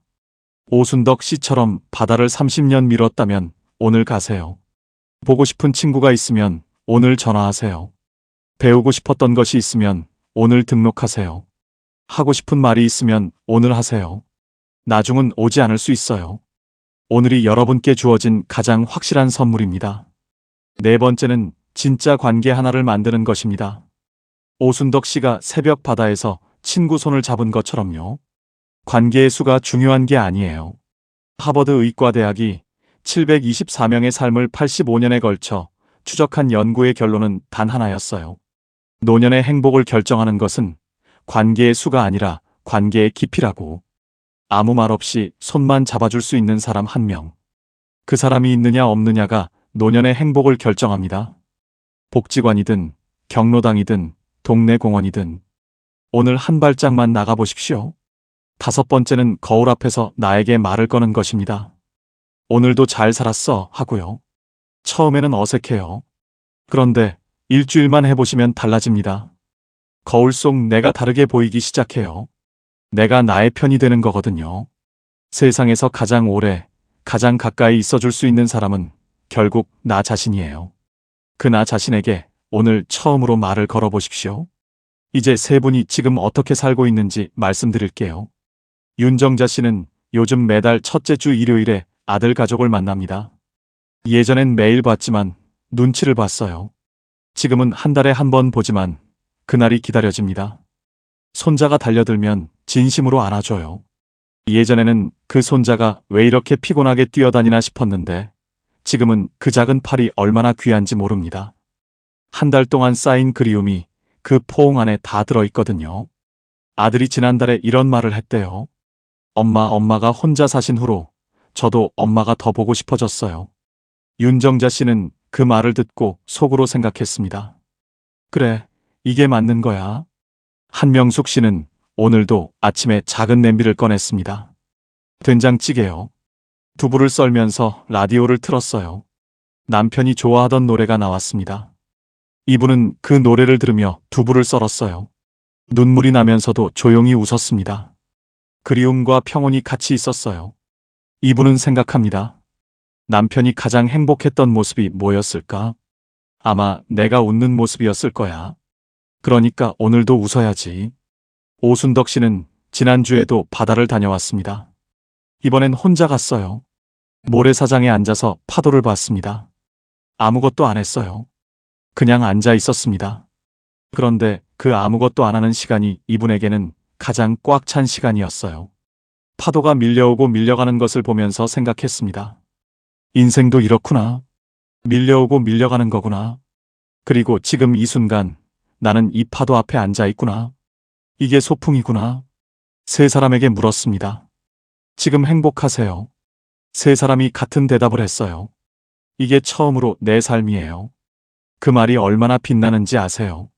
오순덕 씨처럼 바다를 30년 미뤘다면 오늘 가세요. 보고 싶은 친구가 있으면 오늘 전화하세요. 배우고 싶었던 것이 있으면 오늘 등록하세요. 하고 싶은 말이 있으면 오늘 하세요. 나중은 오지 않을 수 있어요. 오늘이 여러분께 주어진 가장 확실한 선물입니다. 네 번째는 진짜 관계 하나를 만드는 것입니다. 오순덕 씨가 새벽 바다에서 친구 손을 잡은 것처럼요. 관계의 수가 중요한 게 아니에요. 하버드 의과대학이 724명의 삶을 85년에 걸쳐 추적한 연구의 결론은 단 하나였어요. 노년의 행복을 결정하는 것은 관계의 수가 아니라 관계의 깊이라고. 아무 말 없이 손만 잡아줄 수 있는 사람 한 명. 그 사람이 있느냐 없느냐가 노년의 행복을 결정합니다. 복지관이든 경로당이든 동네 공원이든 오늘 한 발짝만 나가보십시오. 다섯 번째는 거울 앞에서 나에게 말을 거는 것입니다. 오늘도 잘 살았어 하고요. 처음에는 어색해요. 그런데 일주일만 해보시면 달라집니다. 거울 속 내가 다르게 보이기 시작해요. 내가 나의 편이 되는 거거든요. 세상에서 가장 오래, 가장 가까이 있어줄 수 있는 사람은 결국 나 자신이에요. 그 나 자신에게 오늘 처음으로 말을 걸어보십시오. 이제 세 분이 지금 어떻게 살고 있는지 말씀드릴게요. 윤정자 씨는 요즘 매달 첫째 주 일요일에 아들 가족을 만납니다. 예전엔 매일 봤지만 눈치를 봤어요. 지금은 한 달에 한 번 보지만 그날이 기다려집니다. 손자가 달려들면 진심으로 안아줘요. 예전에는 그 손자가 왜 이렇게 피곤하게 뛰어다니나 싶었는데 지금은 그 작은 팔이 얼마나 귀한지 모릅니다. 한 달 동안 쌓인 그리움이 그 포옹 안에 다 들어있거든요. 아들이 지난달에 이런 말을 했대요. 엄마가 혼자 사신 후로 저도 엄마가 더 보고 싶어졌어요. 윤정자 씨는 그 말을 듣고 속으로 생각했습니다. 그래, 이게 맞는 거야. 한명숙 씨는 오늘도 아침에 작은 냄비를 꺼냈습니다. 된장찌개요. 두부를 썰면서 라디오를 틀었어요. 남편이 좋아하던 노래가 나왔습니다. 이분은 그 노래를 들으며 두부를 썰었어요. 눈물이 나면서도 조용히 웃었습니다. 그리움과 평온이 같이 있었어요. 이분은 생각합니다. 남편이 가장 행복했던 모습이 뭐였을까? 아마 내가 웃는 모습이었을 거야. 그러니까 오늘도 웃어야지. 오순덕 씨는 지난주에도 바다를 다녀왔습니다. 이번엔 혼자 갔어요. 모래사장에 앉아서 파도를 봤습니다. 아무것도 안 했어요. 그냥 앉아 있었습니다. 그런데 그 아무것도 안 하는 시간이 이분에게는 가장 꽉 찬 시간이었어요. 파도가 밀려오고 밀려가는 것을 보면서 생각했습니다. 인생도 이렇구나. 밀려오고 밀려가는 거구나. 그리고 지금 이 순간 나는 이 파도 앞에 앉아 있구나. 이게 소풍이구나. 세 사람에게 물었습니다. 지금 행복하세요? 세 사람이 같은 대답을 했어요. 이게 처음으로 내 삶이에요. 그 말이 얼마나 빛나는지 아세요?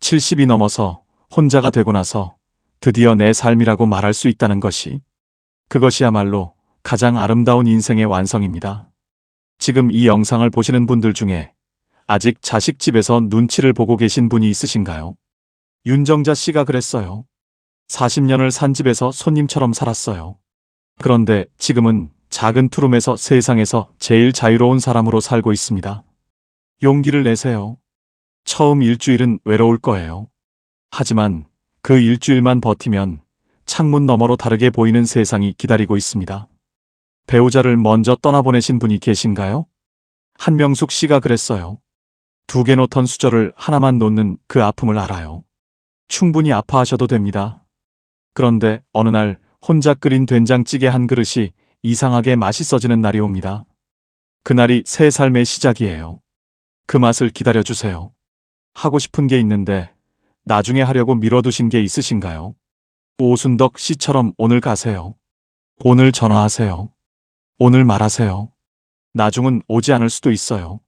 70이 넘어서 혼자가 되고 나서 드디어 내 삶이라고 말할 수 있다는 것이, 그것이야말로 가장 아름다운 인생의 완성입니다. 지금 이 영상을 보시는 분들 중에 아직 자식 집에서 눈치를 보고 계신 분이 있으신가요? 윤정자 씨가 그랬어요. 40년을 산 집에서 손님처럼 살았어요. 그런데 지금은 작은 투룸에서 세상에서 제일 자유로운 사람으로 살고 있습니다. 용기를 내세요. 처음 일주일은 외로울 거예요. 하지만 그 일주일만 버티면 창문 너머로 다르게 보이는 세상이 기다리고 있습니다. 배우자를 먼저 떠나보내신 분이 계신가요? 한명숙 씨가 그랬어요. 2개 놓던 수저를 하나만 놓는 그 아픔을 알아요. 충분히 아파하셔도 됩니다. 그런데 어느 날 혼자 끓인 된장찌개 한 그릇이 이상하게 맛있어지는 날이 옵니다. 그날이 새 삶의 시작이에요. 그 맛을 기다려주세요. 하고 싶은 게 있는데 나중에 하려고 미뤄두신 게 있으신가요? 오순덕 씨처럼 오늘 가세요. 오늘 전화하세요. 오늘 말하세요. 나중은 오지 않을 수도 있어요.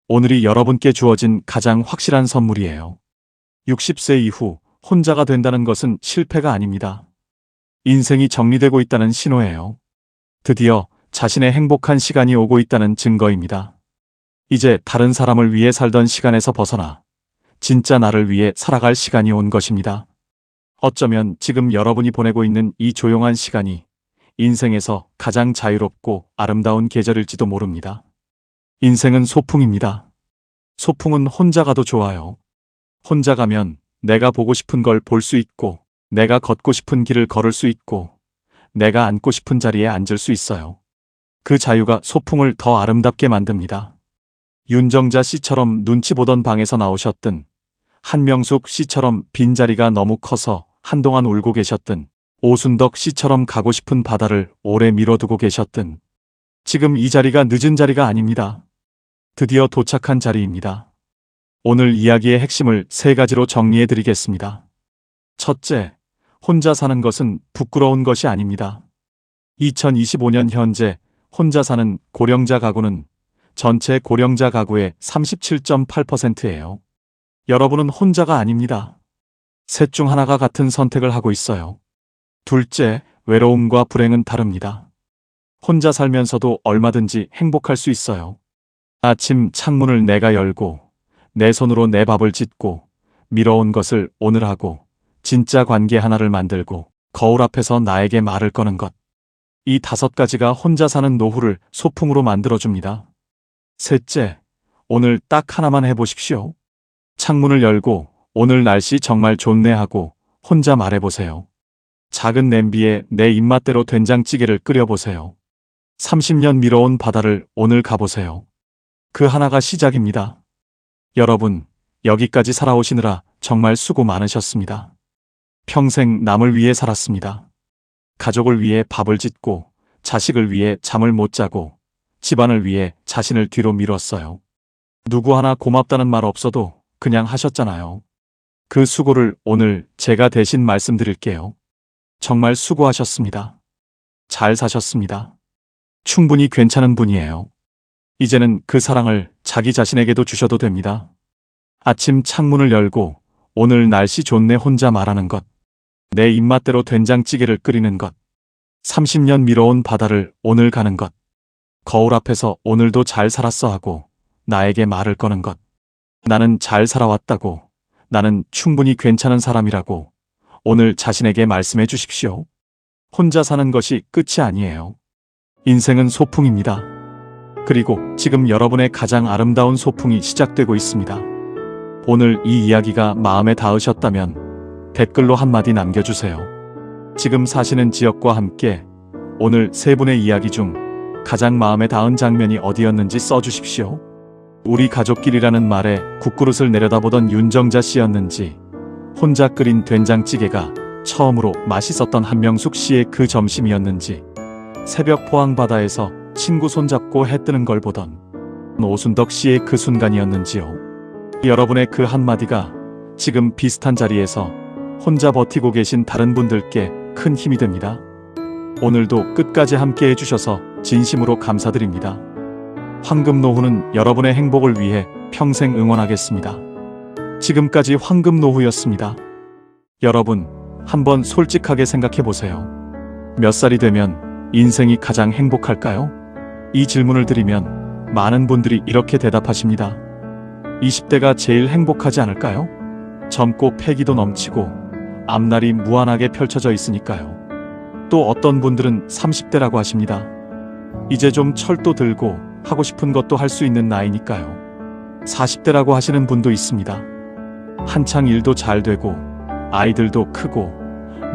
오늘이 여러분께 주어진 가장 확실한 선물이에요. 60세 이후 혼자가 된다는 것은 실패가 아닙니다. 인생이 정리되고 있다는 신호예요. 드디어 자신의 행복한 시간이 오고 있다는 증거입니다. 이제 다른 사람을 위해 살던 시간에서 벗어나 진짜 나를 위해 살아갈 시간이 온 것입니다. 어쩌면 지금 여러분이 보내고 있는 이 조용한 시간이 인생에서 가장 자유롭고 아름다운 계절일지도 모릅니다. 인생은 소풍입니다. 소풍은 혼자 가도 좋아요. 혼자 가면 내가 보고 싶은 걸 볼 수 있고, 내가 걷고 싶은 길을 걸을 수 있고, 내가 앉고 싶은 자리에 앉을 수 있어요. 그 자유가 소풍을 더 아름답게 만듭니다. 윤정자 씨처럼 눈치 보던 방에서 나오셨든, 한명숙 씨처럼 빈자리가 너무 커서 한동안 울고 계셨든, 오순덕 씨처럼 가고 싶은 바다를 오래 미뤄두고 계셨든, 지금 이 자리가 늦은 자리가 아닙니다. 드디어 도착한 자리입니다. 오늘 이야기의 핵심을 3가지로 정리해 드리겠습니다. 첫째, 혼자 사는 것은 부끄러운 것이 아닙니다. 2025년 현재 혼자 사는 고령자 가구는 전체 고령자 가구의 37.8%예요. 여러분은 혼자가 아닙니다. 셋 중 하나가 같은 선택을 하고 있어요. 둘째, 외로움과 불행은 다릅니다. 혼자 살면서도 얼마든지 행복할 수 있어요. 아침 창문을 내가 열고 내 손으로 내 밥을 짓고 미뤄온 것을 오늘 하고 진짜 관계 하나를 만들고 거울 앞에서 나에게 말을 거는 것. 이 5가지가 혼자 사는 노후를 소풍으로 만들어줍니다. 셋째, 오늘 딱 하나만 해보십시오. 창문을 열고 오늘 날씨 정말 좋네 하고 혼자 말해보세요. 작은 냄비에 내 입맛대로 된장찌개를 끓여보세요. 30년 미뤄온 바다를 오늘 가보세요. 그 하나가 시작입니다. 여러분, 여기까지 살아오시느라 정말 수고 많으셨습니다. 평생 남을 위해 살았습니다. 가족을 위해 밥을 짓고, 자식을 위해 잠을 못 자고, 집안을 위해 자신을 뒤로 미뤘어요. 누구 하나 고맙다는 말 없어도 그냥 하셨잖아요. 그 수고를 오늘 제가 대신 말씀드릴게요. 정말 수고하셨습니다. 잘 사셨습니다. 충분히 괜찮은 분이에요. 이제는 그 사랑을 자기 자신에게도 주셔도 됩니다. 아침 창문을 열고 오늘 날씨 좋네 혼자 말하는 것. 내 입맛대로 된장찌개를 끓이는 것. 30년 미뤄온 바다를 오늘 가는 것. 거울 앞에서 오늘도 잘 살았어 하고 나에게 말을 거는 것. 나는 잘 살아왔다고, 나는 충분히 괜찮은 사람이라고 오늘 자신에게 말씀해 주십시오. 혼자 사는 것이 끝이 아니에요. 인생은 소풍입니다. 그리고 지금 여러분의 가장 아름다운 소풍이 시작되고 있습니다. 오늘 이 이야기가 마음에 닿으셨다면 댓글로 한마디 남겨주세요. 지금 사시는 지역과 함께 오늘 세 분의 이야기 중 가장 마음에 닿은 장면이 어디였는지 써주십시오. 우리 가족끼리라는 말에 국그릇을 내려다보던 윤정자 씨였는지, 혼자 끓인 된장찌개가 처음으로 맛있었던 한명숙 씨의 그 점심이었는지, 새벽 포항 바다에서 친구 손잡고 해 뜨는 걸 보던 오순덕 씨의 그 순간이었는지요. 여러분의 그 한마디가 지금 비슷한 자리에서 혼자 버티고 계신 다른 분들께 큰 힘이 됩니다. 오늘도 끝까지 함께 해주셔서 진심으로 감사드립니다. 황금노후는 여러분의 행복을 위해 평생 응원하겠습니다. 지금까지 황금노후였습니다. 여러분, 한번 솔직하게 생각해보세요. 몇 살이 되면 인생이 가장 행복할까요? 이 질문을 드리면 많은 분들이 이렇게 대답하십니다. 20대가 제일 행복하지 않을까요? 젊고 패기도 넘치고 앞날이 무한하게 펼쳐져 있으니까요. 또 어떤 분들은 30대라고 하십니다. 이제 좀 철도 들고 하고 싶은 것도 할 수 있는 나이니까요. 40대라고 하시는 분도 있습니다. 한창 일도 잘 되고 아이들도 크고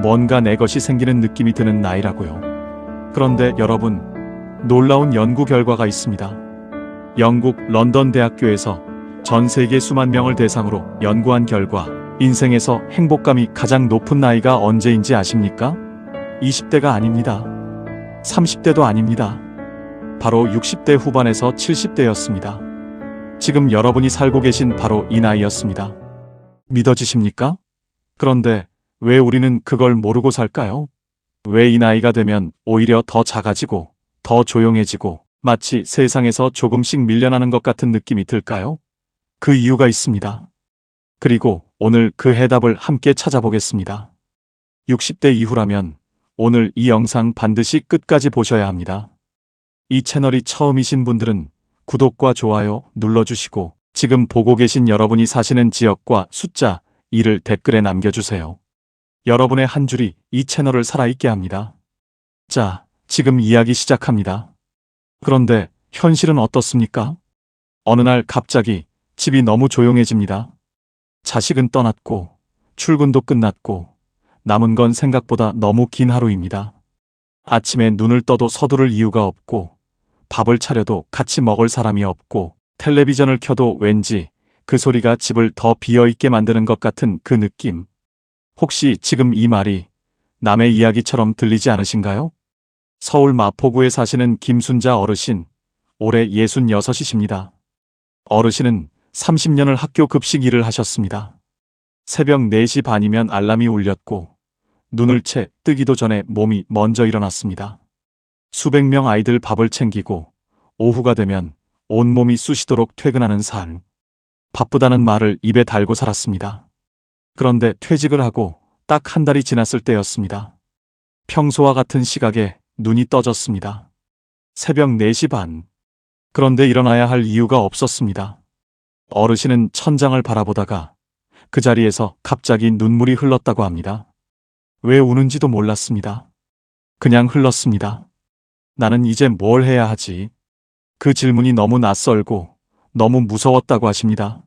뭔가 내 것이 생기는 느낌이 드는 나이라고요. 그런데 여러분, 놀라운 연구 결과가 있습니다. 영국 런던 대학교에서 전 세계 수만 명을 대상으로 연구한 결과, 인생에서 행복감이 가장 높은 나이가 언제인지 아십니까? 20대가 아닙니다. 30대도 아닙니다. 바로 60대 후반에서 70대였습니다. 지금 여러분이 살고 계신 바로 이 나이였습니다. 믿어지십니까? 그런데 왜 우리는 그걸 모르고 살까요? 왜 이 나이가 되면 오히려 더 작아지고 더 조용해지고 마치 세상에서 조금씩 밀려나는 것 같은 느낌이 들까요? 그 이유가 있습니다. 그리고 오늘 그 해답을 함께 찾아보겠습니다. 60대 이후라면 오늘 이 영상 반드시 끝까지 보셔야 합니다. 이 채널이 처음이신 분들은 구독과 좋아요 눌러주시고, 지금 보고 계신 여러분이 사시는 지역과 숫자 2를 댓글에 남겨주세요. 여러분의 한 줄이 이 채널을 살아있게 합니다. 자, 지금 이야기 시작합니다. 그런데 현실은 어떻습니까? 어느 날 갑자기 집이 너무 조용해집니다. 자식은 떠났고 출근도 끝났고 남은 건 생각보다 너무 긴 하루입니다. 아침에 눈을 떠도 서두를 이유가 없고, 밥을 차려도 같이 먹을 사람이 없고, 텔레비전을 켜도 왠지 그 소리가 집을 더 비어있게 만드는 것 같은 그 느낌. 혹시 지금 이 말이 남의 이야기처럼 들리지 않으신가요? 서울 마포구에 사시는 김순자 어르신, 올해 66이십니다. 어르신은 30년을 학교 급식 일을 하셨습니다. 새벽 4시 반이면 알람이 울렸고 눈을 채 뜨기도 전에 몸이 먼저 일어났습니다. 수백 명 아이들 밥을 챙기고 오후가 되면 온몸이 쑤시도록 퇴근하는 삶. 바쁘다는 말을 입에 달고 살았습니다. 그런데 퇴직을 하고 딱 한 달이 지났을 때였습니다. 평소와 같은 시각에 눈이 떠졌습니다. 새벽 4시 반. 그런데 일어나야 할 이유가 없었습니다. 어르신은 천장을 바라보다가 그 자리에서 갑자기 눈물이 흘렀다고 합니다. 왜 우는지도 몰랐습니다. 그냥 흘렀습니다. 나는 이제 뭘 해야 하지? 그 질문이 너무 낯설고 너무 무서웠다고 하십니다.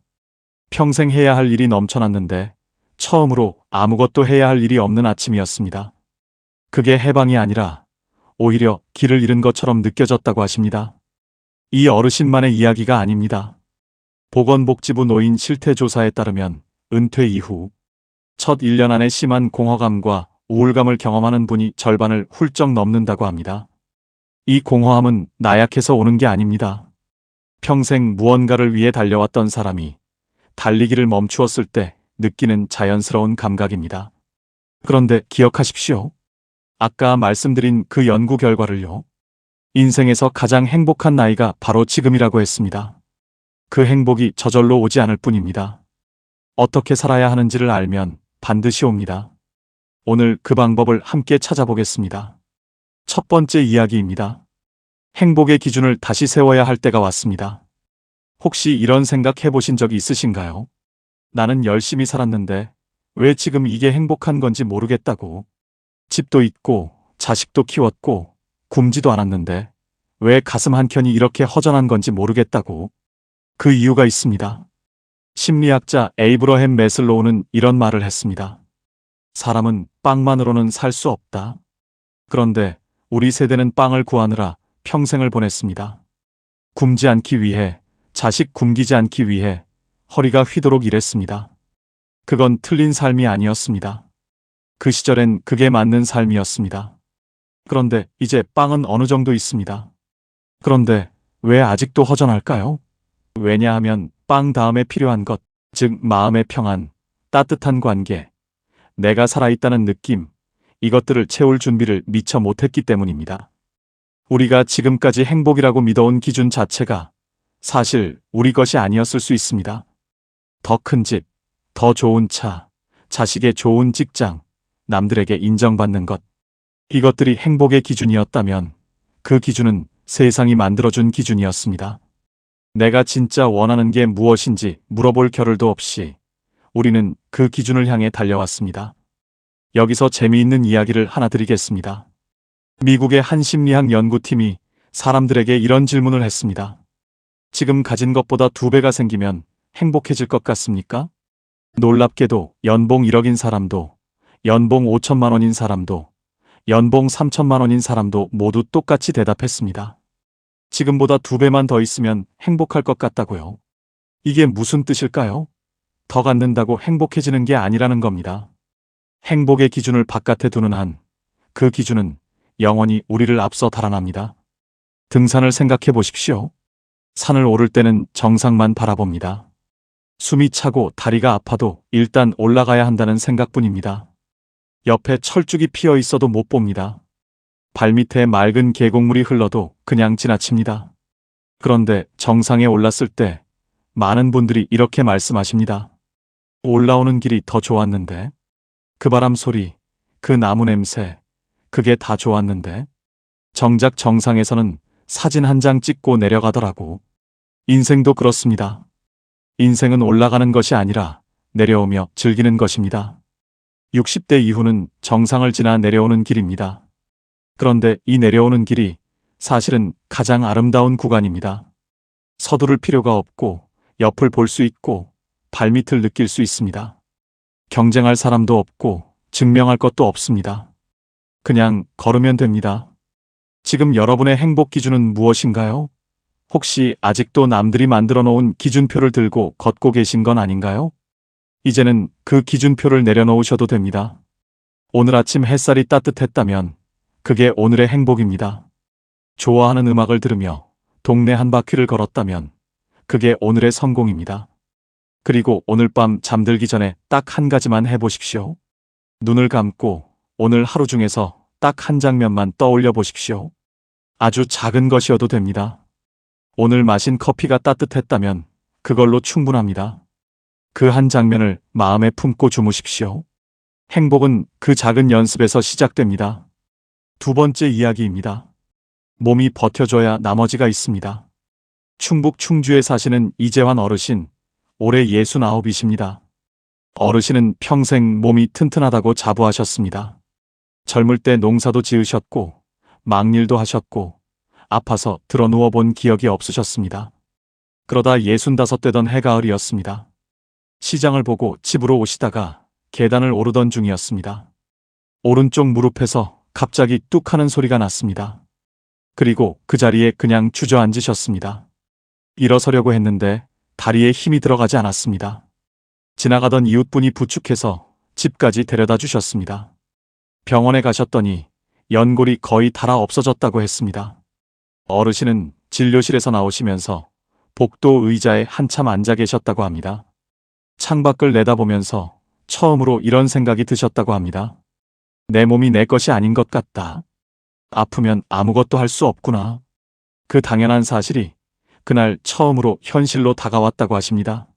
평생 해야 할 일이 넘쳐났는데 처음으로 아무것도 해야 할 일이 없는 아침이었습니다. 그게 해방이 아니라 오히려 길을 잃은 것처럼 느껴졌다고 하십니다. 이 어르신만의 이야기가 아닙니다. 보건복지부 노인 실태조사에 따르면 은퇴 이후 첫 1년 안에 심한 공허감과 우울감을 경험하는 분이 절반을 훌쩍 넘는다고 합니다. 이 공허함은 나약해서 오는 게 아닙니다. 평생 무언가를 위해 달려왔던 사람이 달리기를 멈추었을 때 느끼는 자연스러운 감각입니다. 그런데 기억하십시오. 아까 말씀드린 그 연구 결과를요. 인생에서 가장 행복한 나이가 바로 지금이라고 했습니다. 그 행복이 저절로 오지 않을 뿐입니다. 어떻게 살아야 하는지를 알면 반드시 옵니다. 오늘 그 방법을 함께 찾아보겠습니다. 첫 번째 이야기입니다. 행복의 기준을 다시 세워야 할 때가 왔습니다. 혹시 이런 생각 해보신 적이 있으신가요? 나는 열심히 살았는데 왜 지금 이게 행복한 건지 모르겠다고. 집도 있고 자식도 키웠고 굶지도 않았는데 왜 가슴 한켠이 이렇게 허전한 건지 모르겠다고. 그 이유가 있습니다. 심리학자 에이브러햄 매슬로우는 이런 말을 했습니다. 사람은 빵만으로는 살 수 없다. 그런데 우리 세대는 빵을 구하느라 평생을 보냈습니다. 굶지 않기 위해, 자식 굶기지 않기 위해 허리가 휘도록 일했습니다. 그건 틀린 삶이 아니었습니다. 그 시절엔 그게 맞는 삶이었습니다. 그런데 이제 빵은 어느 정도 있습니다. 그런데 왜 아직도 허전할까요? 왜냐하면 빵 다음에 필요한 것, 즉 마음의 평안, 따뜻한 관계, 내가 살아있다는 느낌, 이것들을 채울 준비를 미처 못했기 때문입니다. 우리가 지금까지 행복이라고 믿어온 기준 자체가 사실 우리 것이 아니었을 수 있습니다. 더 큰 집, 더 좋은 차, 자식의 좋은 직장, 남들에게 인정받는 것, 이것들이 행복의 기준이었다면 그 기준은 세상이 만들어준 기준이었습니다. 내가 진짜 원하는 게 무엇인지 물어볼 겨를도 없이 우리는 그 기준을 향해 달려왔습니다. 여기서 재미있는 이야기를 하나 드리겠습니다. 미국의 한 심리학 연구팀이 사람들에게 이런 질문을 했습니다. 지금 가진 것보다 2배가 생기면 행복해질 것 같습니까? 놀랍게도 연봉 1억인 사람도, 연봉 5천만 원인 사람도, 연봉 3천만 원인 사람도 모두 똑같이 대답했습니다. 지금보다 2배만 더 있으면 행복할 것 같다고요. 이게 무슨 뜻일까요? 더 갖는다고 행복해지는 게 아니라는 겁니다. 행복의 기준을 바깥에 두는 한 그 기준은 영원히 우리를 앞서 달아납니다. 등산을 생각해 보십시오. 산을 오를 때는 정상만 바라봅니다. 숨이 차고 다리가 아파도 일단 올라가야 한다는 생각뿐입니다. 옆에 철쭉이 피어 있어도 못 봅니다. 발밑에 맑은 계곡물이 흘러도 그냥 지나칩니다. 그런데 정상에 올랐을 때 많은 분들이 이렇게 말씀하십니다. 올라오는 길이 더 좋았는데, 그 바람 소리, 그 나무 냄새, 그게 다 좋았는데, 정작 정상에서는 사진 한 장 찍고 내려가더라고. 인생도 그렇습니다. 인생은 올라가는 것이 아니라 내려오며 즐기는 것입니다. 60대 이후는 정상을 지나 내려오는 길입니다. 그런데 이 내려오는 길이 사실은 가장 아름다운 구간입니다. 서두를 필요가 없고 옆을 볼 수 있고 발밑을 느낄 수 있습니다. 경쟁할 사람도 없고 증명할 것도 없습니다. 그냥 걸으면 됩니다. 지금 여러분의 행복 기준은 무엇인가요? 혹시 아직도 남들이 만들어 놓은 기준표를 들고 걷고 계신 건 아닌가요? 이제는 그 기준표를 내려놓으셔도 됩니다. 오늘 아침 햇살이 따뜻했다면 그게 오늘의 행복입니다. 좋아하는 음악을 들으며 동네 한 바퀴를 걸었다면 그게 오늘의 성공입니다. 그리고 오늘 밤 잠들기 전에 딱 한 가지만 해보십시오. 눈을 감고 오늘 하루 중에서 딱 한 장면만 떠올려 보십시오. 아주 작은 것이어도 됩니다. 오늘 마신 커피가 따뜻했다면 그걸로 충분합니다. 그 한 장면을 마음에 품고 주무십시오. 행복은 그 작은 연습에서 시작됩니다. 두 번째 이야기입니다. 몸이 버텨줘야 나머지가 있습니다. 충북 충주에 사시는 이재환 어르신, 올해 69이십니다. 어르신은 평생 몸이 튼튼하다고 자부하셨습니다. 젊을 때 농사도 지으셨고 막일도 하셨고 아파서 들어 누워본 기억이 없으셨습니다. 그러다 65되던 해가을이었습니다. 시장을 보고 집으로 오시다가 계단을 오르던 중이었습니다. 오른쪽 무릎에서 갑자기 뚝 하는 소리가 났습니다. 그리고 그 자리에 그냥 주저앉으셨습니다. 일어서려고 했는데 다리에 힘이 들어가지 않았습니다. 지나가던 이웃분이 부축해서 집까지 데려다 주셨습니다. 병원에 가셨더니 연골이 거의 닳아 없어졌다고 했습니다. 어르신은 진료실에서 나오시면서 복도 의자에 한참 앉아 계셨다고 합니다. 창밖을 내다보면서 처음으로 이런 생각이 드셨다고 합니다. 내 몸이 내 것이 아닌 것 같다. 아프면 아무것도 할 수 없구나. 그 당연한 사실이 그날 처음으로 현실로 다가왔다고 하십니다.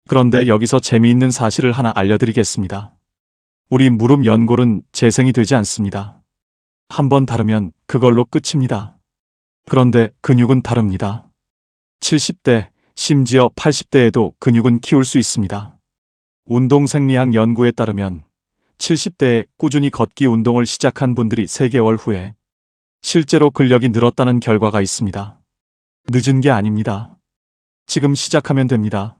그런데 여기서 재미있는 사실을 하나 알려드리겠습니다. 우리 무릎 연골은 재생이 되지 않습니다. 한번 다르면 그걸로 끝입니다. 그런데 근육은 다릅니다. 70대, 심지어 80대에도 근육은 키울 수 있습니다. 운동생리학 연구에 따르면 70대에 꾸준히 걷기 운동을 시작한 분들이 3개월 후에 실제로 근력이 늘었다는 결과가 있습니다. 늦은 게 아닙니다. 지금 시작하면 됩니다.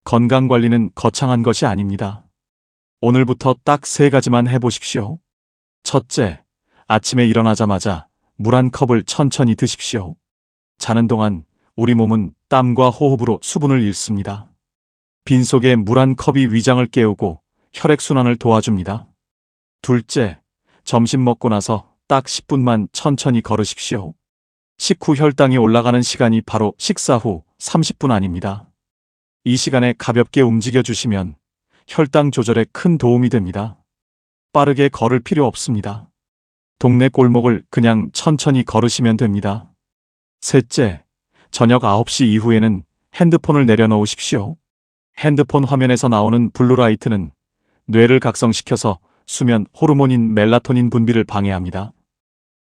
건강관리는 거창한 것이 아닙니다. 오늘부터 딱 3가지만 해보십시오. 첫째, 아침에 일어나자마자 물 한 컵을 천천히 드십시오. 자는 동안 우리 몸은 땀과 호흡으로 수분을 잃습니다. 빈속에 물 한 컵이 위장을 깨우고 혈액순환을 도와줍니다. 둘째, 점심 먹고 나서 딱 10분만 천천히 걸으십시오. 식후 혈당이 올라가는 시간이 바로 식사 후 30분 아닙니다. 이 시간에 가볍게 움직여 주시면 혈당 조절에 큰 도움이 됩니다. 빠르게 걸을 필요 없습니다. 동네 골목을 그냥 천천히 걸으시면 됩니다. 셋째, 저녁 9시 이후에는 핸드폰을 내려놓으십시오. 핸드폰 화면에서 나오는 블루라이트는 뇌를 각성시켜서 수면 호르몬인 멜라토닌 분비를 방해합니다.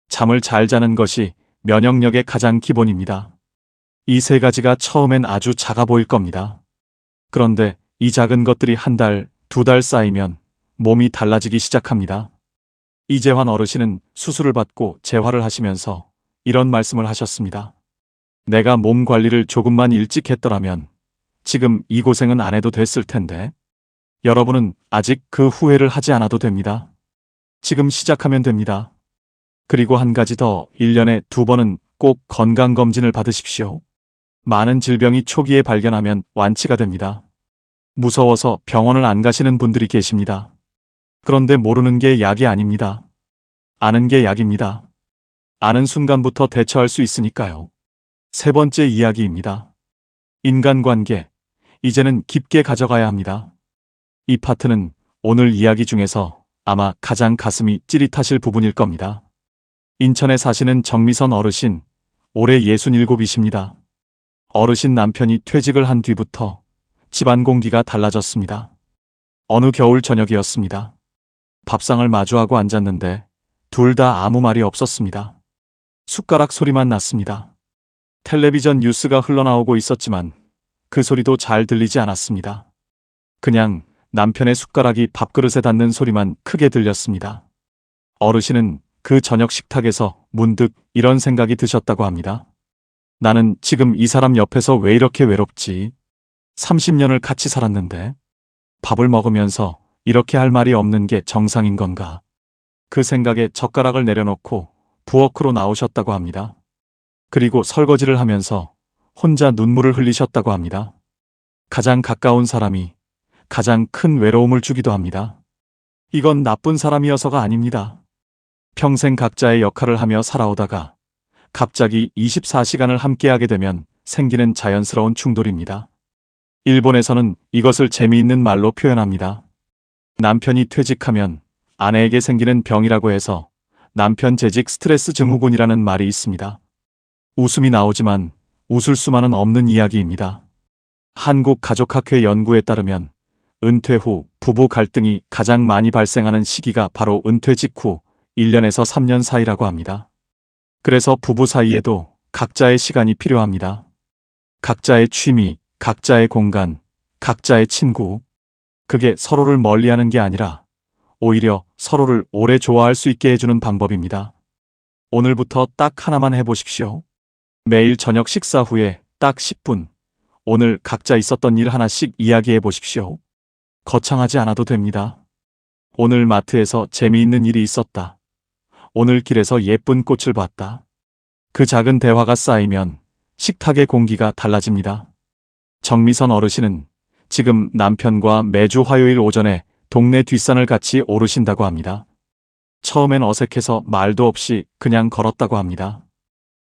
잠을 잘 자는 것이 면역력의 가장 기본입니다. 이 3가지가 처음엔 아주 작아 보일 겁니다. 그런데 이 작은 것들이 1달, 2달 쌓이면 몸이 달라지기 시작합니다. 이재환 어르신은 수술을 받고 재활을 하시면서 이런 말씀을 하셨습니다. 내가 몸 관리를 조금만 일찍 했더라면 지금 이 고생은 안 해도 됐을 텐데. 여러분은 아직 그 후회를 하지 않아도 됩니다. 지금 시작하면 됩니다. 그리고 한 가지 더, 1년에 2번은 꼭 건강검진을 받으십시오. 많은 질병이 초기에 발견하면 완치가 됩니다. 무서워서 병원을 안 가시는 분들이 계십니다. 그런데 모르는 게 약이 아닙니다. 아는 게 약입니다. 아는 순간부터 대처할 수 있으니까요. 3번째 이야기입니다. 인간관계, 이제는 깊게 가져가야 합니다. 이 파트는 오늘 이야기 중에서 아마 가장 가슴이 찌릿하실 부분일 겁니다. 인천에 사시는 정미선 어르신, 올해 67이십니다. 어르신 남편이 퇴직을 한 뒤부터 집안 공기가 달라졌습니다. 어느 겨울 저녁이었습니다. 밥상을 마주하고 앉았는데 둘 다 아무 말이 없었습니다. 숟가락 소리만 났습니다. 텔레비전 뉴스가 흘러나오고 있었지만 그 소리도 잘 들리지 않았습니다. 그냥 남편의 숟가락이 밥그릇에 닿는 소리만 크게 들렸습니다. 어르신은 그 저녁 식탁에서 문득 이런 생각이 드셨다고 합니다. 나는 지금 이 사람 옆에서 왜 이렇게 외롭지? 30년을 같이 살았는데 밥을 먹으면서 이렇게 할 말이 없는 게 정상인 건가? 그 생각에 젓가락을 내려놓고 부엌으로 나오셨다고 합니다. 그리고 설거지를 하면서 혼자 눈물을 흘리셨다고 합니다. 가장 가까운 사람이 가장 큰 외로움을 주기도 합니다. 이건 나쁜 사람이어서가 아닙니다. 평생 각자의 역할을 하며 살아오다가 갑자기 24시간을 함께하게 되면 생기는 자연스러운 충돌입니다. 일본에서는 이것을 재미있는 말로 표현합니다. 남편이 퇴직하면 아내에게 생기는 병이라고 해서 남편 재직 스트레스 증후군이라는 말이 있습니다. 웃음이 나오지만 웃을 수만은 없는 이야기입니다. 한국가족학회 연구에 따르면 은퇴 후 부부 갈등이 가장 많이 발생하는 시기가 바로 은퇴 직후 1년에서 3년 사이라고 합니다. 그래서 부부 사이에도 각자의 시간이 필요합니다. 각자의 취미, 각자의 공간, 각자의 친구. 그게 서로를 멀리하는 게 아니라 오히려 서로를 오래 좋아할 수 있게 해주는 방법입니다. 오늘부터 딱 하나만 해보십시오. 매일 저녁 식사 후에 딱 10분, 오늘 각자 있었던 일 하나씩 이야기해 보십시오. 거창하지 않아도 됩니다. 오늘 마트에서 재미있는 일이 있었다. 오늘 길에서 예쁜 꽃을 봤다. 그 작은 대화가 쌓이면 식탁의 공기가 달라집니다. 정미선 어르신은 지금 남편과 매주 화요일 오전에 동네 뒷산을 같이 오르신다고 합니다. 처음엔 어색해서 말도 없이 그냥 걸었다고 합니다.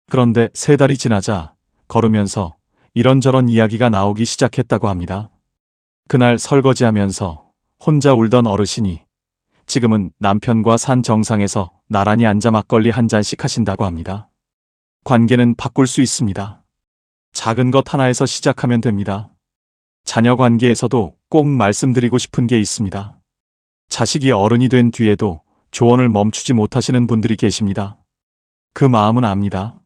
그런데 3달이 지나자 걸으면서 이런저런 이야기가 나오기 시작했다고 합니다. 그날 설거지하면서 혼자 울던 어르신이 지금은 남편과 산 정상에서 나란히 앉아 막걸리 한 잔씩 하신다고 합니다. 관계는 바꿀 수 있습니다. 작은 것 하나에서 시작하면 됩니다. 자녀 관계에서도 꼭 말씀드리고 싶은 게 있습니다. 자식이 어른이 된 뒤에도 조언을 멈추지 못하시는 분들이 계십니다. 그 마음은 압니다.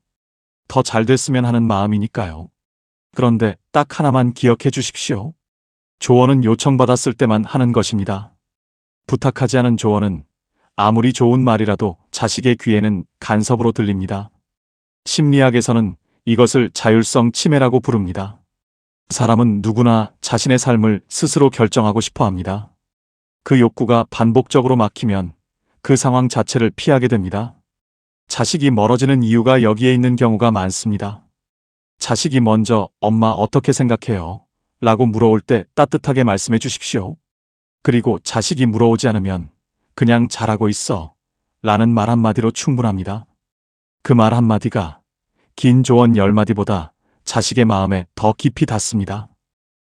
더 잘 됐으면 하는 마음이니까요. 그런데 딱 하나만 기억해 주십시오. 조언은 요청받았을 때만 하는 것입니다. 부탁하지 않은 조언은 아무리 좋은 말이라도 자식의 귀에는 간섭으로 들립니다. 심리학에서는 이것을 자율성 침해라고 부릅니다. 사람은 누구나 자신의 삶을 스스로 결정하고 싶어 합니다. 그 욕구가 반복적으로 막히면 그 상황 자체를 피하게 됩니다. 자식이 멀어지는 이유가 여기에 있는 경우가 많습니다. 자식이 먼저 엄마 어떻게 생각해요? 라고 물어올 때 따뜻하게 말씀해 주십시오. 그리고 자식이 물어오지 않으면 그냥 잘하고 있어 라는 말 한마디로 충분합니다. 그 말 한마디가 긴 조언 10마디보다 자식의 마음에 더 깊이 닿습니다.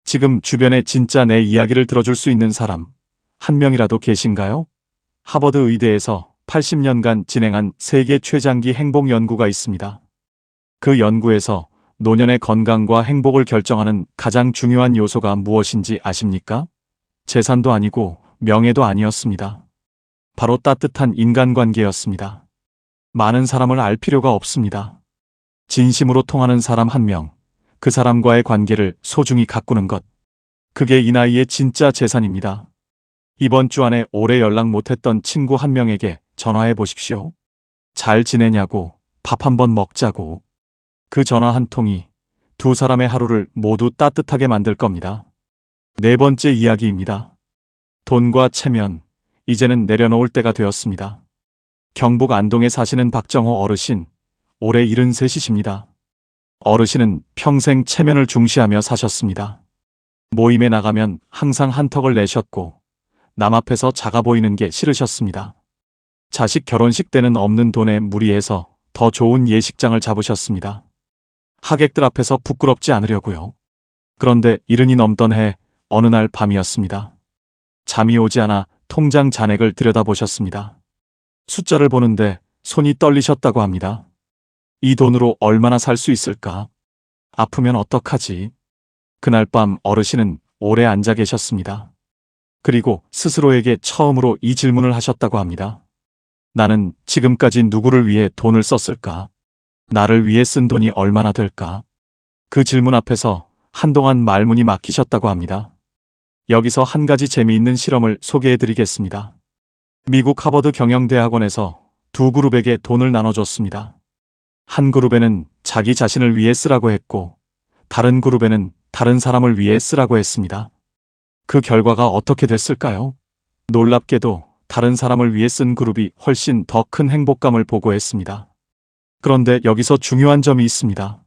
지금 주변에 진짜 내 이야기를 들어줄 수 있는 사람 한 명이라도 계신가요? 하버드 의대에서 80년간 진행한 세계 최장기 행복 연구가 있습니다. 그 연구에서 노년의 건강과 행복을 결정하는 가장 중요한 요소가 무엇인지 아십니까? 재산도 아니고 명예도 아니었습니다. 바로 따뜻한 인간관계였습니다. 많은 사람을 알 필요가 없습니다. 진심으로 통하는 사람 한 명, 그 사람과의 관계를 소중히 가꾸는 것. 그게 이 나이의 진짜 재산입니다. 이번 주 안에 오래 연락 못했던 친구 한 명에게 전화해 보십시오. 잘 지내냐고, 밥 한번 먹자고. 그 전화 한 통이 두 사람의 하루를 모두 따뜻하게 만들 겁니다. 4번째 이야기입니다. 돈과 체면, 이제는 내려놓을 때가 되었습니다. 경북 안동에 사시는 박정호 어르신, 올해 73이십니다. 어르신은 평생 체면을 중시하며 사셨습니다. 모임에 나가면 항상 한턱을 내셨고 남 앞에서 작아 보이는 게 싫으셨습니다. 자식 결혼식 때는 없는 돈에 무리해서 더 좋은 예식장을 잡으셨습니다. 하객들 앞에서 부끄럽지 않으려고요. 그런데 70이 넘던 해 어느 날 밤이었습니다. 잠이 오지 않아 통장 잔액을 들여다보셨습니다. 숫자를 보는데 손이 떨리셨다고 합니다. 이 돈으로 얼마나 살 수 있을까? 아프면 어떡하지? 그날 밤 어르신은 오래 앉아 계셨습니다. 그리고 스스로에게 처음으로 이 질문을 하셨다고 합니다. 나는 지금까지 누구를 위해 돈을 썼을까? 나를 위해 쓴 돈이 얼마나 될까? 그 질문 앞에서 한동안 말문이 막히셨다고 합니다. 여기서 한 가지 재미있는 실험을 소개해 드리겠습니다. 미국 하버드 경영대학원에서 두 그룹에게 돈을 나눠줬습니다. 한 그룹에는 자기 자신을 위해 쓰라고 했고 다른 그룹에는 다른 사람을 위해 쓰라고 했습니다. 그 결과가 어떻게 됐을까요? 놀랍게도 다른 사람을 위해 쓴 그룹이 훨씬 더 큰 행복감을 보고했습니다. 그런데 여기서 중요한 점이 있습니다.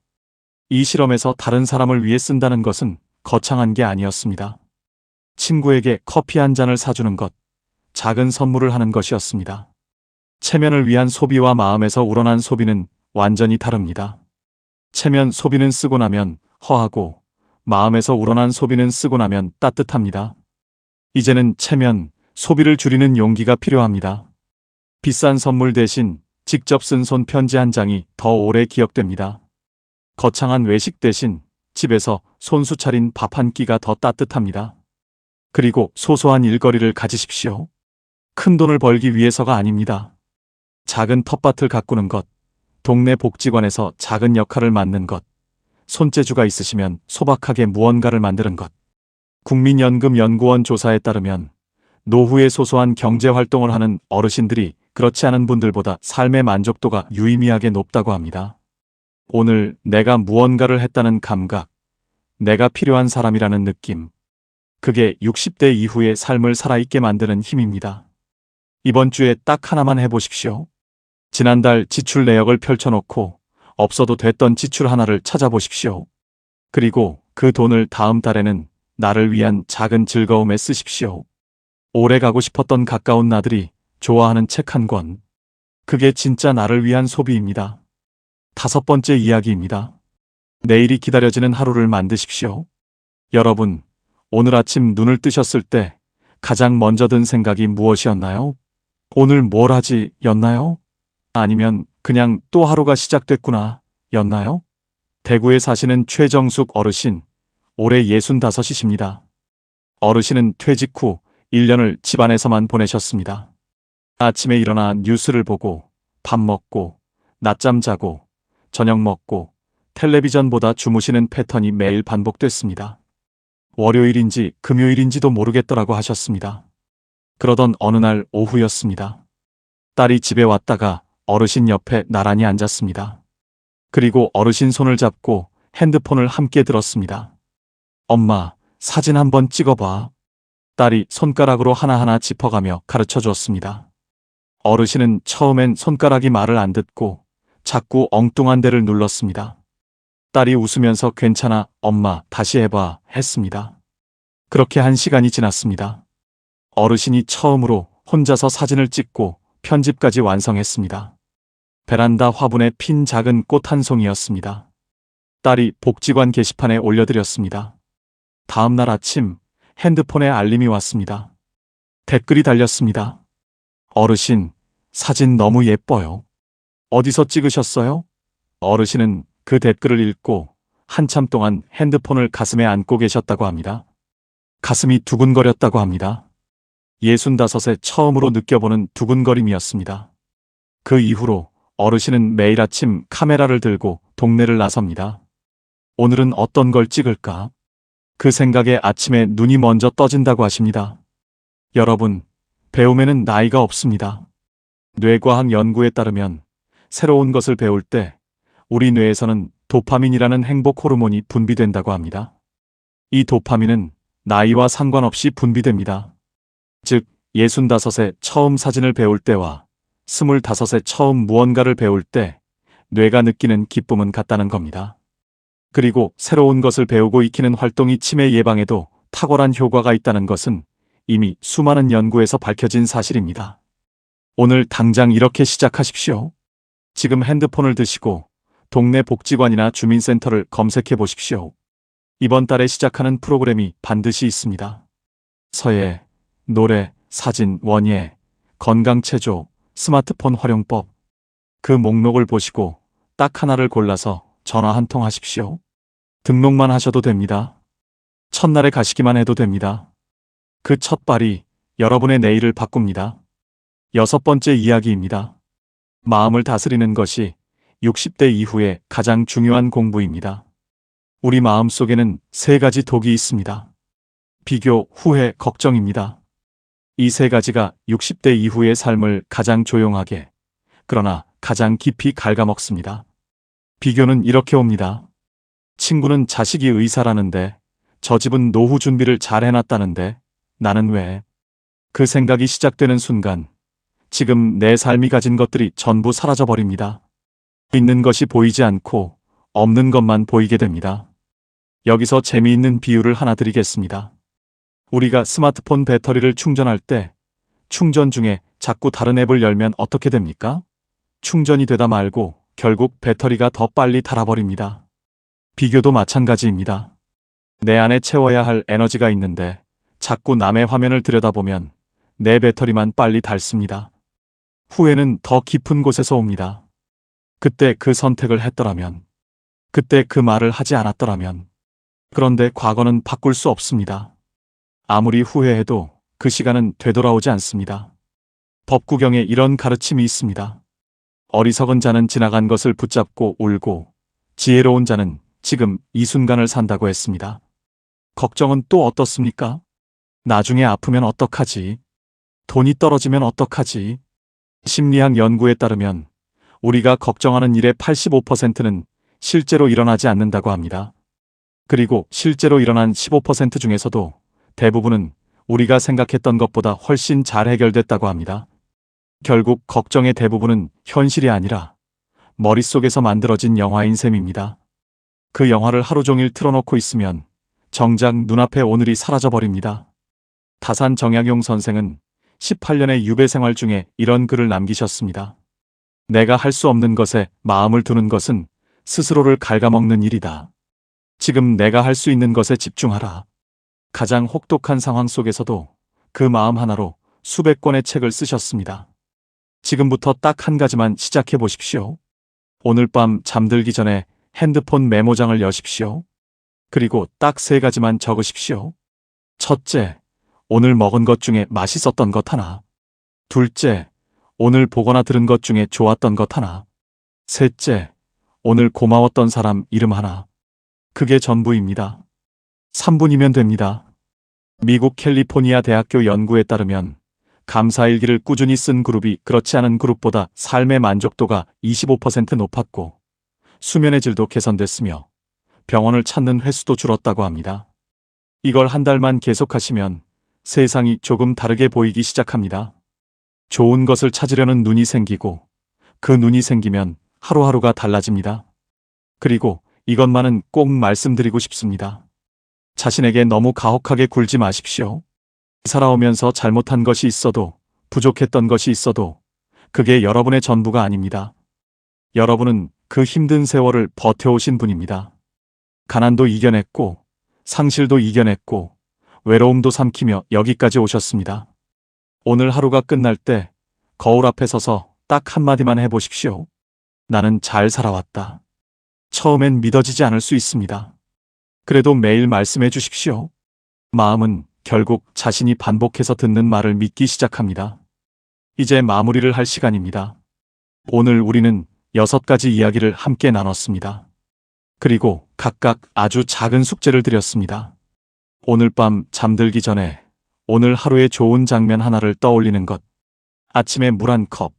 이 실험에서 다른 사람을 위해 쓴다는 것은 거창한 게 아니었습니다. 친구에게 커피 한 잔을 사주는 것, 작은 선물을 하는 것이었습니다. 체면을 위한 소비와 마음에서 우러난 소비는 완전히 다릅니다. 체면 소비는 쓰고 나면 허하고 마음에서 우러난 소비는 쓰고 나면 따뜻합니다. 이제는 체면, 소비를 줄이는 용기가 필요합니다. 비싼 선물 대신 직접 쓴 손편지 한 장이 더 오래 기억됩니다. 거창한 외식 대신 집에서 손수 차린 밥 한 끼가 더 따뜻합니다. 그리고 소소한 일거리를 가지십시오. 큰 돈을 벌기 위해서가 아닙니다. 작은 텃밭을 가꾸는 것, 동네 복지관에서 작은 역할을 맡는 것, 손재주가 있으시면 소박하게 무언가를 만드는 것. 국민연금연구원 조사에 따르면 노후에 소소한 경제 활동을 하는 어르신들이 그렇지 않은 분들보다 삶의 만족도가 유의미하게 높다고 합니다. 오늘 내가 무언가를 했다는 감각, 내가 필요한 사람이라는 느낌, 그게 60대 이후의 삶을 살아있게 만드는 힘입니다. 이번 주에 딱 하나만 해보십시오. 지난달 지출 내역을 펼쳐놓고 없어도 됐던 지출 하나를 찾아보십시오. 그리고 그 돈을 다음 달에는 나를 위한 작은 즐거움에 쓰십시오. 오래 가고 싶었던 가까운 나들이 좋아하는 책 한 권. 그게 진짜 나를 위한 소비입니다. 5번째 이야기입니다. 내일이 기다려지는 하루를 만드십시오. 여러분, 오늘 아침 눈을 뜨셨을 때 가장 먼저 든 생각이 무엇이었나요? 오늘 뭘 하지? 였나요? 아니면 그냥 또 하루가 시작됐구나 였나요? 대구에 사시는 최정숙 어르신, 올해 65이십니다. 어르신은 퇴직 후 1년을 집안에서만 보내셨습니다. 아침에 일어나 뉴스를 보고, 밥 먹고, 낮잠 자고, 저녁 먹고, 텔레비전 보다 주무시는 패턴이 매일 반복됐습니다. 월요일인지 금요일인지도 모르겠더라고 하셨습니다. 그러던 어느 날 오후였습니다. 딸이 집에 왔다가 어르신 옆에 나란히 앉았습니다. 그리고 어르신 손을 잡고 핸드폰을 함께 들었습니다. 엄마, 사진 한번 찍어봐. 딸이 손가락으로 하나하나 짚어가며 가르쳐 주었습니다. 어르신은 처음엔 손가락이 말을 안 듣고 자꾸 엉뚱한 데를 눌렀습니다. 딸이 웃으면서 괜찮아, 엄마, 다시 해봐, 했습니다. 그렇게 1시간이 지났습니다. 어르신이 처음으로 혼자서 사진을 찍고 편집까지 완성했습니다. 베란다 화분에 핀 작은 꽃 한 송이였습니다. 딸이 복지관 게시판에 올려드렸습니다. 다음 날 아침 핸드폰에 알림이 왔습니다. 댓글이 달렸습니다. 어르신, 사진 너무 예뻐요. 어디서 찍으셨어요? 어르신은 그 댓글을 읽고 한참 동안 핸드폰을 가슴에 안고 계셨다고 합니다. 가슴이 두근거렸다고 합니다. 65에 처음으로 느껴보는 두근거림이었습니다. 그 이후로 어르신은 매일 아침 카메라를 들고 동네를 나섭니다. 오늘은 어떤 걸 찍을까? 그 생각에 아침에 눈이 먼저 떠진다고 하십니다. 여러분, 배움에는 나이가 없습니다. 뇌과학 연구에 따르면 새로운 것을 배울 때 우리 뇌에서는 도파민이라는 행복 호르몬이 분비된다고 합니다. 이 도파민은 나이와 상관없이 분비됩니다. 즉, 65에 처음 사진을 배울 때와 25에 처음 무언가를 배울 때 뇌가 느끼는 기쁨은 같다는 겁니다. 그리고 새로운 것을 배우고 익히는 활동이 치매 예방에도 탁월한 효과가 있다는 것은 이미 수많은 연구에서 밝혀진 사실입니다. 오늘 당장 이렇게 시작하십시오. 지금 핸드폰을 드시고 동네 복지관이나 주민센터를 검색해 보십시오. 이번 달에 시작하는 프로그램이 반드시 있습니다. 서예, 노래, 사진, 원예, 건강체조, 스마트폰 활용법. 그 목록을 보시고 딱 하나를 골라서 전화 한 통 하십시오. 등록만 하셔도 됩니다. 첫날에 가시기만 해도 됩니다. 그 첫 발이 여러분의 내일을 바꿉니다. 6번째 이야기입니다. 마음을 다스리는 것이 60대 이후에 가장 중요한 공부입니다. 우리 마음 속에는 3가지 독이 있습니다. 비교, 후회, 걱정입니다. 이 3가지가 60대 이후의 삶을 가장 조용하게, 그러나 가장 깊이 갉아먹습니다. 비교는 이렇게 옵니다. 친구는 자식이 의사라는데, 저 집은 노후 준비를 잘 해놨다는데, 나는 왜? 그 생각이 시작되는 순간, 지금 내 삶이 가진 것들이 전부 사라져버립니다. 있는 것이 보이지 않고 없는 것만 보이게 됩니다. 여기서 재미있는 비유를 하나 드리겠습니다. 우리가 스마트폰 배터리를 충전할 때 충전 중에 자꾸 다른 앱을 열면 어떻게 됩니까? 충전이 되다 말고 결국 배터리가 더 빨리 닳아버립니다. 비교도 마찬가지입니다. 내 안에 채워야 할 에너지가 있는데 자꾸 남의 화면을 들여다보면 내 배터리만 빨리 닳습니다. 후회는 더 깊은 곳에서 옵니다. 그때 그 선택을 했더라면, 그때 그 말을 하지 않았더라면. 그런데 과거는 바꿀 수 없습니다. 아무리 후회해도 그 시간은 되돌아오지 않습니다. 법구경에 이런 가르침이 있습니다. 어리석은 자는 지나간 것을 붙잡고 울고, 지혜로운 자는 지금 이 순간을 산다고 했습니다. 걱정은 또 어떻습니까? 나중에 아프면 어떡하지? 돈이 떨어지면 어떡하지? 심리학 연구에 따르면 우리가 걱정하는 일의 85%는 실제로 일어나지 않는다고 합니다. 그리고 실제로 일어난 15% 중에서도 대부분은 우리가 생각했던 것보다 훨씬 잘 해결됐다고 합니다. 결국 걱정의 대부분은 현실이 아니라 머릿속에서 만들어진 영화인 셈입니다. 그 영화를 하루 종일 틀어놓고 있으면 정작 눈앞에 오늘이 사라져버립니다. 다산 정약용 선생은 18년의 유배 생활 중에 이런 글을 남기셨습니다. 내가 할 수 없는 것에 마음을 두는 것은 스스로를 갉아먹는 일이다. 지금 내가 할 수 있는 것에 집중하라. 가장 혹독한 상황 속에서도 그 마음 하나로 수백 권의 책을 쓰셨습니다. 지금부터 딱 한 가지만 시작해 보십시오. 오늘 밤 잠들기 전에 핸드폰 메모장을 여십시오. 그리고 딱 3가지만 적으십시오. 첫째, 오늘 먹은 것 중에 맛있었던 것 하나. 둘째, 오늘 보거나 들은 것 중에 좋았던 것 하나. 셋째, 오늘 고마웠던 사람 이름 하나. 그게 전부입니다. 3분이면 됩니다. 미국 캘리포니아 대학교 연구에 따르면 감사일기를 꾸준히 쓴 그룹이 그렇지 않은 그룹보다 삶의 만족도가 25% 높았고 수면의 질도 개선됐으며 병원을 찾는 횟수도 줄었다고 합니다. 이걸 한 달만 계속하시면 세상이 조금 다르게 보이기 시작합니다. 좋은 것을 찾으려는 눈이 생기고 그 눈이 생기면 하루하루가 달라집니다. 그리고 이것만은 꼭 말씀드리고 싶습니다. 자신에게 너무 가혹하게 굴지 마십시오. 살아오면서 잘못한 것이 있어도 부족했던 것이 있어도 그게 여러분의 전부가 아닙니다. 여러분은 그 힘든 세월을 버텨오신 분입니다. 가난도 이겨냈고 상실도 이겨냈고 외로움도 삼키며 여기까지 오셨습니다. 오늘 하루가 끝날 때 거울 앞에 서서 딱 한마디만 해보십시오. 나는 잘 살아왔다. 처음엔 믿어지지 않을 수 있습니다. 그래도 매일 말씀해 주십시오. 마음은 결국 자신이 반복해서 듣는 말을 믿기 시작합니다. 이제 마무리를 할 시간입니다. 오늘 우리는 6가지 이야기를 함께 나눴습니다. 그리고 각각 아주 작은 숙제를 드렸습니다. 오늘 밤 잠들기 전에 오늘 하루의 좋은 장면 하나를 떠올리는 것. 아침에 물 한 컵,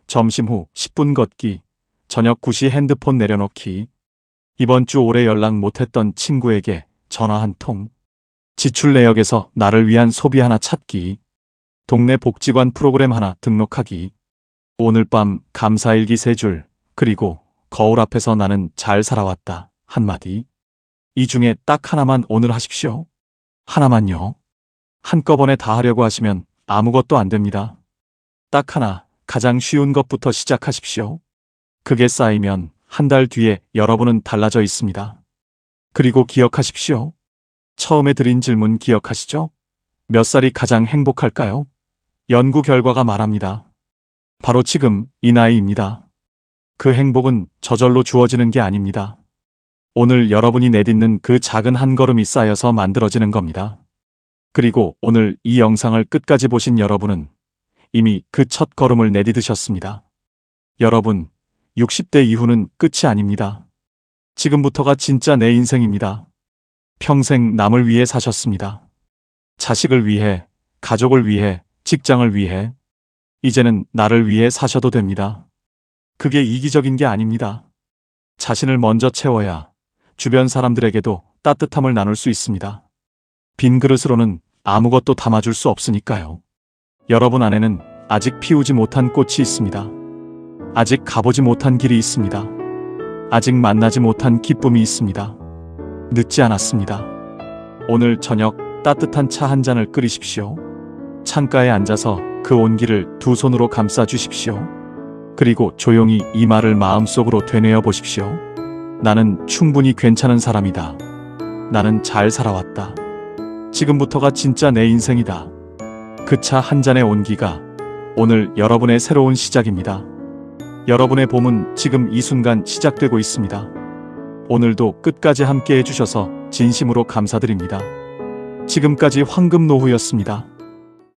점심 후 10분 걷기, 저녁 9시 핸드폰 내려놓기, 이번 주 오래 연락 못했던 친구에게 전화 한 통, 지출 내역에서 나를 위한 소비 하나 찾기, 동네 복지관 프로그램 하나 등록하기, 오늘 밤 감사일기 3줄, 그리고 거울 앞에서 나는 잘 살아왔다 한마디. 이 중에 딱 하나만 오늘 하십시오. 하나만요. 한꺼번에 다 하려고 하시면 아무것도 안 됩니다. 딱 하나, 가장 쉬운 것부터 시작하십시오. 그게 쌓이면 한 달 뒤에 여러분은 달라져 있습니다. 그리고 기억하십시오. 처음에 드린 질문 기억하시죠? 몇 살이 가장 행복할까요? 연구 결과가 말합니다. 바로 지금 이 나이입니다. 그 행복은 저절로 주어지는 게 아닙니다. 오늘 여러분이 내딛는 그 작은 한 걸음이 쌓여서 만들어지는 겁니다. 그리고 오늘 이 영상을 끝까지 보신 여러분은 이미 그 첫 걸음을 내디디셨습니다. 여러분, 60대 이후는 끝이 아닙니다. 지금부터가 진짜 내 인생입니다. 평생 남을 위해 사셨습니다. 자식을 위해, 가족을 위해, 직장을 위해. 이제는 나를 위해 사셔도 됩니다. 그게 이기적인 게 아닙니다. 자신을 먼저 채워야 주변 사람들에게도 따뜻함을 나눌 수 있습니다. 빈 그릇으로는 아무것도 담아줄 수 없으니까요. 여러분 안에는 아직 피우지 못한 꽃이 있습니다. 아직 가보지 못한 길이 있습니다. 아직 만나지 못한 기쁨이 있습니다. 늦지 않았습니다. 오늘 저녁 따뜻한 차 한 잔을 끓이십시오. 창가에 앉아서 그 온기를 두 손으로 감싸 주십시오. 그리고 조용히 이 말을 마음속으로 되뇌어 보십시오. 나는 충분히 괜찮은 사람이다. 나는 잘 살아왔다. 지금부터가 진짜 내 인생이다. 그 차 한 잔의 온기가 오늘 여러분의 새로운 시작입니다. 여러분의 봄은 지금 이 순간 시작되고 있습니다. 오늘도 끝까지 함께 해주셔서 진심으로 감사드립니다. 지금까지 황금노후였습니다.